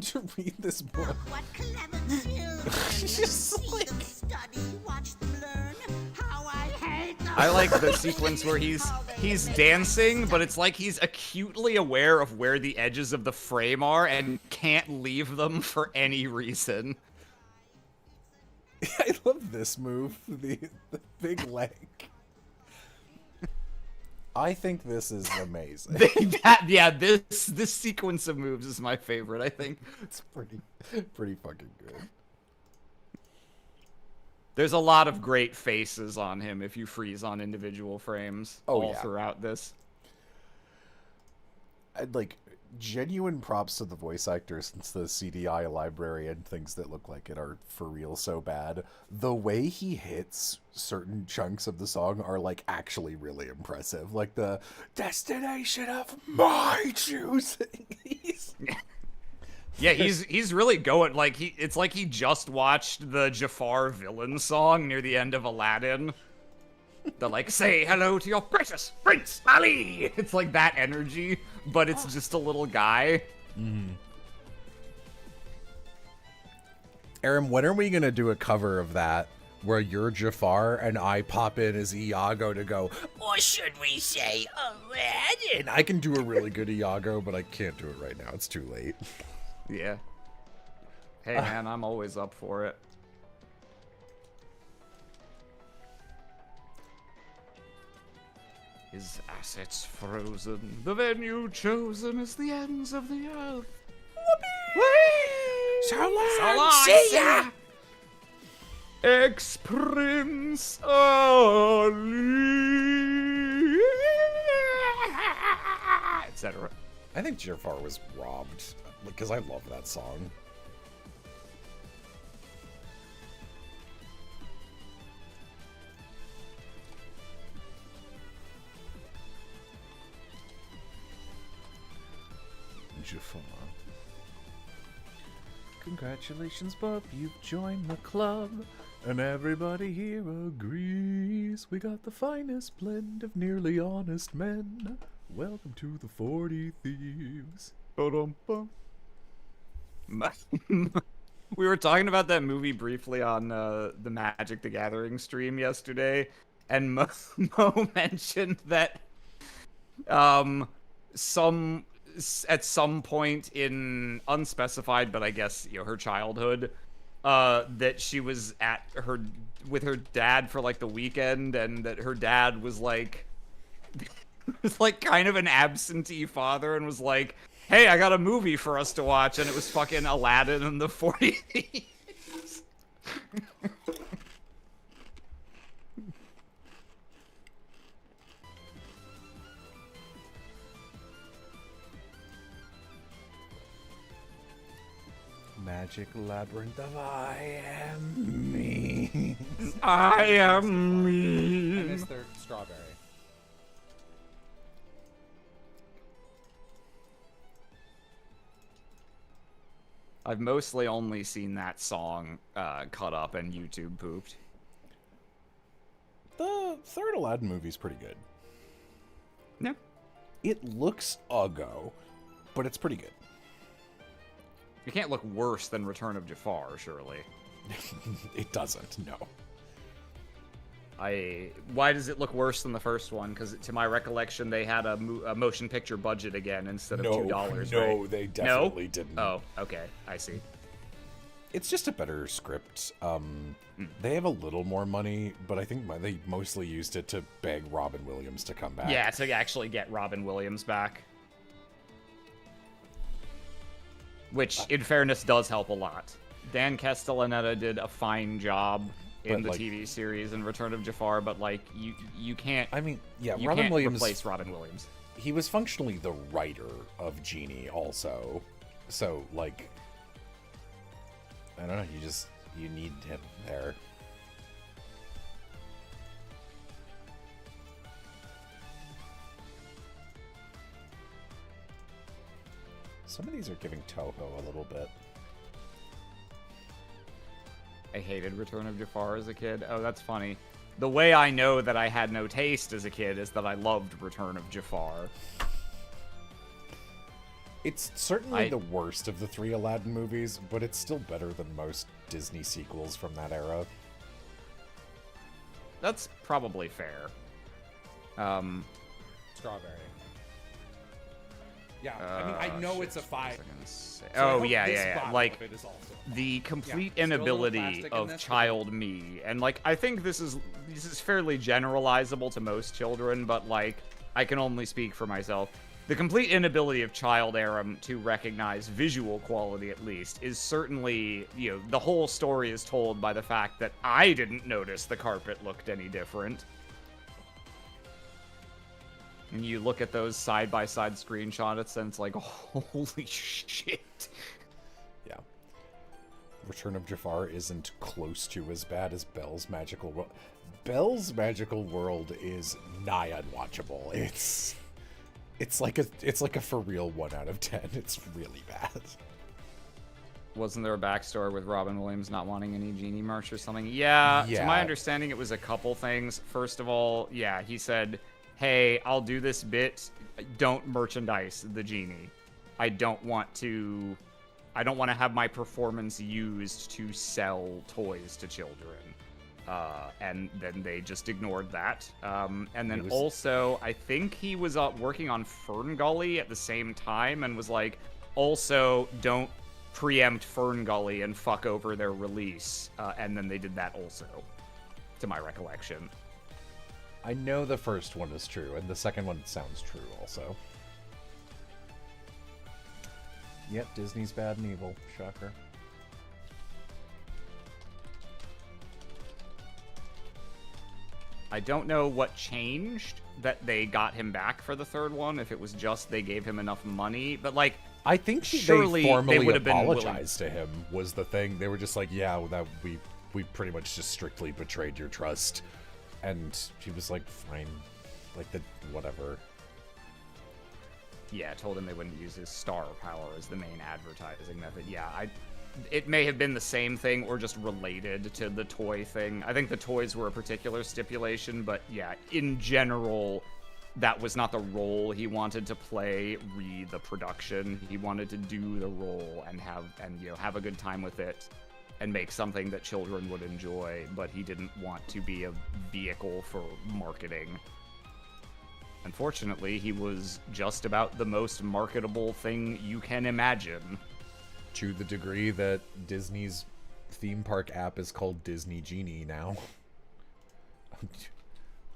to read this book. What clever children. Just See like- them study, watch them learn. How I hate those I like the sequence where he's dancing, but it's like he's acutely aware of where the edges of the frame are and can't leave them for any reason. I love this move, the big leg. I think this is amazing. This sequence of moves is my favorite, I think. It's pretty fucking good. There's a lot of great faces on him if you freeze on individual frames Oh, all yeah. throughout this. I'd like Genuine props to the voice actors, since the CDI library and things that look like it are for real so bad. The way he hits certain chunks of the song are like actually really impressive. Like the destination of my choosing. Yeah, he's really going like it's like he just watched the Jafar villain song near the end of Aladdin. The like, say hello to your precious Prince Ali. It's like that energy, but it's just a little guy. Aaron, when are we gonna do a cover of that where you're Jafar and I pop in as Iago to go, or should we say Aladdin? I can do a really good Iago, but I can't do it right now. It's too late. Yeah. Hey man, I'm always up for it. His assets frozen, the venue chosen is the ends of the earth. Whee! So long, See ya! Ex-Prince Ali, etc. I think Jafar was robbed because I love that song. Jafar. Congratulations, bub, you've joined the club. And everybody here agrees we got the finest blend of nearly honest men. Welcome to the 40 Thieves. We were talking about that movie briefly on the Magic the Gathering stream yesterday, and Mo mentioned that at some point in unspecified, but I guess her childhood, that she was with her dad for like the weekend, and that her dad was like was like kind of an absentee father and was like, hey, I got a movie for us to watch, and it was fucking Aladdin and the 40 Thieves. Magic labyrinth of I am me. I am I me. missed their strawberry. I've mostly only seen that song cut up and YouTube pooped. The third Aladdin movie's pretty good. Yeah. It looks uggo, but it's pretty good. It can't look worse than Return of Jafar, surely. It doesn't, no. Why does it look worse than the first one? Because to my recollection, they had a motion picture budget again instead of $2. No, right? they definitely didn't. Oh, okay, I see. It's just a better script. They have a little more money, but I think they mostly used it to beg Robin Williams to come back. Yeah, to actually get Robin Williams back. Which, in fairness, does help a lot. Dan Castellaneta did a fine job in the TV series in Return of Jafar, but like you can't. I mean, yeah, you Robin can't Williams replace Robin Williams. He was functionally the writer of Genie, also. So like, I don't know. You need him there. Some of these are giving Toho a little bit. I hated Return of Jafar as a kid. Oh, that's funny. The way I know that I had no taste as a kid is that I loved Return of Jafar. It's certainly the worst of the three Aladdin movies, but it's still better than most Disney sequels from that era. That's probably fair. Strawberry. Yeah, I mean, I know it's a 5. So I Oh, hope yeah, this yeah. bottle Like, of it is also a 5. the complete still a little inability plastic in of this, but- child me, and like, I think this is fairly generalizable to most children, but like, I can only speak for myself. The complete inability of child Aram to recognize visual quality, at least, is certainly, the whole story is told by the fact that I didn't notice the carpet looked any different. And you look at those side-by-side screenshots, and it's like, holy shit. Yeah. Return of Jafar isn't close to as bad as Belle's Magical World. Belle's Magical World is nigh unwatchable. It's like a for real 1 out of 10. It's really bad. Wasn't there a backstory with Robin Williams not wanting any Genie merch or something? Yeah, to my understanding, it was a couple things. First of all, yeah, he said, hey, I'll do this bit. Don't merchandise the Genie. I don't want to have my performance used to sell toys to children. And then they just ignored that. And then also, I think he was working on Fern Gully at the same time and was like, also, don't preempt Fern Gully and fuck over their release. And then they did that also, to my recollection. I know the first one is true, and the second one sounds true also. Yep, Disney's bad and evil. Shocker. I don't know what changed that they got him back for the third one, if it was just they gave him enough money, but like, I think surely they formally would have been apologized to him was the thing. They were just like, yeah, that we pretty much just strictly betrayed your trust. And he was like, fine. Like, whatever. Yeah, told him they wouldn't use his star power as the main advertising method. Yeah, it may have been the same thing or just related to the toy thing. I think the toys were a particular stipulation, but yeah, in general, that was not the role he wanted to play the production. He wanted to do the role and have a good time with it and make something that children would enjoy, but he didn't want to be a vehicle for marketing. Unfortunately, he was just about the most marketable thing you can imagine. To the degree that Disney's theme park app is called Disney Genie now.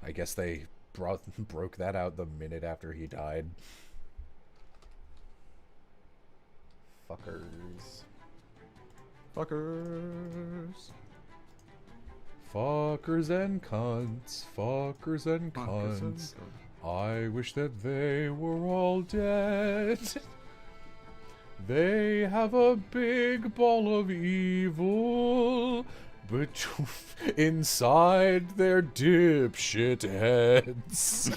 I guess they broke that out the minute after he died. Fuckers. Fuckers. Fuckers and cunts. Fuckers and cunts. I wish that they were all dead. They have a big ball of evil inside their dipshit heads.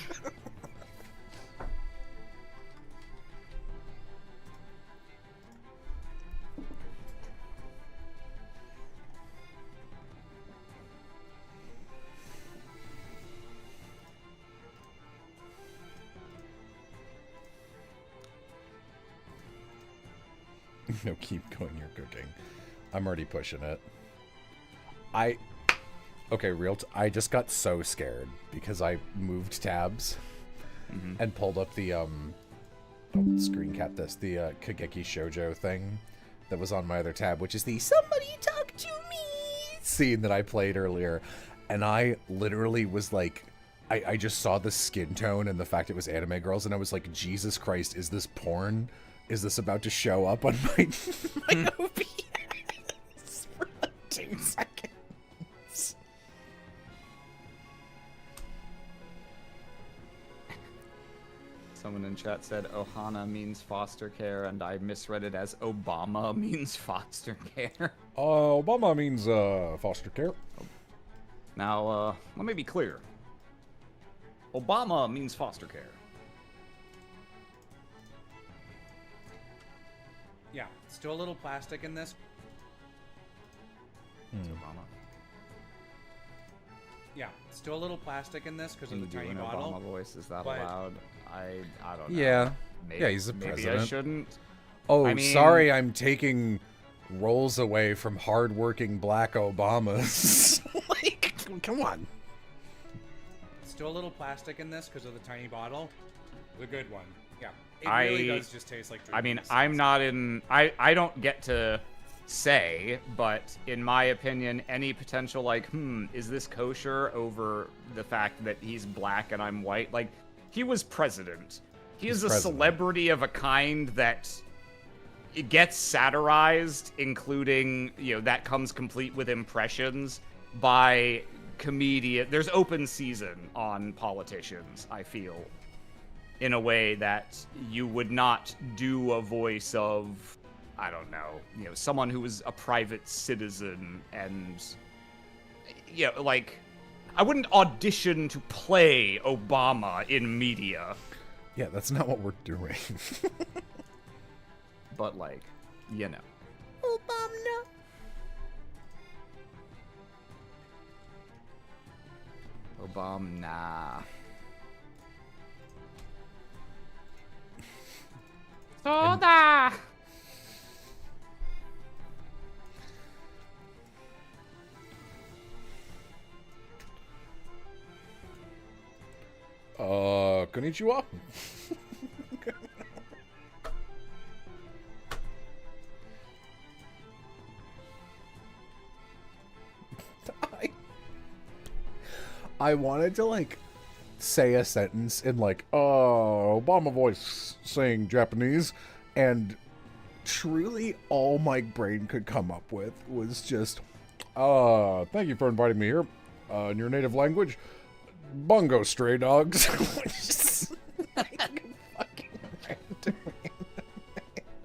No, keep going, you're cooking. I'm already pushing it. I just got so scared because I moved tabs and pulled up the screen cap this, the Kageki Shoujo thing that was on my other tab, which is the "Somebody Talk to Me" scene that I played earlier, and I literally was like, I just saw the skin tone and the fact it was anime girls, and I was like, Jesus Christ, is this porn? Is this about to show up on my OBS for like 2 seconds? Someone in chat said Ohana means foster care, and I misread it as Obama means foster care. Obama means foster care. Now, let me be clear. Obama means foster care. Yeah, still a little plastic in this. Obama. Yeah, still a little plastic in this because of the Can you tiny do an bottle. Obama voice? Is that but- allowed? I don't know. Yeah. Maybe, Yeah, he's the maybe president. I shouldn't. Oh, I mean- sorry, I'm taking roles away from hardworking black Obamas. Like, come on. Still a little plastic in this because of the tiny bottle. The good one. Yeah. It I- really does just taste like I mean, drinking I'm sauce. not in. I don't get to say, but in my opinion, any potential like, is this kosher over the fact that he's black and I'm white? Like, he was president. He is a president. celebrity of a kind that it gets satirized, including, that comes complete with impressions by comedian. There's open season on politicians, I feel. in a way that you would not do a voice of, I don't know, someone who was a private citizen and, like, I wouldn't audition to play Obama in media. Yeah, that's not what we're doing. But, like, Obama. Obama, nah. Soda! Konnichiwa. I wanted to, like, say a sentence in, like, Obama voice saying Japanese, and truly all my brain could come up with was just, thank you for inviting me here, in your native language, bungo stray dogs. Which is like fucking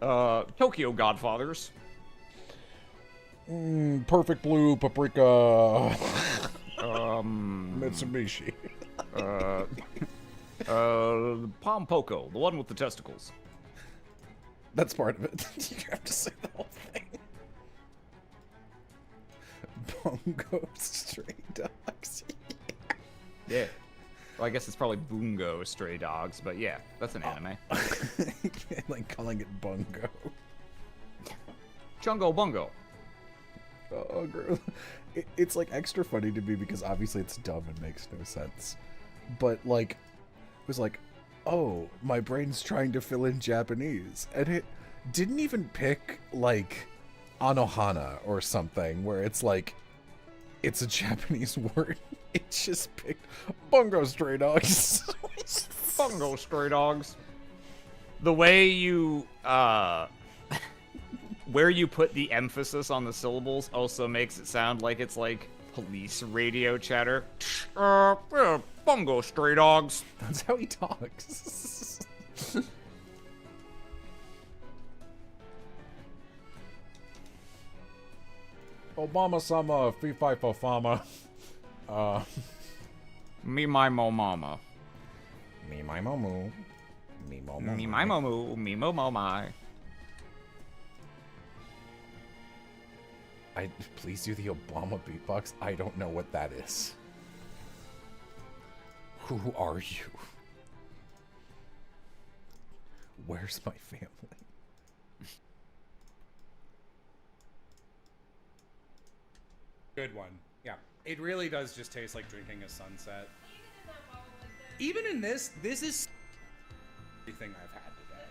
random. Tokyo Godfathers. Perfect blue paprika. Mitsubishi. Palm Poco, the one with the testicles. That's part of it. You have to say the whole thing. Bongo stray dogs. Yeah. Well, I guess it's probably Bungo Stray Dogs, but yeah, that's an anime. Like calling it bungo. Chungo Bungo. Oh, gross. It's like extra funny to me because obviously it's dumb and makes no sense. But like, it was like, oh, my brain's trying to fill in Japanese. And it didn't even pick like Anohana or something where it's like, it's a Japanese word. It just picked bungo stray dogs. Bungo Stray Dogs. The way you, where you put the emphasis on the syllables also makes it sound like it's like police radio chatter. Bungo Stray Dogs. That's how he talks. Obama-sama, fee fi fo fama. Me my mo mama. Me my momu. Me mo Me my momu. Me mo mo my. Please do the Obama beatbox. I don't know what that is. Who are you? Where's my family? Good one. Yeah. It really does just taste like drinking a sunset. Even in this is everything I've had today.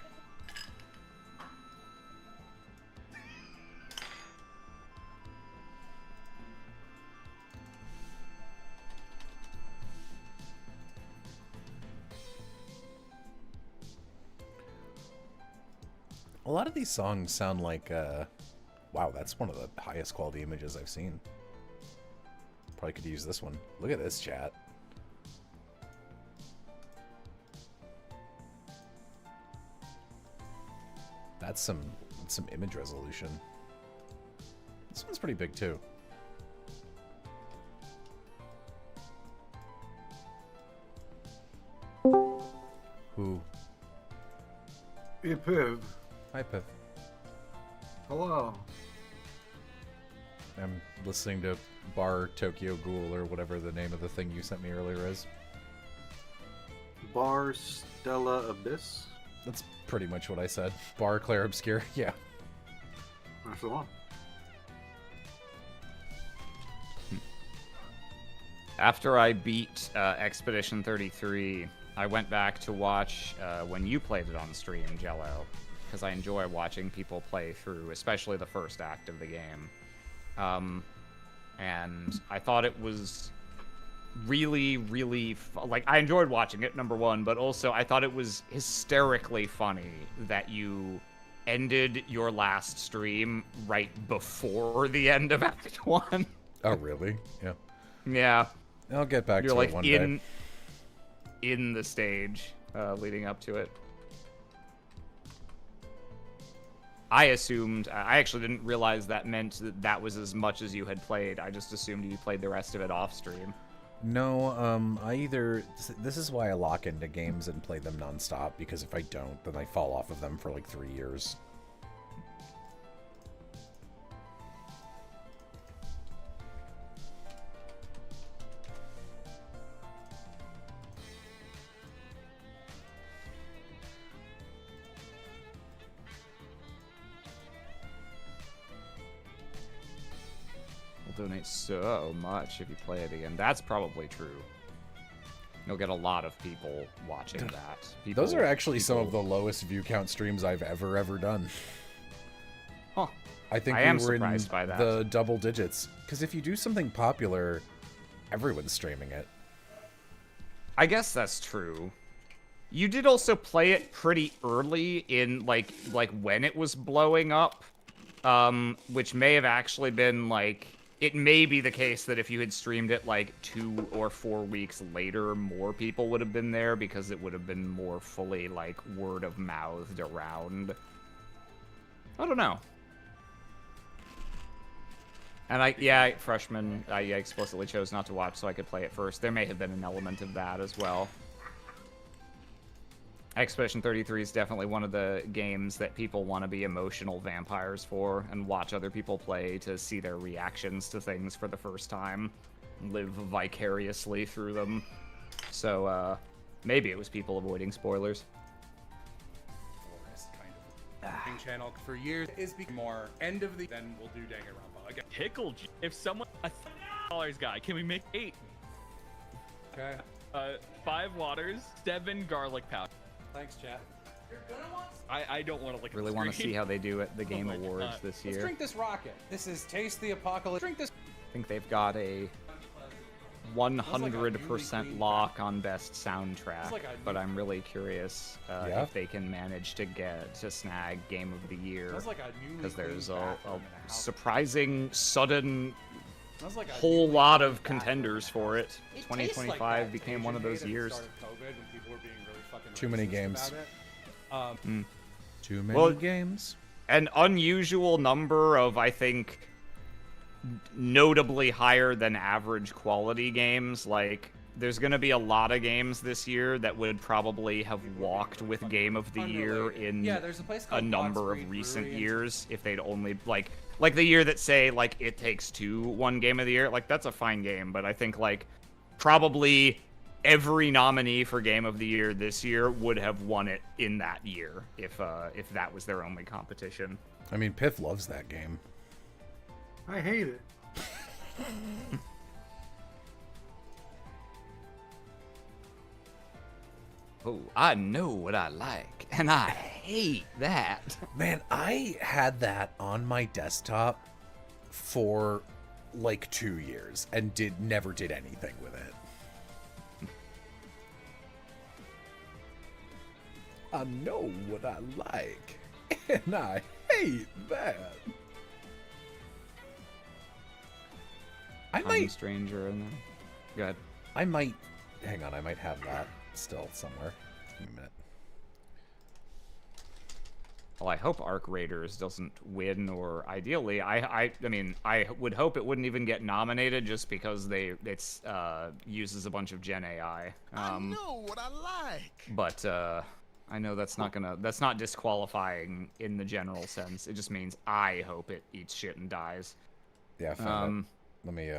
A lot of these songs sound like, wow, that's one of the highest quality images I've seen. Probably could use this one. Look at this, chat. That's some image resolution. This one's pretty big too. Who? Hey, Piv. Hi, Piv. Hello. I'm listening to Bar Tokyo Ghoul or whatever the name of the thing you sent me earlier is. Bar Stella Abyss? That's pretty much what I said. Bar Claire Obscure, yeah. That's the one. After I beat Expedition 33, I went back to watch when you played it on stream, Jello, because I enjoy watching people play through, especially the first act of the game. And I thought it was really, really like, I enjoyed watching it, number one, but also I thought it was hysterically funny that you ended your last stream right before the end of Act 1. Oh, really? Yeah. Yeah. I'll get back You're to like it one day. in the stage. leading up to it. I assumed, I actually didn't realize that meant that was as much as you had played. I just assumed you played the rest of it off stream. No, this is why I lock into games and play them nonstop, because if I don't, then I fall off of them for like 3 years. Donate so much if you play it again. That's probably true. You'll get a lot of people watching that. Those are actually some of the lowest view count streams I've ever done. Huh. I think I am we were surprised in by that. the double digits. Because if you do something popular, everyone's streaming it. I guess that's true. You did also play it pretty early in like when it was blowing up, which may have actually been like. It may be the case that if you had streamed it like 2 or 4 weeks later, more people would have been there because it would have been more fully like word of mouthed around. I don't know. And freshman, I explicitly chose not to watch so I could play it first. There may have been an element of that as well. Expedition 33 is definitely one of the games that people want to be emotional vampires for and watch other people play to see their reactions to things for the first time, live vicariously through them. So, maybe it was people avoiding spoilers. Channel for years is more end of the then we'll do Danganronpa again. Pickle. If someone $1,000 guy, can we make 8? Okay. 5 waters, 7 garlic powder. Thanks, chat. I don't want to look. Really want to see how they do at the Game Awards this year. Let's drink this rocket. This is Taste the Apocalypse. Drink this. I think they've got a 100% lock on best soundtrack, but I'm really curious if they can manage to snag Game of the Year, because there's a surprising, sudden whole lot of contenders for it. 2025 became one of those years. Too many games. Too many games. An unusual number of, I think, notably higher than average quality games. Like, there's going to be a lot of games this year that would probably have walked with Game of the Year in a number of recent years if they'd only, like the year that, say, like, It Takes Two won Game of the Year. Like, that's a fine game, but I think, like, probably every nominee for Game of the Year this year would have won it in that year if that was their only competition. I mean, Piff loves that game. I hate it. Oh, I know what I like, and I hate that. Man, I had that on my desktop for like 2 years and never did anything with it. I know what I like, and I hate that. I might Stranger in there. Go ahead. I might hang on. I might have that still somewhere. Give me a minute. Well, I hope Arc Raiders doesn't win, or ideally, I mean, I would hope it wouldn't even get nominated just because it uses a bunch of Gen AI. I know what I like. But I know that's not disqualifying in the general sense. It just means I hope it eats shit and dies. Yeah, I found it. Let me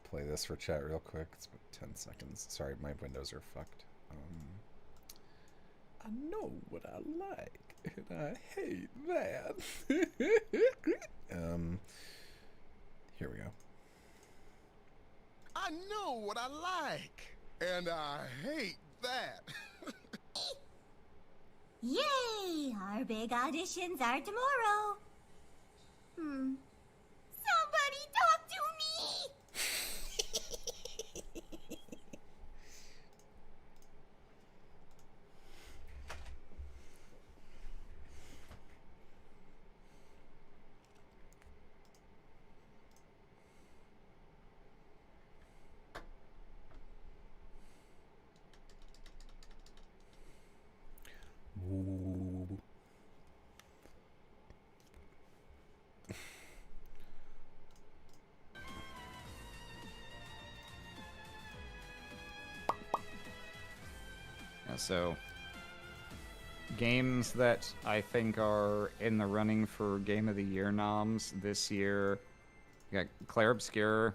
play this for chat real quick. It's about 10 seconds. Sorry, my windows are fucked. I know what I like, and I hate that. Here we go. I know what I like, and I hate that. Yay! Our big auditions are tomorrow. Somebody talk to me! So games that I think are in the running for Game of the Year noms this year. We got Clair Obscur,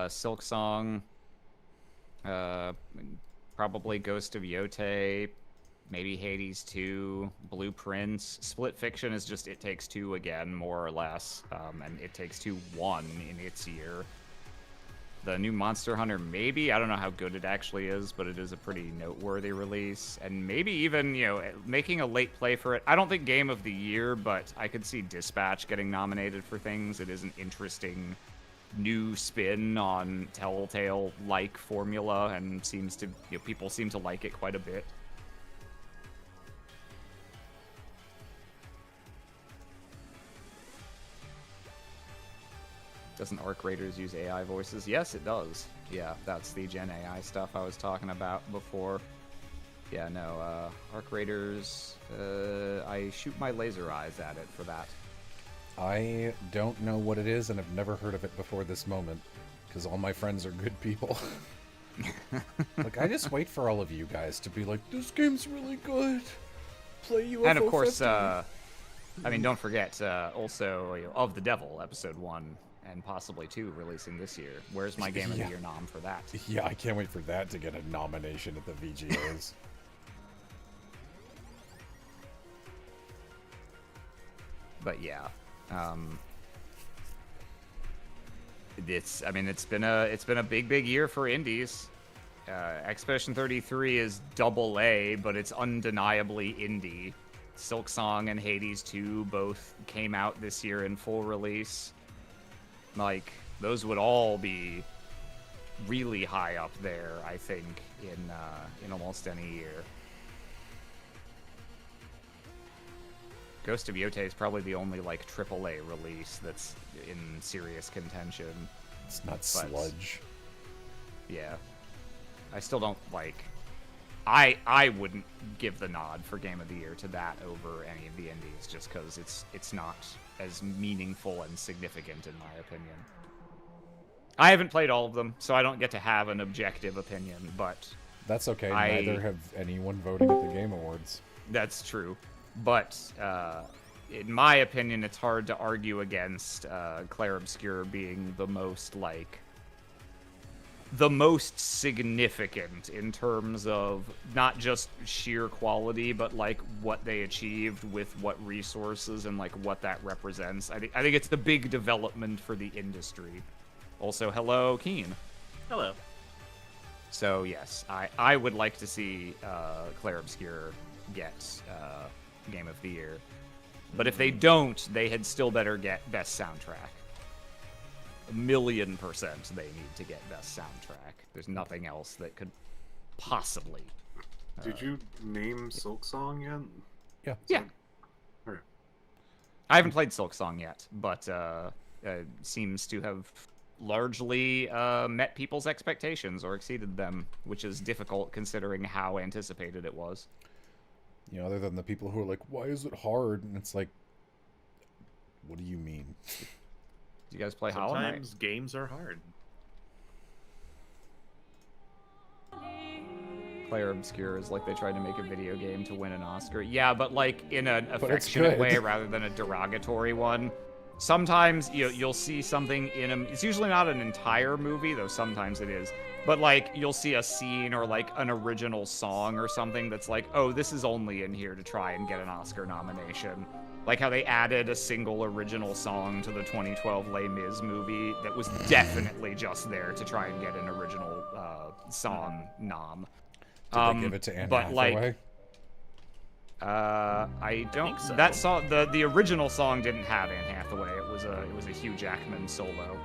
Silk Song, probably Ghost of Yote, maybe Hades 2, Blueprints. Split Fiction is just It Takes Two again, more or less, and It Takes Two won in its year. The new Monster Hunter, maybe. I don't know how good it actually is, but it is a pretty noteworthy release. And maybe even, making a late play for it. I don't think Game of the Year, but I could see Dispatch getting nominated for things. It is an interesting new spin on Telltale-like formula, and people seem to like it quite a bit. Doesn't Arc Raiders use AI voices? Yes, it does. Yeah, that's the Gen AI stuff I was talking about before. Yeah, no, Arc Raiders, I shoot my laser eyes at it for that. I don't know what it is, and I've never heard of it before this moment, because all my friends are good people. Like, I just wait for all of you guys to be like, this game's really good. Play UFO And of course, 50. I mean, don't forget, also, Of the Devil, Episode 1, and possibly 2 releasing this year. Where's my Game of the Year nom for that? Yeah, I can't wait for that to get a nomination at the VGAs. But yeah, it's been a big year for indies. Expedition 33 is double A, but it's undeniably indie. Silk Song and Hades 2 both came out this year in full release. Like, those would all be really high up there, I think, in almost any year. Ghost of Yote is probably the only, like, AAA release that's in serious contention. It's not sludge. Yeah. I still don't, like... I wouldn't give the nod for Game of the Year to that over any of the indies, just because it's not as meaningful and significant, in my opinion. I haven't played all of them, so I don't get to have an objective opinion, but... That's okay, neither have anyone voting at the Game Awards. That's true. But, in my opinion, it's hard to argue against Clair Obscur being the most significant in terms of not just sheer quality, but, like, what they achieved with what resources and, like, what that represents. I think it's the big development for the industry. Also, hello, Keen. Hello. So, yes, I would like to see Clair Obscur get... Game of the Year. But if they don't, they had still better get Best Soundtrack. 1,000,000% they need to get Best Soundtrack. There's nothing else that could possibly... Did you name Silk Song yet? Yeah. Okay. I haven't played Silk Song yet, but seems to have largely met people's expectations or exceeded them, which is difficult considering how anticipated it was. You know, other than the people who are like, why is it hard? And it's like, what do you mean? Do you guys play Hollow Knight? Sometimes games are hard. Clair Obscur is like they tried to make a video game to win an Oscar. Yeah, but like in an affectionate way rather than a derogatory one. Sometimes you'll see something in a... It's usually not an entire movie, though sometimes it is. But, like, you'll see a scene or, like, an original song or something that's like, oh, this is only in here to try and get an Oscar nomination. Like how they added a single original song to the 2012 Les Mis movie that was definitely just there to try and get an original song nom. Did they give it to Anne Hathaway? I don't. think so. That song, the original song didn't have Anne Hathaway. It was a Hugh Jackman solo.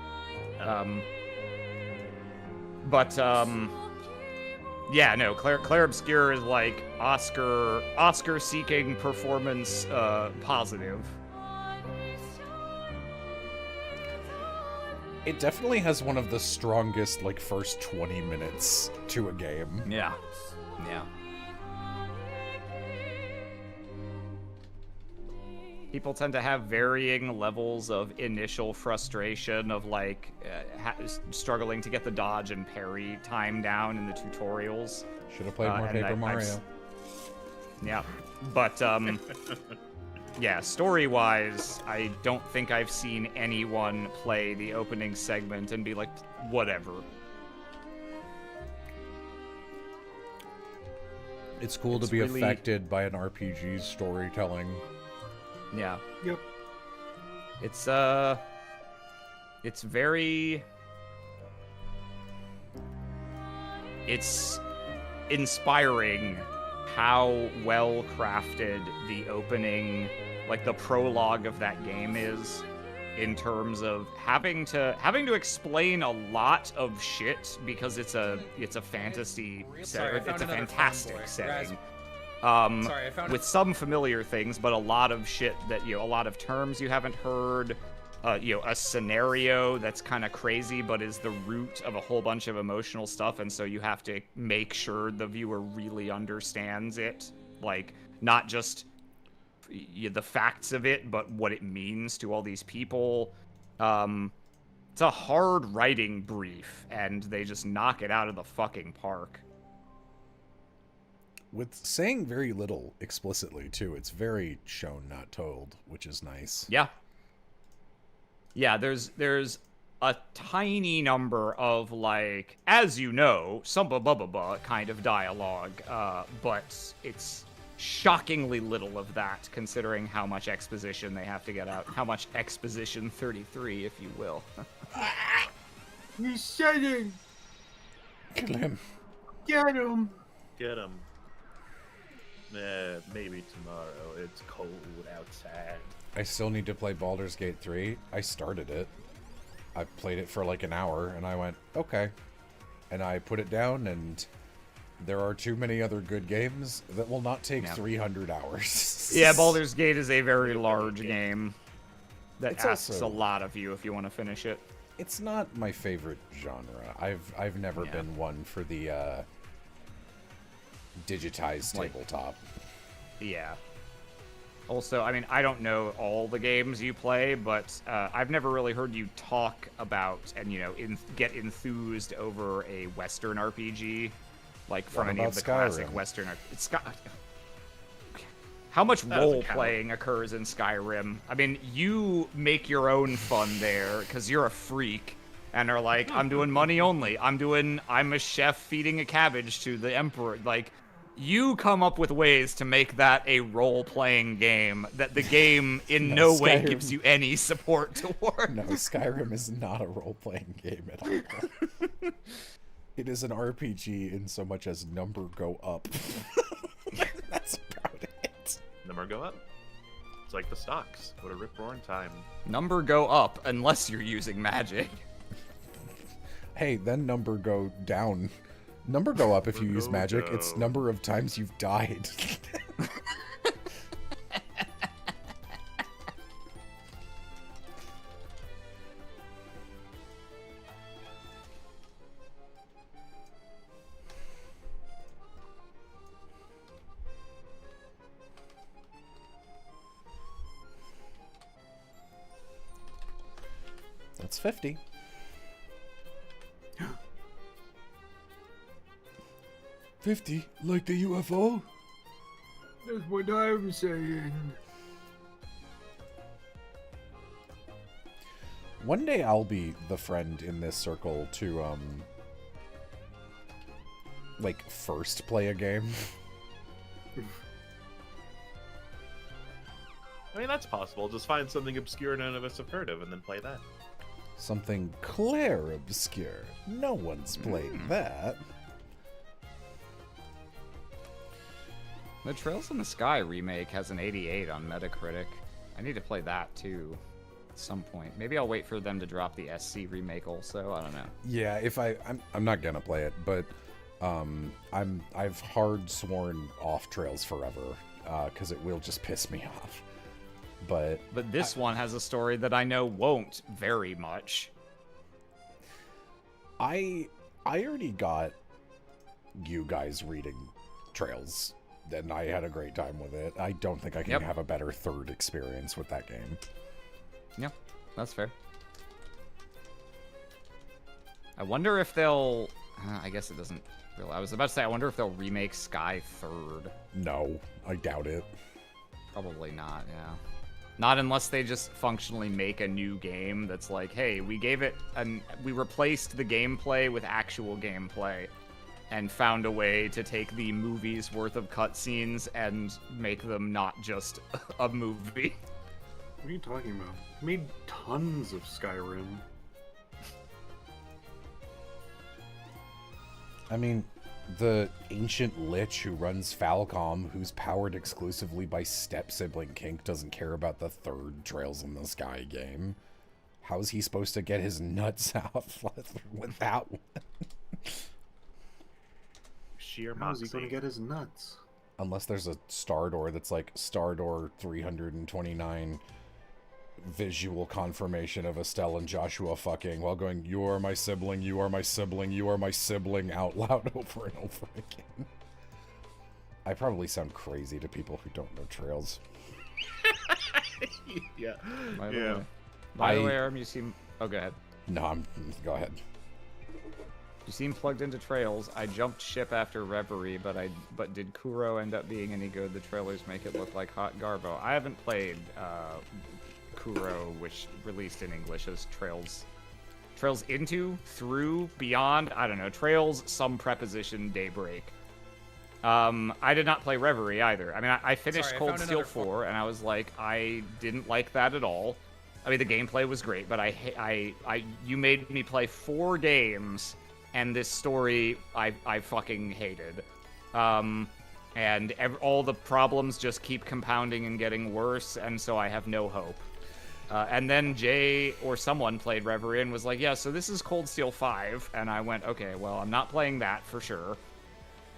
Yeah, no. Clair Obscur is like Oscar-seeking performance positive. It definitely has one of the strongest, like, first 20 minutes to a game. Yeah. Yeah. people tend to have varying levels of initial frustration of like struggling to get the dodge and parry time down in the tutorials. Should have played more and Paper Mario. Yeah, but yeah, story-wise, I don't think I've seen anyone play the opening segment and be like, whatever. It's cool to be really affected by an RPG's storytelling. Yeah. Yep. It's very... It's inspiring how well crafted the opening, like the prologue of that game is, in terms of having to explain a lot of shit because it's a fantasy setting. It's a fantastic setting. With some familiar things, but a lot of shit that a lot of terms you haven't heard. A scenario that's kind of crazy, but is the root of a whole bunch of emotional stuff, and so you have to make sure the viewer really understands it, like not just the facts of it, but what it means to all these people. It's a hard writing brief, and they just knock it out of the fucking park. With saying very little explicitly, too. It's very shown, not told, which is nice. Yeah. Yeah, there's a tiny number of, like, as you know, some blah kind of dialogue, but it's shockingly little of that, considering how much exposition they have to get out. How much exposition 33, if you will. He's shedding! Kill him. Get him! Get him. Maybe tomorrow. It's cold outside. I still need to play Baldur's Gate 3. I started it. I played it for like an hour, and I went, okay. And I put it down, and there are too many other good games that will not take 300 hours. Yeah, Baldur's Gate is a very large game that It's asks also- a lot of you if you want to finish it. It's not my favorite genre. I've never been one for the digitized tabletop. Yeah. Also, I mean, I don't know all the games you play, but I've never really heard you talk about and, get enthused over a Western RPG, like from What any about of the classic Skyrim? Western. How much That doesn't role playing occurs in Skyrim? I mean, you make your own fun there because you're a freak and are like, I'm doing money only. I'm a chef feeding a cabbage to the emperor. Like, you come up with ways to make that a role-playing game that the game in no way Skyrim- gives you any support toward. No, Skyrim is not a role-playing game at all. It is an RPG in so much as number go up. That's about it. Number go up. It's like the stocks. What a rip-roaring time. Number go up unless you're using magic. Hey, then number go down. Number go up if you Number use go magic. It's down. number of times you've died. That's 50. $50, like the UFO? That's what I'm saying. One day I'll be the friend in this circle to, like, first play a game. I mean, that's possible. Just find something obscure none of us have heard of and then play that. Something clear obscure. No one's played that. The Trails in the Sky remake has an 88 on Metacritic. I need to play that too at some point. Maybe I'll wait for them to drop the SC remake also. I don't know. Yeah, if I'm not gonna play it, but I've hard sworn off Trails forever because it will just piss me off. But this one has a story that I know won't very much. I already got you guys reading Trails and I had a great time with it. I don't think I can Yep. have a better third experience with that game. Yeah, that's fair. I wonder if they'll... I guess it doesn't... Really, I was about to say, I wonder if they'll remake Sky 3rd. No, I doubt it. Probably not, yeah. Not unless they just functionally make a new game that's like, hey, we gave it we replaced the gameplay with actual gameplay and found a way to take the movie's worth of cutscenes and make them not just a movie. What are you talking about? I made tons of Skyrim. I mean, the ancient lich who runs Falcom, who's powered exclusively by step-sibling kink, doesn't care about the third Trails in the Sky game. How's he supposed to get his nuts out with that one? Sheer How's he moxie. going to get his nuts? Unless there's a star door that's like star door 329 visual confirmation of Estelle and Joshua fucking while going, you are my sibling, you are my sibling, you are my sibling out loud over and over again. I probably sound crazy to people who don't know Trails. Yeah. By the way, Arm, you seem... Oh, go ahead. No, go ahead. You seem plugged into Trails. I jumped ship after Reverie, but did Kuro end up being any good? The trailers make it look like hot garbo. I haven't played Kuro, which released in English as Trails Into, Through, Beyond, I don't know, Trails, some preposition, Daybreak. I did not play Reverie either. I mean, I finished Cold Steel 4, and I was like, I didn't like that at all. I mean, the gameplay was great, but you made me play 4 games, and this story I fucking hated. And all the problems just keep compounding and getting worse, and so I have no hope. And then Jay or someone played Reverie and was like, yeah, so this is Cold Steel 5. And I went, okay, well, I'm not playing that for sure.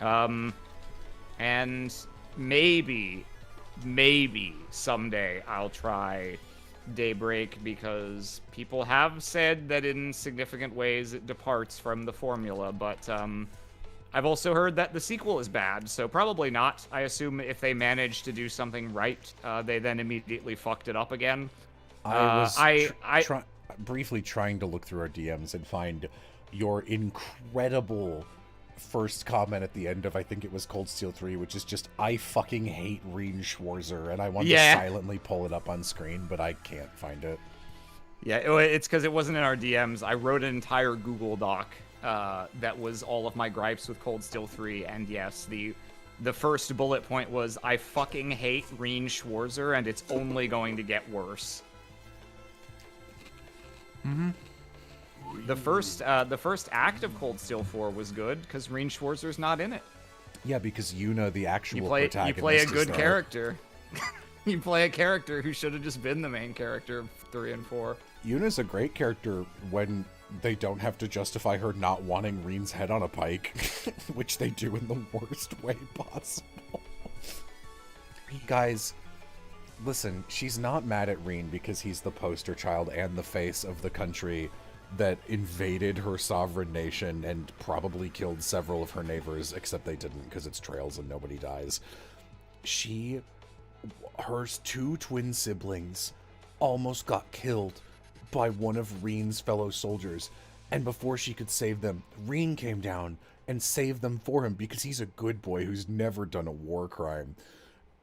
And maybe someday I'll try Daybreak, because people have said that in significant ways it departs from the formula, but I've also heard that the sequel is bad, so probably not. I assume if they managed to do something right, they then immediately fucked it up again. I was briefly trying to look through our DMs and find your incredible first comment at the end of, I think it was Cold Steel 3, which is just, I fucking hate Reen Schwarzer, and I want to silently pull it up on screen, but I can't find it. Yeah, it's because it wasn't in our DMs. I wrote an entire Google Doc that was all of my gripes with Cold Steel 3, and yes, the first bullet point was, I fucking hate Reen Schwarzer, and it's only going to get worse. Mm-hmm. The first act of Cold Steel 4 was good, because Reen Schwarzer's not in it. Yeah, because you know the actual protagonist. You play a good is character. You play a character who should have just been the main character of 3 and 4. Yuna's a great character when they don't have to justify her not wanting Reen's head on a pike, which they do in the worst way possible. Guys, listen, she's not mad at Reen because he's the poster child and the face of the country that invaded her sovereign nation and probably killed several of her neighbors, except they didn't because it's Trails and nobody dies. Her 2 twin siblings almost got killed by one of Reen's fellow soldiers, and before she could save them, Reen came down and saved them for him because he's a good boy who's never done a war crime.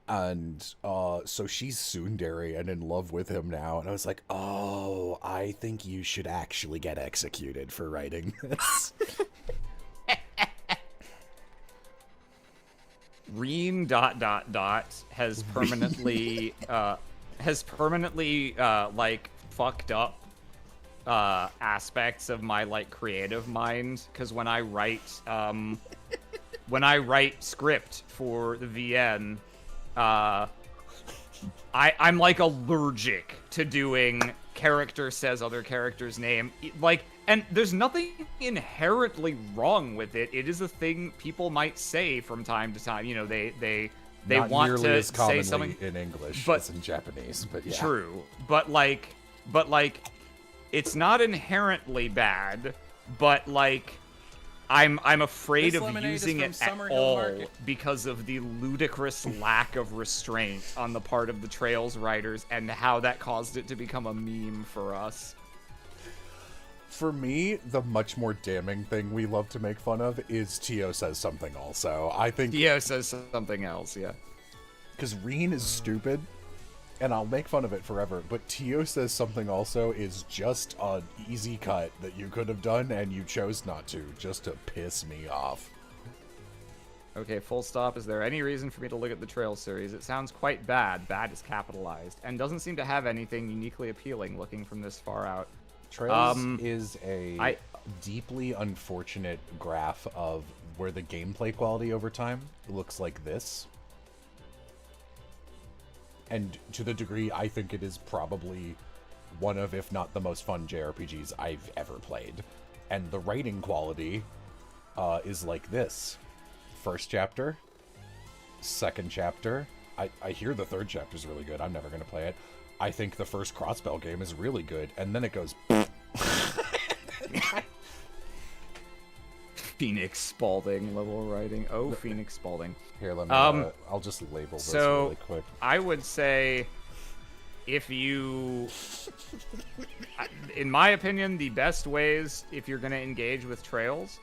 And so she's tsundere and in love with him now, and I was like, oh, I think you should actually get executed for writing this. Reen ... has permanently like fucked up aspects of my like creative mind, because when I write script for the VN, I'm like allergic to doing character says other character's name, like, and there's nothing inherently wrong with it. It is a thing people might say from time to time. You know, they Not want nearly to as commonly say something in English but, as in Japanese, but yeah. True, but like, it's not inherently bad, but like, I'm afraid This of lemonade is using from it at Summerhill all Market. because of the ludicrous lack of restraint on the part of the Trails writers and how that caused it to become a meme for us. For me, the much more damning thing we love to make fun of is Tio says something also. I think Tio says something else, yeah. because Reen is stupid, and I'll make fun of it forever, but Tio says something also is just an easy cut that you could have done, and you chose not to, just to piss me off. Okay, full stop. Is there any reason for me to look at the Trails series? It sounds quite bad. Bad is capitalized. And doesn't seem to have anything uniquely appealing looking from this far out. Trails is a deeply unfortunate graph of where the gameplay quality over time looks like this. And to the degree I think it is probably one of, if not the most fun JRPGs I've ever played. And the writing quality is like this. First chapter, second chapter. I hear the third chapter is really good. I'm never going to play it. I think the first Crossbell game is really good, and then it goes... Phoenix Spalding level writing. Oh, Phoenix Spalding. Here, let me... I'll just label this really quick. I would say if you... in my opinion, the best ways, if you're going to engage with Trails...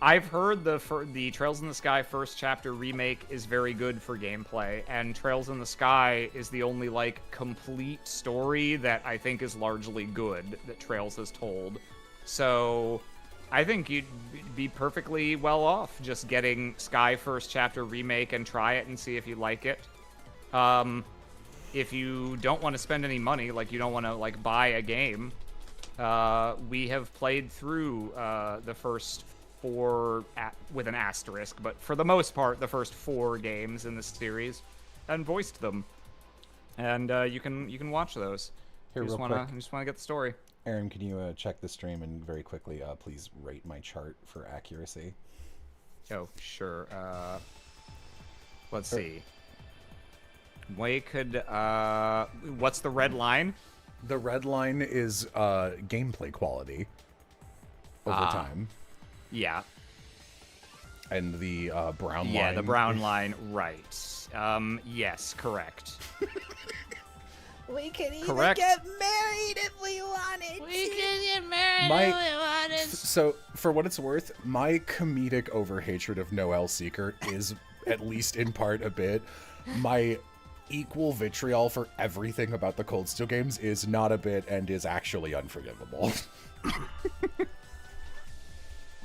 I've heard the Trails in the Sky first chapter remake is very good for gameplay, and Trails in the Sky is the only, like, complete story that I think is largely good that Trails has told. So I think you'd be perfectly well off just getting Sky first chapter remake and try it and see if you like it. If you don't want to spend any money, like you don't want to, like, buy a game, we have played through the first 4 with an asterisk, but for the most part, the first 4 games in the series, and voiced them. And you can watch those. Here, you just real wanna quick. you just wanna get the story. Aaron, can you check the stream and very quickly, please rate my chart for accuracy? Oh, sure. Let's see. We could. What's the red line? The red line is gameplay quality over time. Yeah. And the brown line. Yeah, the brown line, right. Yes, correct. We can even Correct. get married if we wanted. We can get married My- if we wanted. So, for what it's worth, my comedic over-hatred of Noel Seeker is, at least in part, a bit. My equal vitriol for everything about the Cold Steel games is not a bit and is actually unforgivable.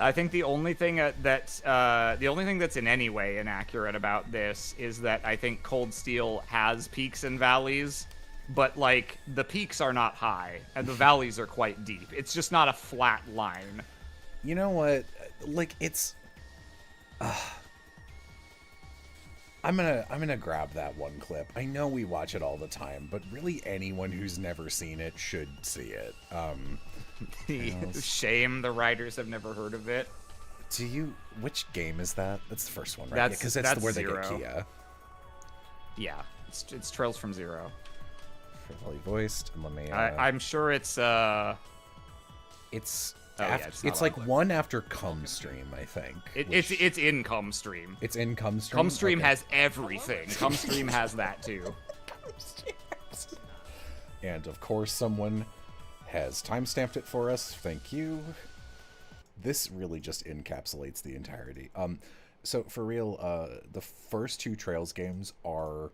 I think the only thing that's in any way inaccurate about this is that I think Cold Steel has peaks and valleys, but like the peaks are not high and the valleys are quite deep. It's just not a flat line. You know what? Like, it's... I'm gonna grab that one clip. I know we watch it all the time, but really anyone who's never seen it should see it. Shame the writers have never heard of it. Which game is that? That's the first one, right? That's- Because that's where they Zero. get Kia. Yeah, it's Trails from Zero. Fully voiced. And let me. I'm sure it's It's it's it's not like on one after Cum Stream, I think. it's in Cum Stream. It's in Cum Stream. Cum Stream Okay. has everything. Cum Stream has that too. And of course, someone has timestamped it for us. Thank you. This really just encapsulates the entirety. So for real, the first 2 Trails games are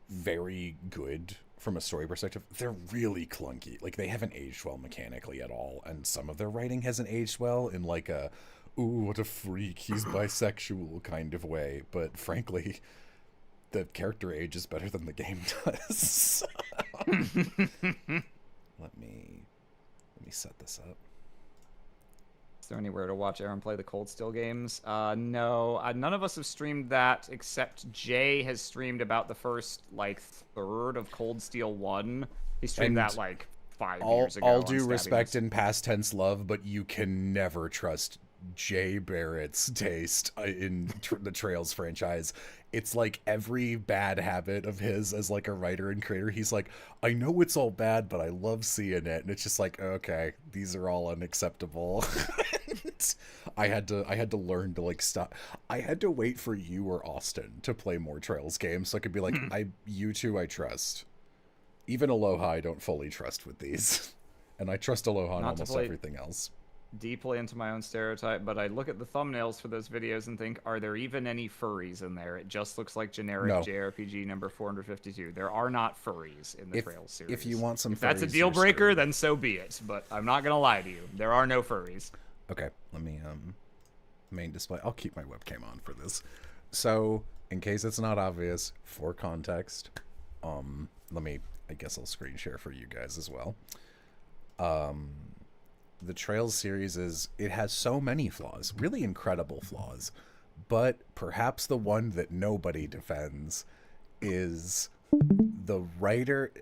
very good from a story perspective. They're really clunky. Like, they haven't aged well mechanically at all, and some of their writing hasn't aged well in like a, ooh, what a freak, he's bisexual kind of way. But frankly, the character ages better than the game does. Let me set this up. Is there anywhere to watch Aaron play the Cold Steel games? No, none of us have streamed that except Jay has streamed about the first like third of Cold Steel 1. He streamed And that like 5 years ago. All on due respect Stabbies. and past tense love, but you can never trust Jay Barrett's taste in the Trails franchise. It's like every bad habit of his as like a writer and creator. He's like, I know it's all bad, but I love seeing it. And it's just like, okay, these are all unacceptable. I had to learn to like stop. I had to wait for you or Austin to play more Trails games so I could be like, you two I trust. Even Aloha I don't fully trust with these. And I trust Aloha on almost everything else. Deeply into my own stereotype, but I look at the thumbnails for those videos and think, are there even any furries in there? It just looks like generic JRPG number 452. There are not furries in the Trails series. If you want some if that's a furries, deal breaker, then so be it. But I'm not gonna lie to you. There are no furries. Okay, let me main display. I'll keep my webcam on for this. So, in case it's not obvious, for context, I guess I'll screen share for you guys as well. The Trails series it has so many flaws, really incredible flaws, but perhaps the one that nobody defends is the writer.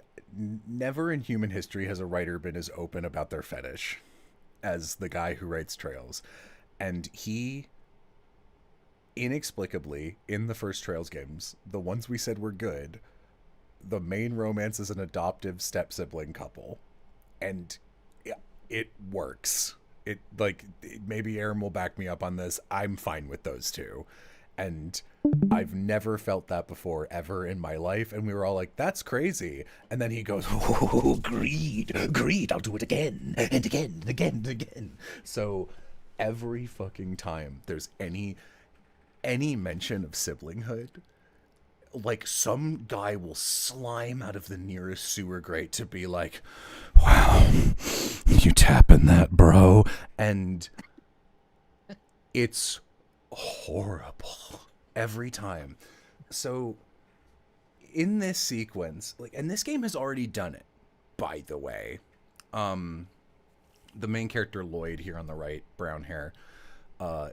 Never in human history has a writer been as open about their fetish as the guy who writes Trails. And he, inexplicably, in the first Trails games, the ones we said were good, the main romance is an adoptive step-sibling couple. And it works. Maybe Aaron will back me up on this. I'm fine with those two. And I've never felt that before ever in my life. And we were all like, that's crazy. And then he goes, oh, greed, I'll do it again and again and again and again. So every fucking time there's any mention of siblinghood, like some guy will slime out of the nearest sewer grate to be like, wow, you tapping that, bro? And it's horrible every time. So in this sequence, and this game has already done it, by the way. The main character Lloyd here on the right, brown hair,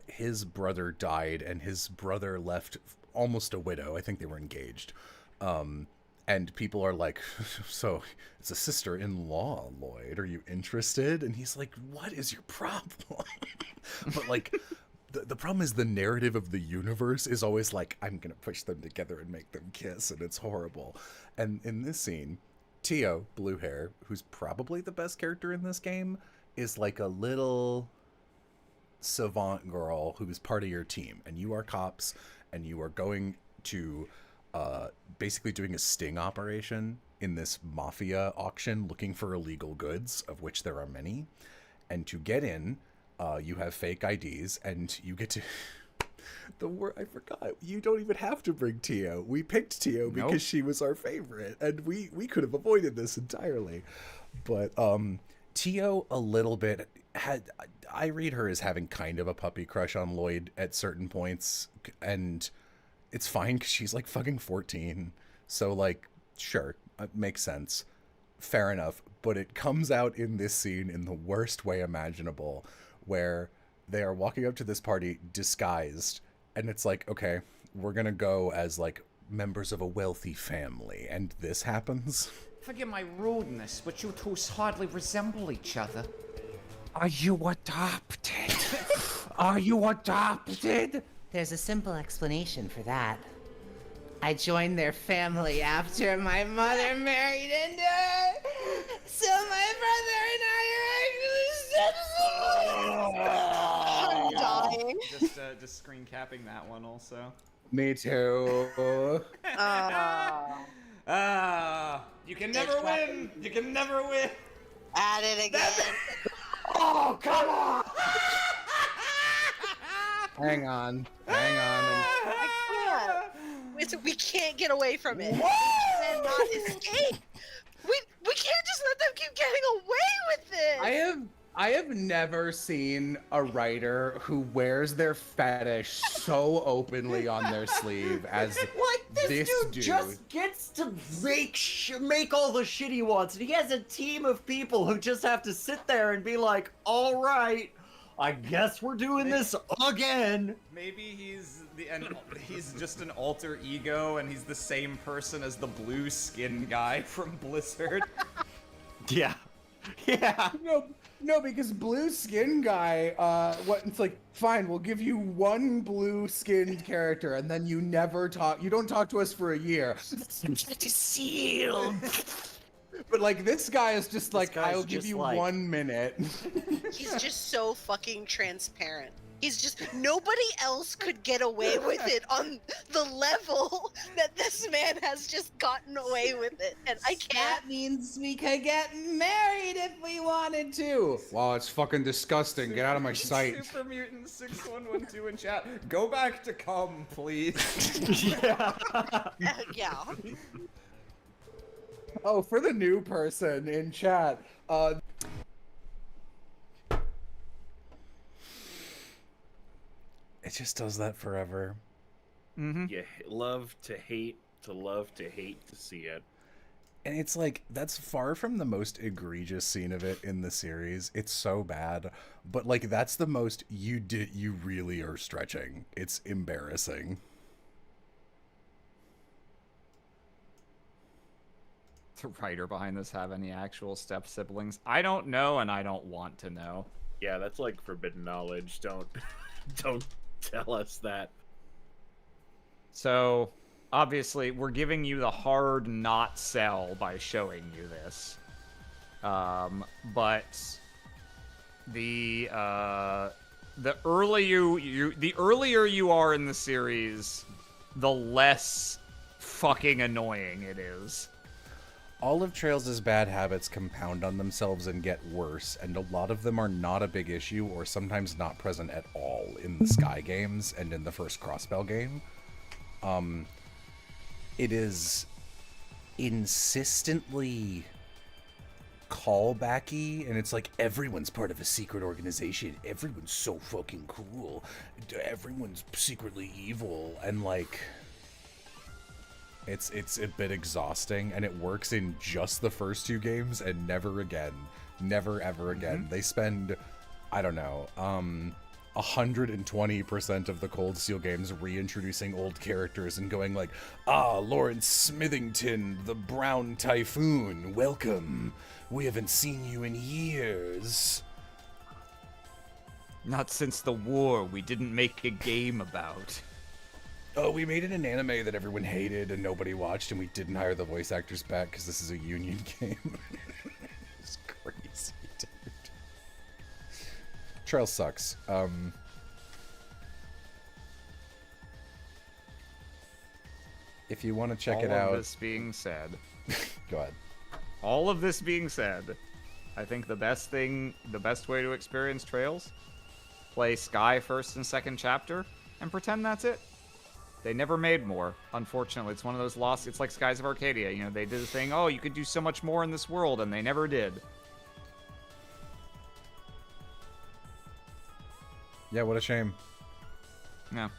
his brother died and his brother left almost a widow. I think they were engaged. And people are like, so it's a sister-in-law, Lloyd. Are you interested? And he's like, what is your problem? But like, the problem is the narrative of the universe is always like, I'm going to push them together and make them kiss. And it's horrible. And in this scene, Tio, blue hair, who's probably the best character in this game, is like a little savant girl who is part of your team. And you are cops. And you are going to basically doing a sting operation in this mafia auction looking for illegal goods, of which there are many. And to get in, you have fake IDs, and you get to... I forgot. You don't even have to bring Tio. We picked Tio because she was our favorite, and we could have avoided this entirely. But Tio, a little bit... I read her as having kind of a puppy crush on Lloyd at certain points, and it's fine because she's like fucking 14. So like, sure, it makes sense. Fair enough. But it comes out in this scene in the worst way imaginable, where they are walking up to this party disguised, and it's like, okay, we're gonna go as like members of a wealthy family, and this happens. Forgive my rudeness, but you two hardly resemble each other. Are you adopted? Are you adopted? There's a simple explanation for that. I joined their family after my mother married into her. So my brother and I are actually I'm dying. Just screen capping that one also. Me too. You can never win. You can never win. At it again. Oh, come on! Hang on. I can't. We can't get away from it. We cannot escape. We can't just let them keep getting away with this. I have never seen a writer who wears their fetish so openly on their sleeve as like this dude just gets to make all the shit he wants, and he has a team of people who just have to sit there and be like, all right, I guess we're doing this again. Maybe he's just an alter ego, and he's the same person as the blue skin guy from Blizzard. Yeah. Yeah. No, because blue skin guy, it's like, fine, we'll give you one blue skinned character, and then you never talk. You don't talk to us for a year. Sealed. But like this guy is just like, I'll give you 1 minute. He's just so fucking transparent. He's just, nobody else could get away with it on the level that this man has just gotten away with it, and I can't. That means we could get married if we wanted to. Wow, it's fucking disgusting. Get out of my sight. Super Mutant 6112 in chat. Go back to cum, please. Yeah. Yeah. Oh, for the new person in chat, it just does that forever. Mm-hmm. You love to hate to see it. And it's like, that's far from the most egregious scene of it in the series. It's so bad. But like, that's the most you really are stretching. It's embarrassing. The writer behind this have any actual step siblings? I don't know, and I don't want to know. Yeah, that's like forbidden knowledge. Don't tell us that. So, obviously, we're giving you the hard not sell by showing you this. But the earlier you are in the series, the less fucking annoying it is. All of Trails' bad habits compound on themselves and get worse, and a lot of them are not a big issue or sometimes not present at all in the Sky games and in the first Crossbell game. It is insistently callbacky, and it's like, everyone's part of a secret organization. Everyone's so fucking cool. Everyone's secretly evil, and like... It's a bit exhausting, and it works in just the first 2 games and never again. Never, ever again. Mm-hmm. They spend, I don't know, 120% of the Cold Steel games reintroducing old characters and going like, Lawrence Smithington, the Brown Typhoon, welcome. We haven't seen you in years. Not since the war we didn't make a game about. Oh, we made it an anime that everyone hated and nobody watched, and we didn't hire the voice actors back because this is a union game. It's crazy, dude. Trail sucks. If you want to check it out... All of this being said... Go ahead. All of this being said, I think the best way to experience Trails, play Sky first and second chapter, and pretend that's it. They never made more, unfortunately. It's one of those lost... It's like Skies of Arcadia. You know, they did the thing, oh, you could do so much more in this world, and they never did. Yeah, what a shame. Yeah.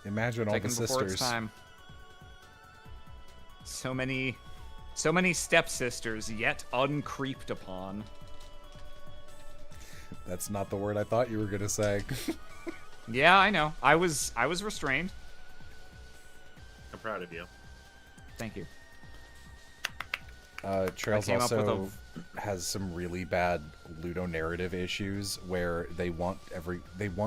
Imagine all the sisters. Its time. So many stepsisters, yet uncreeped upon. That's not the word I thought you were gonna say. Yeah, I know. I was restrained. I'm proud of you. Thank you. Trails also has some really bad ludonarrative issues where they want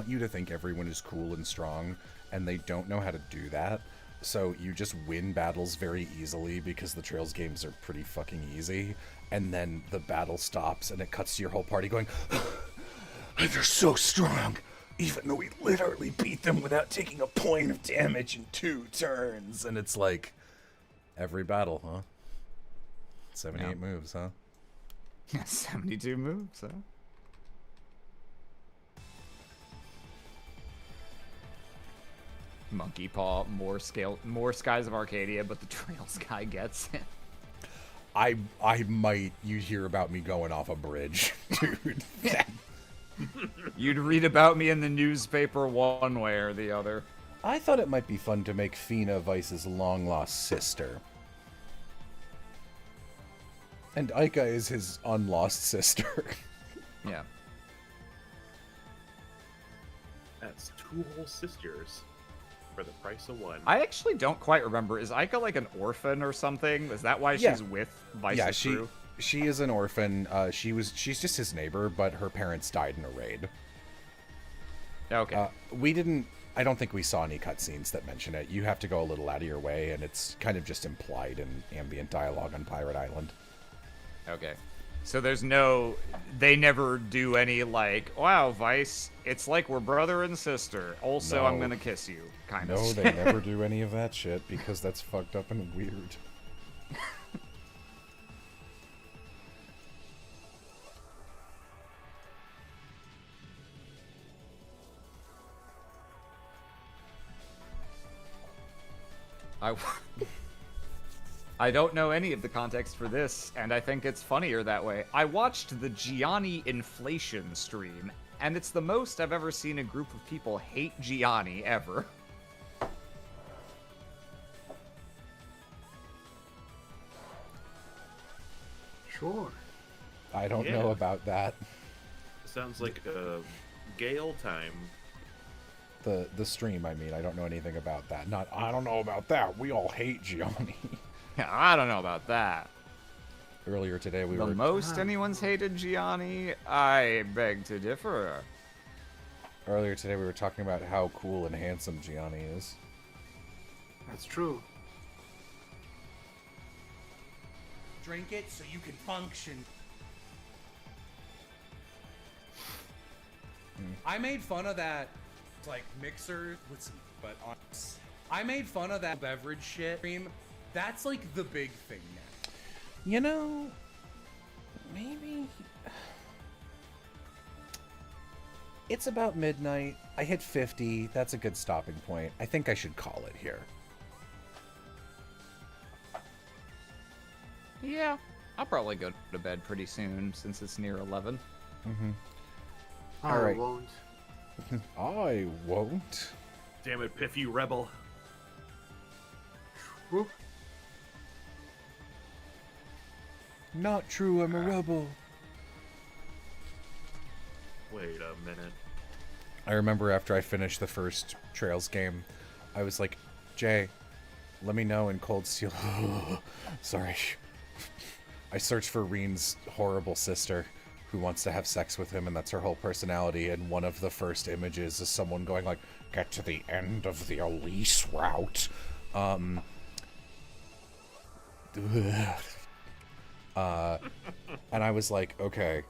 you to think everyone is cool and strong, and they don't know how to do that. So you just win battles very easily because the Trails games are pretty fucking easy, and then the battle stops and it cuts to your whole party going, they're so strong, even though we literally beat them without taking a point of damage in 2 turns. And it's like, every battle, huh? 78 moves, huh? Yeah, 72 moves, huh? Monkey Paw, more Skies of Arcadia, but the Trails guy gets it. I might, you hear about me going off a bridge, dude. You'd read about me in the newspaper one way or the other. I thought it might be fun to make Fina Vice's long-lost sister. And Aika is his unlost sister. Yeah. That's 2 whole sisters for the price of 1. I actually don't quite remember. Is Aika like an orphan or something? Is that why she's with Vice's crew? She is an orphan. She's just his neighbor, but her parents died in a raid. Okay. I don't think we saw any cutscenes that mention it. You have to go a little out of your way, and it's kind of just implied in ambient dialogue on Pirate Island. Okay. So they never do any like, wow, Vice, it's like we're brother and sister. Also, No. I'm gonna kiss you, kind of. No, they never do any of that shit, because that's fucked up and weird. I don't know any of the context for this, and I think it's funnier that way. I watched the Gianni inflation stream, and it's the most I've ever seen a group of people hate Gianni ever. Sure. I don't know about that. Sounds like a Gale time. The stream, I mean, I don't know anything about that. I don't know about that. We all hate Gianni. Yeah, I don't know about that. Earlier today we The were... most anyone's hated Gianni? I beg to differ. Earlier today we were talking about how cool and handsome Gianni is. That's true. Drink it so you can function. I made fun of that, like, mixer with some, but on. I made fun of that beverage shit. That's like the big thing now. You know, maybe... It's about midnight. I hit 50. That's a good stopping point. I think I should call it here. Yeah, I'll probably go to bed pretty soon since it's near 11. Mm-hmm. I Alright. won't. I won't. Damn it, Piff, you rebel. Whoop. Not true, I'm a rebel. Wait a minute. I remember after I finished the first Trails game, I was like, Jay, let me know in Cold Steel. Sorry. I searched for Reen's horrible sister who wants to have sex with him, and that's her whole personality, and one of the first images is someone going like, get to the end of the Elise route. And I was like, okay,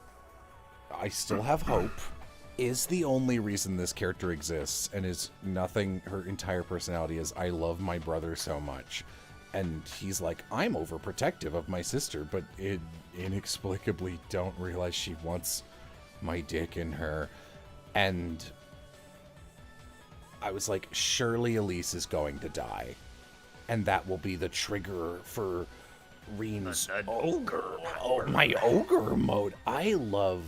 I still have hope. Is the only reason this character exists, and is nothing, her entire personality is, I love my brother so much. And he's like, I'm overprotective of my sister, but inexplicably don't realize she wants my dick in her. And I was like, surely Elise is going to die. And that will be the trigger for Reen's ogre. Oh, my ogre mode. I love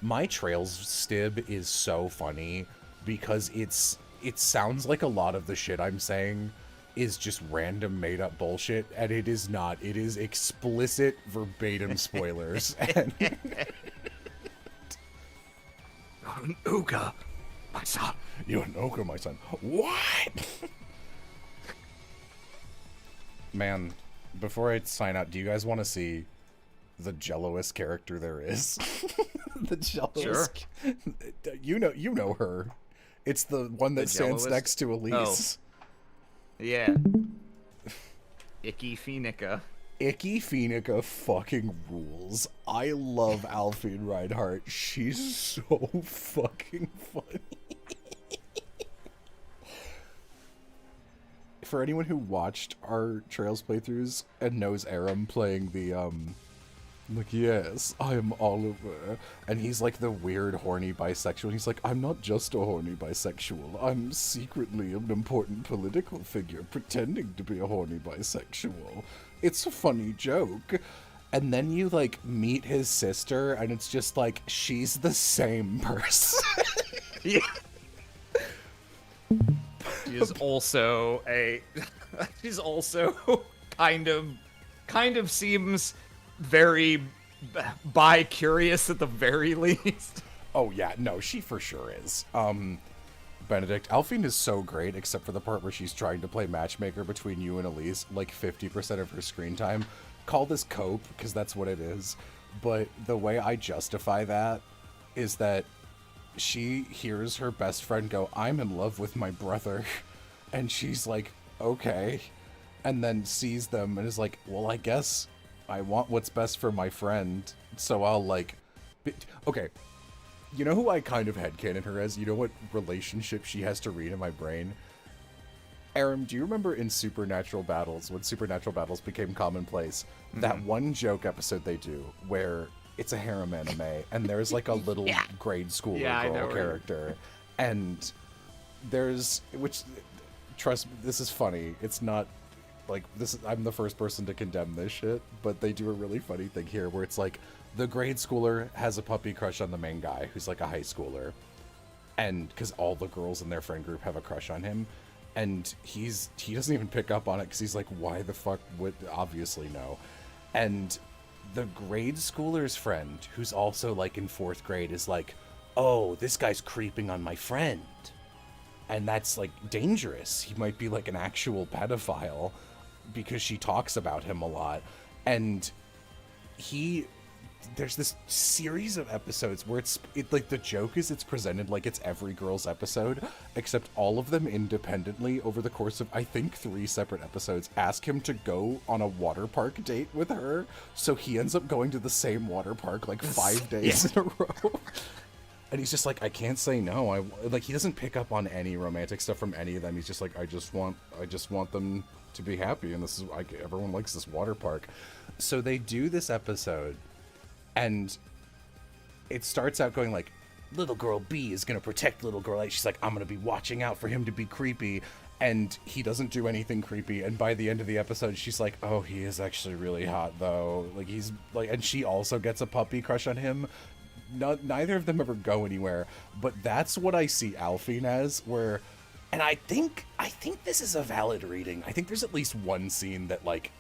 my Trails stib is so funny because it sounds like a lot of the shit I'm saying is just random made up bullshit, and it is not. It is explicit verbatim spoilers. And You're an ogre, my son. You're an ogre, my son. What? Man, before I sign out, do you guys want to see the jelloest character there is? The jelloest. Sure. You know her. It's the one that stands next to Elise. Oh. Yeah. Icky Phoenica. Icky Phoenica fucking rules. I love Alphine Reinhardt. She's so fucking funny. For anyone who watched our Trails playthroughs and knows Aram playing the, like, yes, I am Oliver. And he's like the weird, horny bisexual. He's like, I'm not just a horny bisexual. I'm secretly an important political figure pretending to be a horny bisexual. It's a funny joke. And then you, like, meet his sister, and it's just like, she's the same person. Yeah. She is also she's also kind of seems very bi-curious at the very least. Oh yeah, no, she for sure is. Benedict, Alphine is so great, except for the part where she's trying to play matchmaker between you and Elise, like 50% of her screen time. call this cope because that's what it is, but the way I justify that is that she hears her best friend go, "I'm in love with my brother," and she's like, okay, and then sees them and is like, well, I guess I want what's best for my friend, so I'll like okay, you know who I kind of headcanon her as? You know what relationship she has to Reed in my brain? Aram, do you remember in Supernatural Battles, when Supernatural Battles became commonplace, that one joke episode they do where it's a harem anime and there's like a little grade schooler girl character, and there's, which, trust me, this is funny, it's not like this, I'm the first person to condemn this shit, but they do a really funny thing here where it's like the grade schooler has a puppy crush on the main guy who's like a high schooler, and because all the girls in their friend group have a crush on him, and he doesn't even pick up on it because he's like, why the fuck would, obviously no. And the grade schooler's friend, who's also like in 4th grade, is like, oh, this guy's creeping on my friend, and that's like dangerous, he might be like an actual pedophile, because she talks about him a lot. And there's this series of episodes where it's like, the joke is it's presented like it's every girl's episode, except all of them independently over the course of, I think, 3 separate episodes, ask him to go on a water park date with her, so he ends up going to the same water park like 5 days in a row. And he's just like, I can't say no. Like, he doesn't pick up on any romantic stuff from any of them. He's just like, I just want them to be happy, and this is, like, everyone likes this water park. So they do this episode, and it starts out going like, little girl B is gonna protect little girl A. She's like, I'm gonna be watching out for him to be creepy, and he doesn't do anything creepy. And by the end of the episode, she's like, oh, he is actually really hot though. Like, he's like, and she also gets a puppy crush on him. Neither of them ever go anywhere, but that's what I see Alphine as, where, and I think this is a valid reading. I think there's at least one scene that like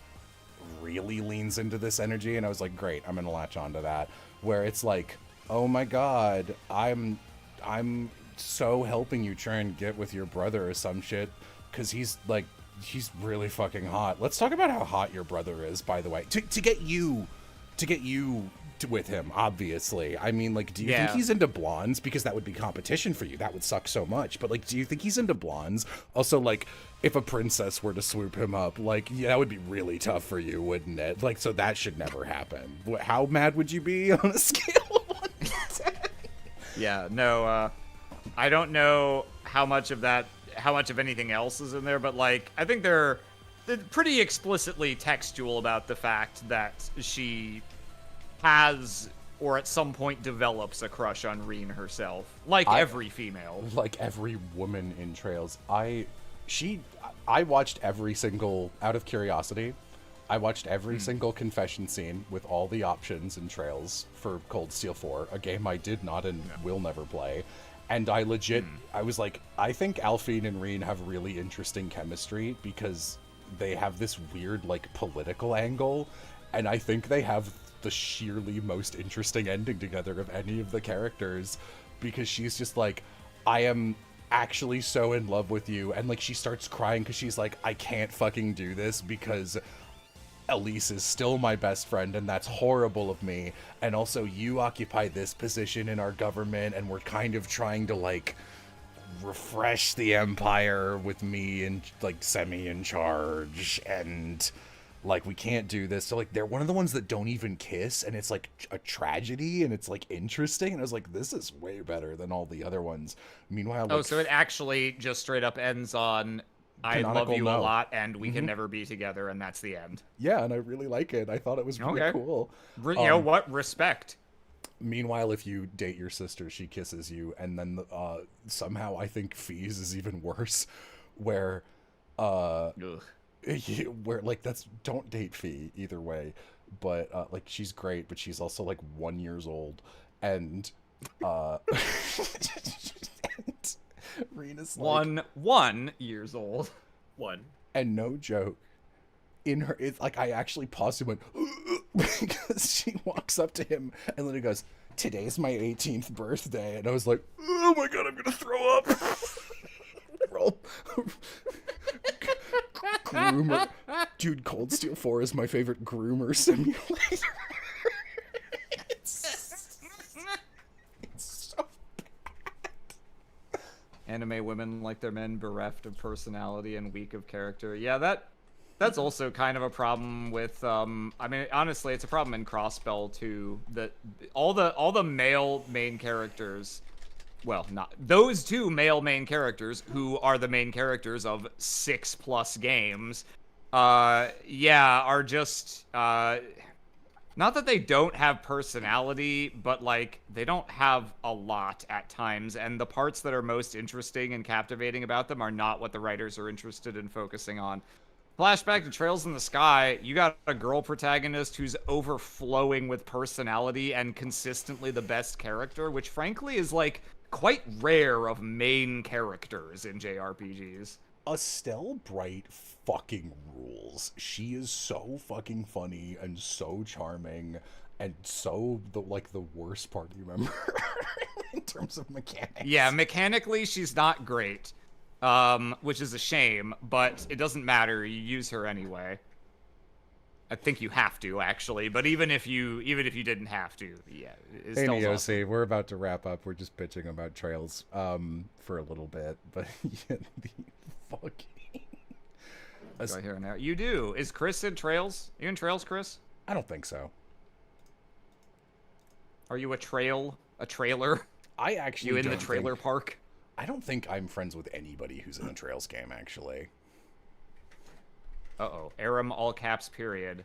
really leans into this energy, and I was like, great, I'm gonna latch onto that, where it's like, oh my god, I'm so helping you try and get with your brother or some shit, because he's really fucking hot. Let's talk about how hot your brother is, by the way, to get you with him, obviously. I mean, like, do you think he's into blondes? Because that would be competition for you. That would suck so much. But like, do you think he's into blondes? Also, like, if a princess were to swoop him up, like, yeah, that would be really tough for you, wouldn't it? Like, so that should never happen. How mad would you be on a scale of 1 to 10? Yeah, no, I don't know how much of anything else is in there, but like, I think they're pretty explicitly textual about the fact that she has, or at some point develops, a crush on Reen herself, like every female, like every woman in Trails. I watched every single, out of curiosity, I watched every single confession scene with all the options in Trails for Cold Steel 4, a game I did not and will never play. And I legit, I was like, I think Alphine and Reen have really interesting chemistry because they have this weird, like, political angle, and I think they have the sheerly most interesting ending together of any of the characters, because she's just like, I am actually so in love with you, and like, she starts crying because she's like, I can't fucking do this because Elise is still my best friend, and that's horrible of me, and also you occupy this position in our government, and we're kind of trying to like refresh the empire with me and like semi in charge, and like, we can't do this. So like, they're one of the ones that don't even kiss, and it's like a tragedy, and it's like interesting, and I was like, this is way better than all the other ones. Meanwhile, like, so it actually just straight up ends on, I love you a lot, and we can never be together, and that's the end. Yeah, and I really like it. I thought it was really cool. You know what? Respect. Meanwhile, if you date your sister, she kisses you, and then somehow I think Fees is even worse, where where like, that's, don't date Fee either way, but like, she's great, but she's also like 1 year old, and and Rena's like 1 year old. And no joke, in her, it's like, I actually paused and went because she walks up to him and literally goes, today's my 18th birthday, and I was like, oh my god, I'm gonna throw up. groomer. Dude, Cold Steel 4 is my favorite groomer simulator. it's so Anime women like their men bereft of personality and weak of character. Yeah, that's also kind of a problem with I mean, honestly, it's a problem in Crossbell too, that all the male main characters, well, not those two male main characters who are the main characters of 6+ games, are just not that they don't have personality, but like they don't have a lot at times, and the parts that are most interesting and captivating about them are not what the writers are interested in focusing on. Flashback to Trails in the Sky, you got a girl protagonist who's overflowing with personality and consistently the best character, which frankly is like quite rare of main characters in JRPGs. Estelle Bright fucking rules. She is so fucking funny and so charming and so the worst part you remember in terms of mechanics. Yeah, mechanically she's not great. Which is a shame, but it doesn't matter. You use her anyway. I think you have to, actually. But even if you didn't have to, yeah. Hey, Neoc, we're about to wrap up. We're just bitching about Trails for a little bit, but yeah, the fucking. Go here now. You do. Is Chris in Trails? Are you in Trails, Chris? I don't think so. Are you a trailer? I actually. You in the trailer park? I don't think I'm friends with anybody who's in a Trails game, actually. Uh-oh. Aram all caps period.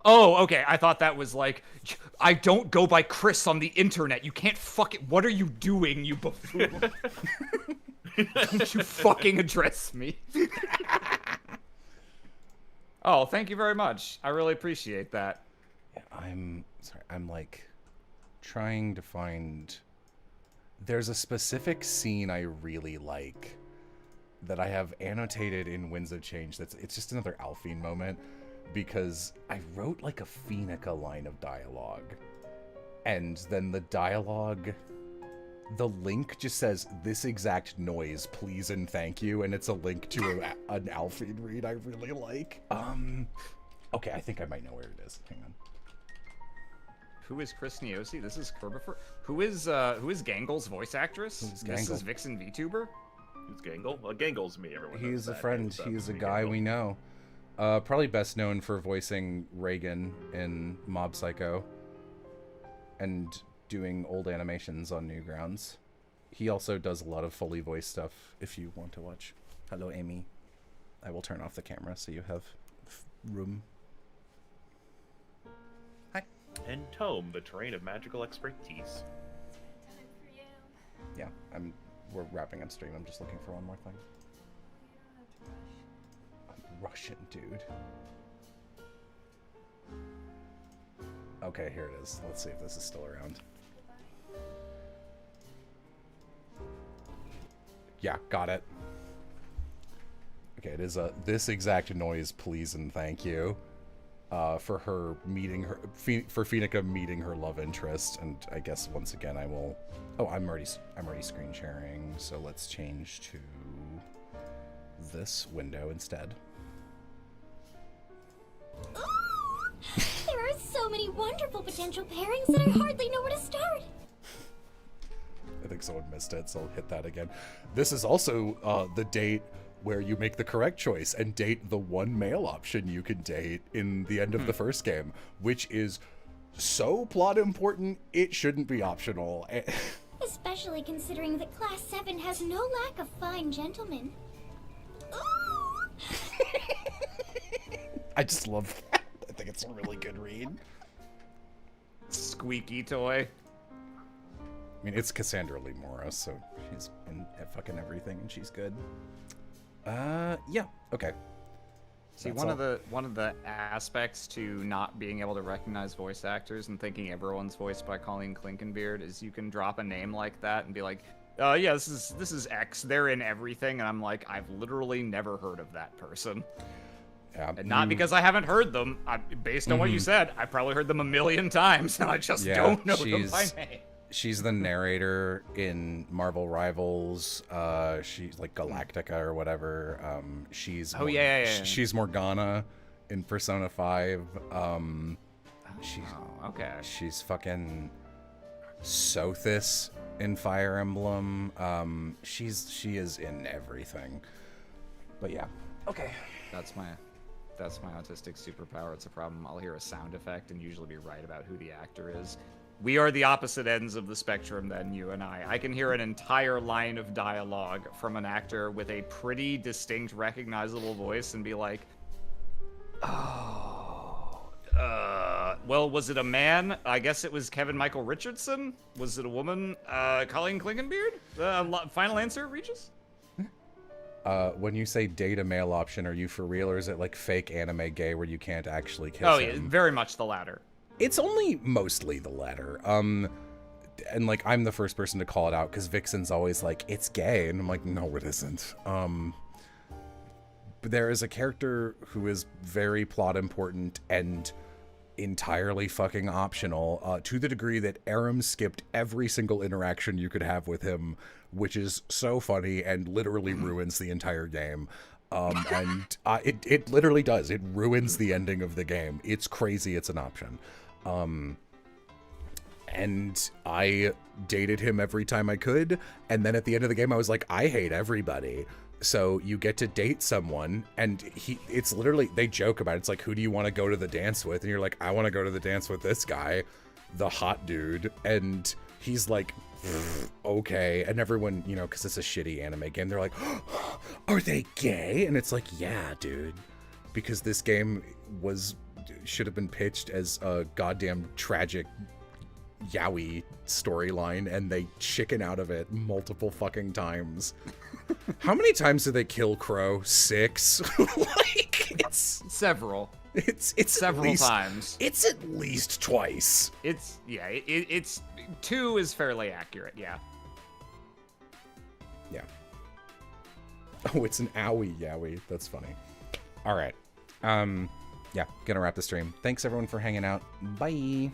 Oh, okay. I thought that was like, I don't go by Chris on the internet. You can't fucking... What are you doing, you buffoon? Don't you fucking address me. Oh, thank you very much. I really appreciate that. Yeah, I'm sorry. I'm like trying to find... There's a specific scene I really like that I have annotated in Winds of Change. It's just another Alphine moment, because I wrote like a Phoenica line of dialogue, and then the dialogue, the link just says this exact noise, please and thank you, and it's a link to an Alphine read I really like. Okay, I think I might know where it is. Hang on. Who is Chris Neosi? This is Kerbifer. Who is Gangle's voice actress? This is Vixen VTuber. Who's Gangle? Well, Gangle's me. Everyone. He's a friend. He's a guy we know. Probably best known for voicing Reagan in Mob Psycho and doing old animations on Newgrounds. He also does a lot of fully voiced stuff if you want to watch. Hello, Amy. I will turn off the camera so you have room. And Tome, the terrain of magical expertise. Yeah, we're wrapping up stream. I'm just looking for one more thing. I'm Russian, dude. Okay, here it is. Let's see if this is still around. Yeah, got it. Okay, it is this exact noise, please and thank you. For her meeting her, for Phoenica meeting her love interest, and I guess once again I will. Oh, I'm already screen sharing, so let's change to this window instead. Ooh, there are so many wonderful potential pairings that I hardly know where to start. I think someone missed it, so I'll hit that again. This is also the date where you make the correct choice and date the one male option you can date in the end of the first game, which is so plot important it shouldn't be optional. Especially considering that Class 7 has no lack of fine gentlemen. Ooh. I just love that. I think it's a really good read. Squeaky toy. I mean, it's Cassandra Lee Morris, so she's in fucking everything and she's good. Yeah, okay. See, one of the aspects to not being able to recognize voice actors and thinking everyone's voiced by Colleen Clinkenbeard is you can drop a name like that and be like, yeah, this is X. They're in everything, and I'm like, I've literally never heard of that person. Yeah, and not because I haven't heard them. Based on what you said, I've probably heard them a million times, and I just don't know them by name. She's the narrator in Marvel Rivals. She's like Galactica or whatever. She's she's Morgana in Persona 5. She's fucking Sothis in Fire Emblem. She is in everything. But yeah. Okay. That's my autistic superpower. It's a problem. I'll hear a sound effect and usually be right about who the actor is. We are the opposite ends of the spectrum then, you and I. I can hear an entire line of dialogue from an actor with a pretty distinct, recognizable voice and be like, well, was it a man? I guess it was Kevin Michael Richardson. Was it a woman? Colleen Klingenbeard? Final answer, Regis? When you say data male option, are you for real, or is it like fake anime gay where you can't actually kiss Oh, him? yeah, very much the latter. It's only mostly the latter. And like, I'm the first person to call it out because Vixen's always like, it's gay. And I'm like, no, it isn't. But there is a character who is very plot important and entirely fucking optional, to the degree that Aram skipped every single interaction you could have with him, which is so funny and literally ruins the entire game. It literally does. It ruins the ending of the game. It's crazy. It's an option. And I dated him every time I could. And then at the end of the game, I was like, I hate everybody. So you get to date someone, and it's literally, they joke about it. It's like, who do you want to go to the dance with? And you're like, I want to go to the dance with this guy, the hot dude. And he's like, okay. And everyone, you know, because it's a shitty anime game, they're like, oh, are they gay? And it's like, yeah, dude. Because this game should have been pitched as a goddamn tragic yaoi storyline, and they chicken out of it multiple fucking times. How many times did they kill Crow? 6? Like, it's several. It's several times. It's at least twice. It's 2 is fairly accurate. Yeah. Yeah. Oh, it's an owie yowie. That's funny. All right. Yeah, gonna wrap the stream. Thanks everyone for hanging out. Bye.